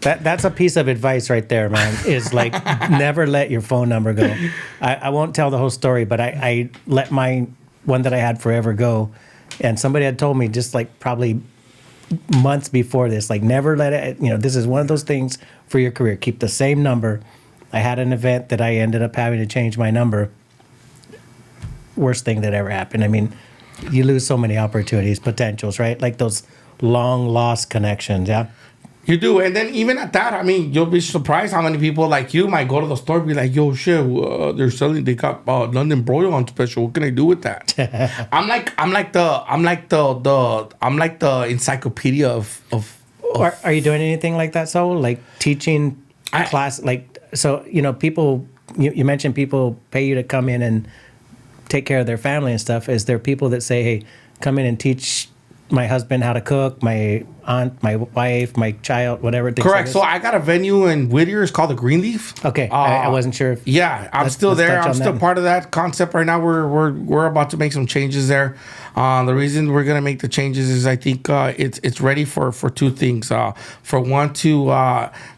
That's a piece of advice right there, man, is like never let your phone number go. I won't tell the whole story, but I let my one that I had forever go. And somebody had told me just like probably months before this, like never let it, this is one of those things for your career. Keep the same number. I had an event that I ended up having to change my number. Worst thing that ever happened. I mean, you lose so many opportunities, potentials, right? Like those long lost connections, yeah? You do, and then even at that, I mean, you'll be surprised how many people like you might go to the store and be like, "Yo, shit, they got London broil on special. What can I do with that?" I'm like the encyclopedia of Are you doing anything like that, Saul? Like teaching class, so people. You mentioned people pay you to come in and take care of their family and stuff. Is there people that say, "Hey, come in and teach my husband how to cook, my aunt, my wife, my child, whatever"? Correct. So I got a venue in Whittier. It's called the Greenleaf. Okay, I wasn't sure. I'm still there. I'm still part of that concept right now. We're about to make some changes there. The reason we're gonna make the changes is I think it's ready for two things. For one,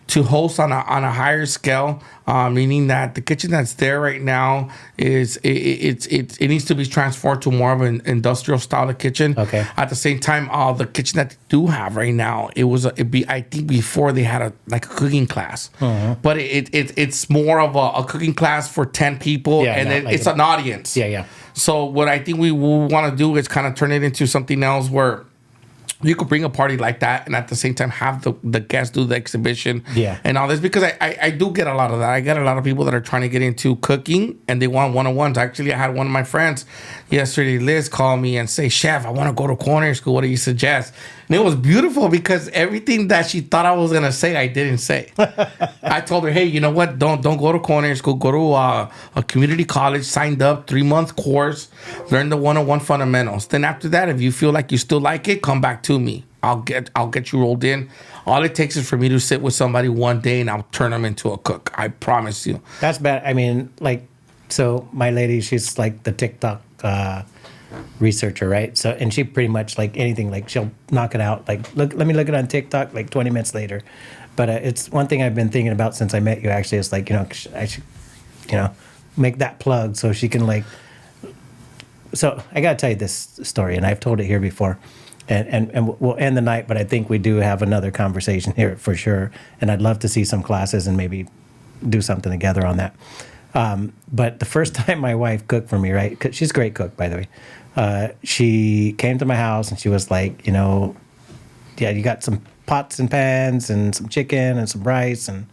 to host on a higher scale, meaning that the kitchen that's there right now it needs to be transformed to more of an industrial style of kitchen. Okay. At the same time, the kitchen that they do have right now, I think before they had a cooking class, but it's more of a cooking class for 10 people, and it's an audience. Yeah. So what I think we want to do is kind of turn it into something else where you could bring a party like that and at the same time have the guests do the exhibition and all this, because I do get a lot of that. I get a lot of people that are trying to get into cooking and they want one-on-ones. Actually, I had one of my friends yesterday, Liz, call me and say, "Chef, I want to go to culinary school. What do you suggest?" And it was beautiful because everything that she thought I was going to say, I didn't say. I told her, "Hey, you know what? Don't go to culinary school. Go to a community college, signed up, 3-month course, learn the 101 fundamentals. Then after that, if you feel like you still like it, come back to me. I'll get you rolled in. All it takes is for me to sit with somebody one day and I'll turn them into a cook. I promise you." That's bad. I mean, so my lady, she's like the TikTok researcher, right? So, and she pretty much like anything, like she'll knock it out. Like, let me look it on TikTok, like 20 minutes later. But it's one thing I've been thinking about since I met you, actually. It's like, I should, make that plug so she can so I got to tell you this story, and I've told it here before. And we'll end the night, but I think we do have another conversation here for sure. And I'd love to see some classes and maybe do something together on that. But the first time my wife cooked for me, right? 'Cause she's a great cook, by the way. She came to my house and she was like, you got some pots and pans and some chicken and some rice and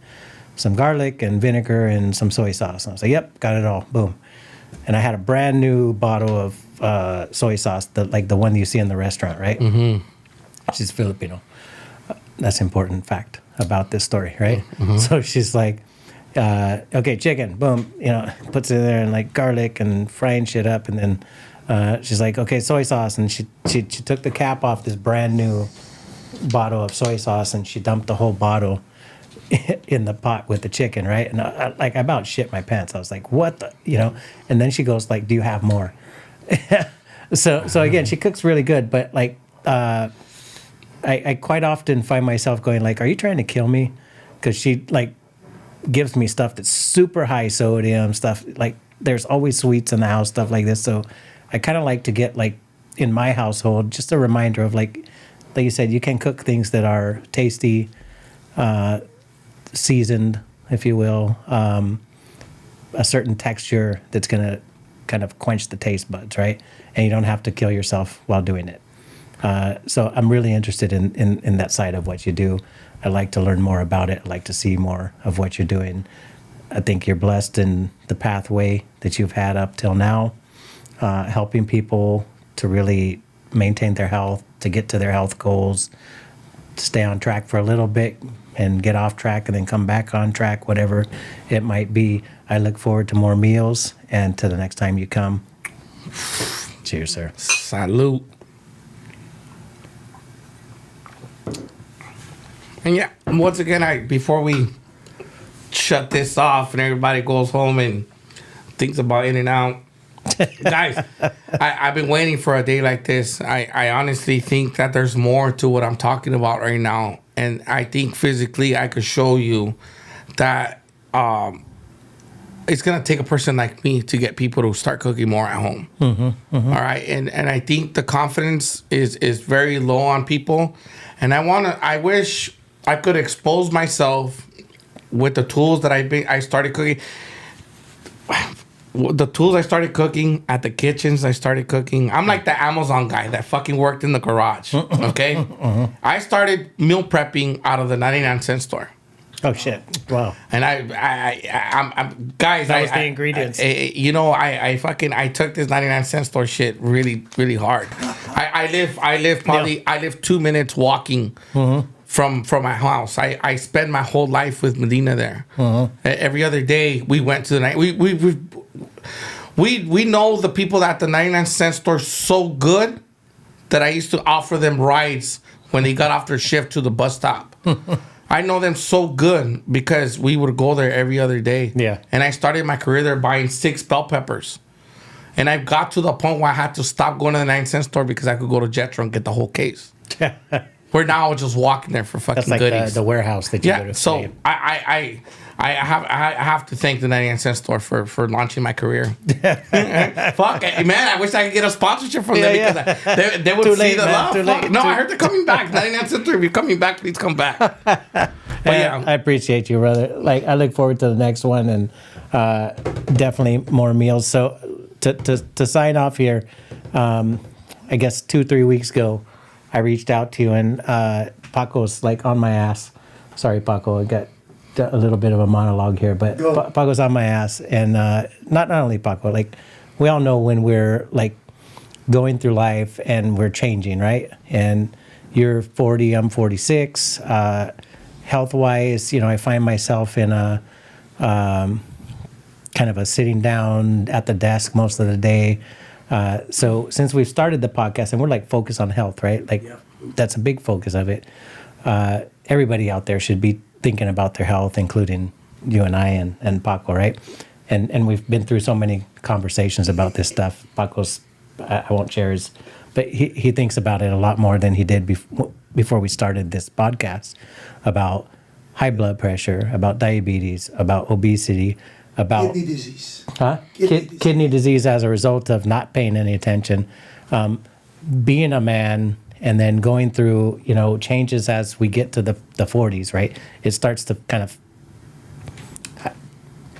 some garlic and vinegar and some soy sauce. And I was like, "Yep, got it all." Boom. And I had a brand new bottle of soy sauce, the one you see in the restaurant, right? Mm-hmm. She's Filipino. That's an important fact about this story, right? Mm-hmm. So she's like, "Okay, chicken." Boom. Puts it in there and like garlic and frying shit up, and then she's like, "Okay, soy sauce," and she took the cap off this brand new bottle of soy sauce and she dumped the whole bottle in the pot with the chicken, right? And I about shit my pants. I was like, "What the?" And then she goes like, "Do you have more?" So again, she cooks really good, but I quite often find myself going like, "Are you trying to kill me?" Because she gives me stuff that's super high sodium stuff. Like there's always sweets in the house, stuff like this. So I kind of like to get in my household just a reminder of like you said, you can cook things that are tasty, seasoned, if you will, a certain texture that's going to kind of quench the taste buds, right? And you don't have to kill yourself while doing it. So I'm really interested in that side of what you do. I'd like to learn more about it. I'd like to see more of what you're doing. I think you're blessed in the pathway that you've had up till now, helping people to really maintain their health, to get to their health goals, to stay on track for a little bit and get off track and then come back on track, whatever it might be. I look forward to more meals and to the next time you come. Cheers, sir. Salute. And yeah, once again, before we shut this off and everybody goes home and thinks about In-N-Out, guys, I've been waiting for a day like this. I honestly think that there's more to what I'm talking about right now. And I think physically I could show you that it's going to take a person like me to get people to start cooking more at home. All right. And I think the confidence is very low on people. And I wish I could expose myself with the tools that I started cooking. The tools I started cooking at the kitchens I started cooking. I'm like the Amazon guy that fucking worked in the garage. Okay? I started meal prepping out of the 99-cent store. Oh shit! Wow. And I'm guys. That was the ingredients. I took this 99-cent store shit really, really hard. I live 2 minutes walking from my house. I spend my whole life with Medina there. Every other day we went to the night. We know the people at the 99-cent store so good that I used to offer them rides when they got off their shift to the bus stop. I know them so good because we would go there every other day. Yeah. And I started my career there buying 6 bell peppers. And I got to the point where I had to stop going to the 99-cent store because I could go to Jetro and get the whole case. Where now I was just walking there for fucking That's like goodies. the warehouse that you go to. So I have to thank the 99-cent store for launching my career. Fuck, man, I wish I could get a sponsorship from them because they would Too see late, the man, love. too late. No, I heard they're coming back. 99-cent store, if you're coming back, please come back. But yeah, I appreciate you, brother. Like, I look forward to the next one and definitely more meals. So to sign off here, I guess 2-3 weeks ago, I reached out to you and Paco's like on my ass. Sorry, Paco, I got a little bit of a monologue here, but Paco's on my ass. And not only Paco, like we all know when we're like going through life and we're changing, right? And you're 40, I'm 46. Health-wise, I find myself in a kind of a sitting down at the desk most of the day. So since we've started the podcast and we're like focused on health, right? Like that's a big focus of it. Everybody out there should be thinking about their health, including you and I and Paco, right? And we've been through so many conversations about this stuff. Paco's, I won't share his, but he thinks about it a lot more than he did before we started this podcast, about high blood pressure, about diabetes, about obesity, about kidney disease. Kidney disease as a result of not paying any attention, being a man, and then going through changes as we get to the 40s, right? It starts to kind of,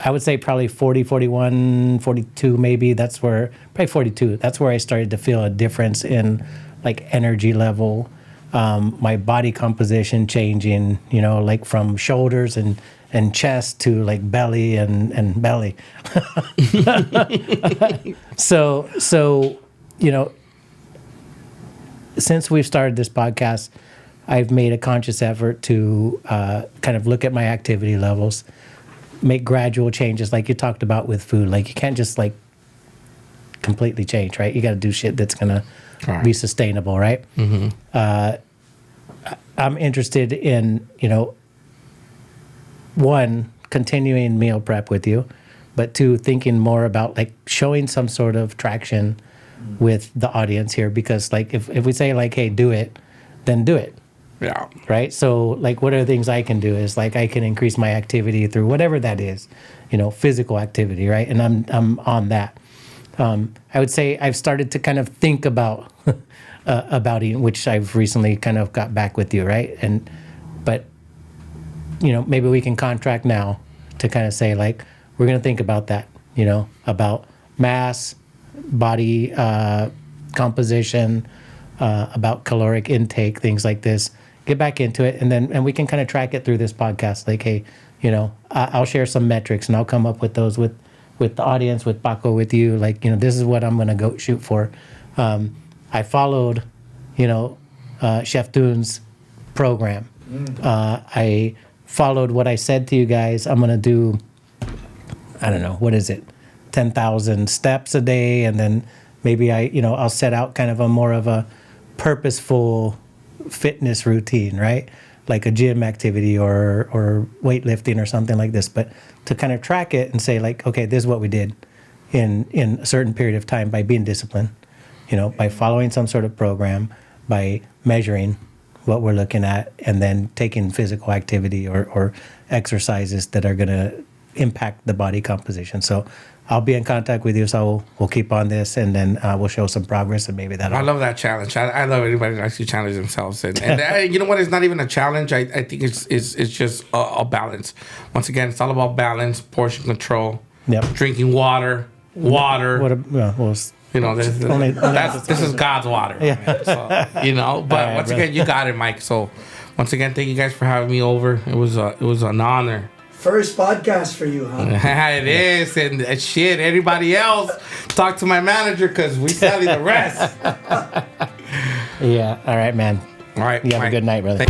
I would say probably 40, 41, 42 maybe. That's where, probably 42. That's where I started to feel a difference in like energy level, my body composition changing, like from shoulders and chest to like belly and belly. So since we've started this podcast, I've made a conscious effort to kind of look at my activity levels, make gradual changes like you talked about with food. Like you can't just like completely change, right? You got to do shit that's going to be sustainable, right? I'm interested in, one, continuing meal prep with you, but two, thinking more about like showing some sort of traction with the audience here, because like if we say like, hey, do it, then do it. Yeah. Right. So like what are the things I can do is like I can increase my activity through whatever that is, physical activity. Right. And I'm on that. I would say I've started to kind of think about about eating, which I've recently kind of got back with you, right? But maybe we can contract now to kind of say like we're going to think about that, about mass, body composition, about caloric intake, things like this. Get back into it, and we can kind of track it through this podcast. Like, hey, I'll share some metrics, and I'll come up with those with the audience, with Paco, with you. Like, this is what I'm going to go shoot for. I followed, Chef Doon's program. I followed what I said to you guys. I'm going to do, I don't know, what is it, 10,000 steps a day, and then maybe I'll set out kind of a more of a purposeful fitness routine, right? Like a gym activity or weightlifting or something like this, but to kind of track it and say like, okay, this is what we did in a certain period of time by being disciplined, by following some sort of program, by measuring what we're looking at, and then taking physical activity or exercises that are going to impact the body composition. So I'll be in contact with you, so we'll keep on this, and then we'll show some progress, and maybe that'll... I love that challenge. I love anybody that actually challenge themselves. And you know what? It's not even a challenge. I think it's just a balance. Once again, it's all about balance, portion control, drinking water. This is God's water. Yeah. So, but right, once again, you got it, Mike. So once again, thank you guys for having me over. It was an honor. First podcast for you, huh? It is, and shit, everybody else, talk to my manager because we selling the rest. Yeah, all right, man. All right. You have a good night, brother.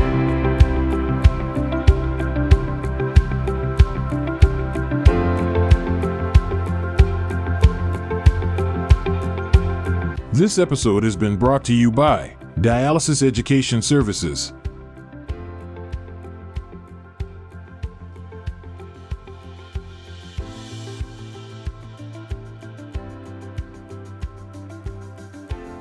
This episode has been brought to you by Dialysis Education Services.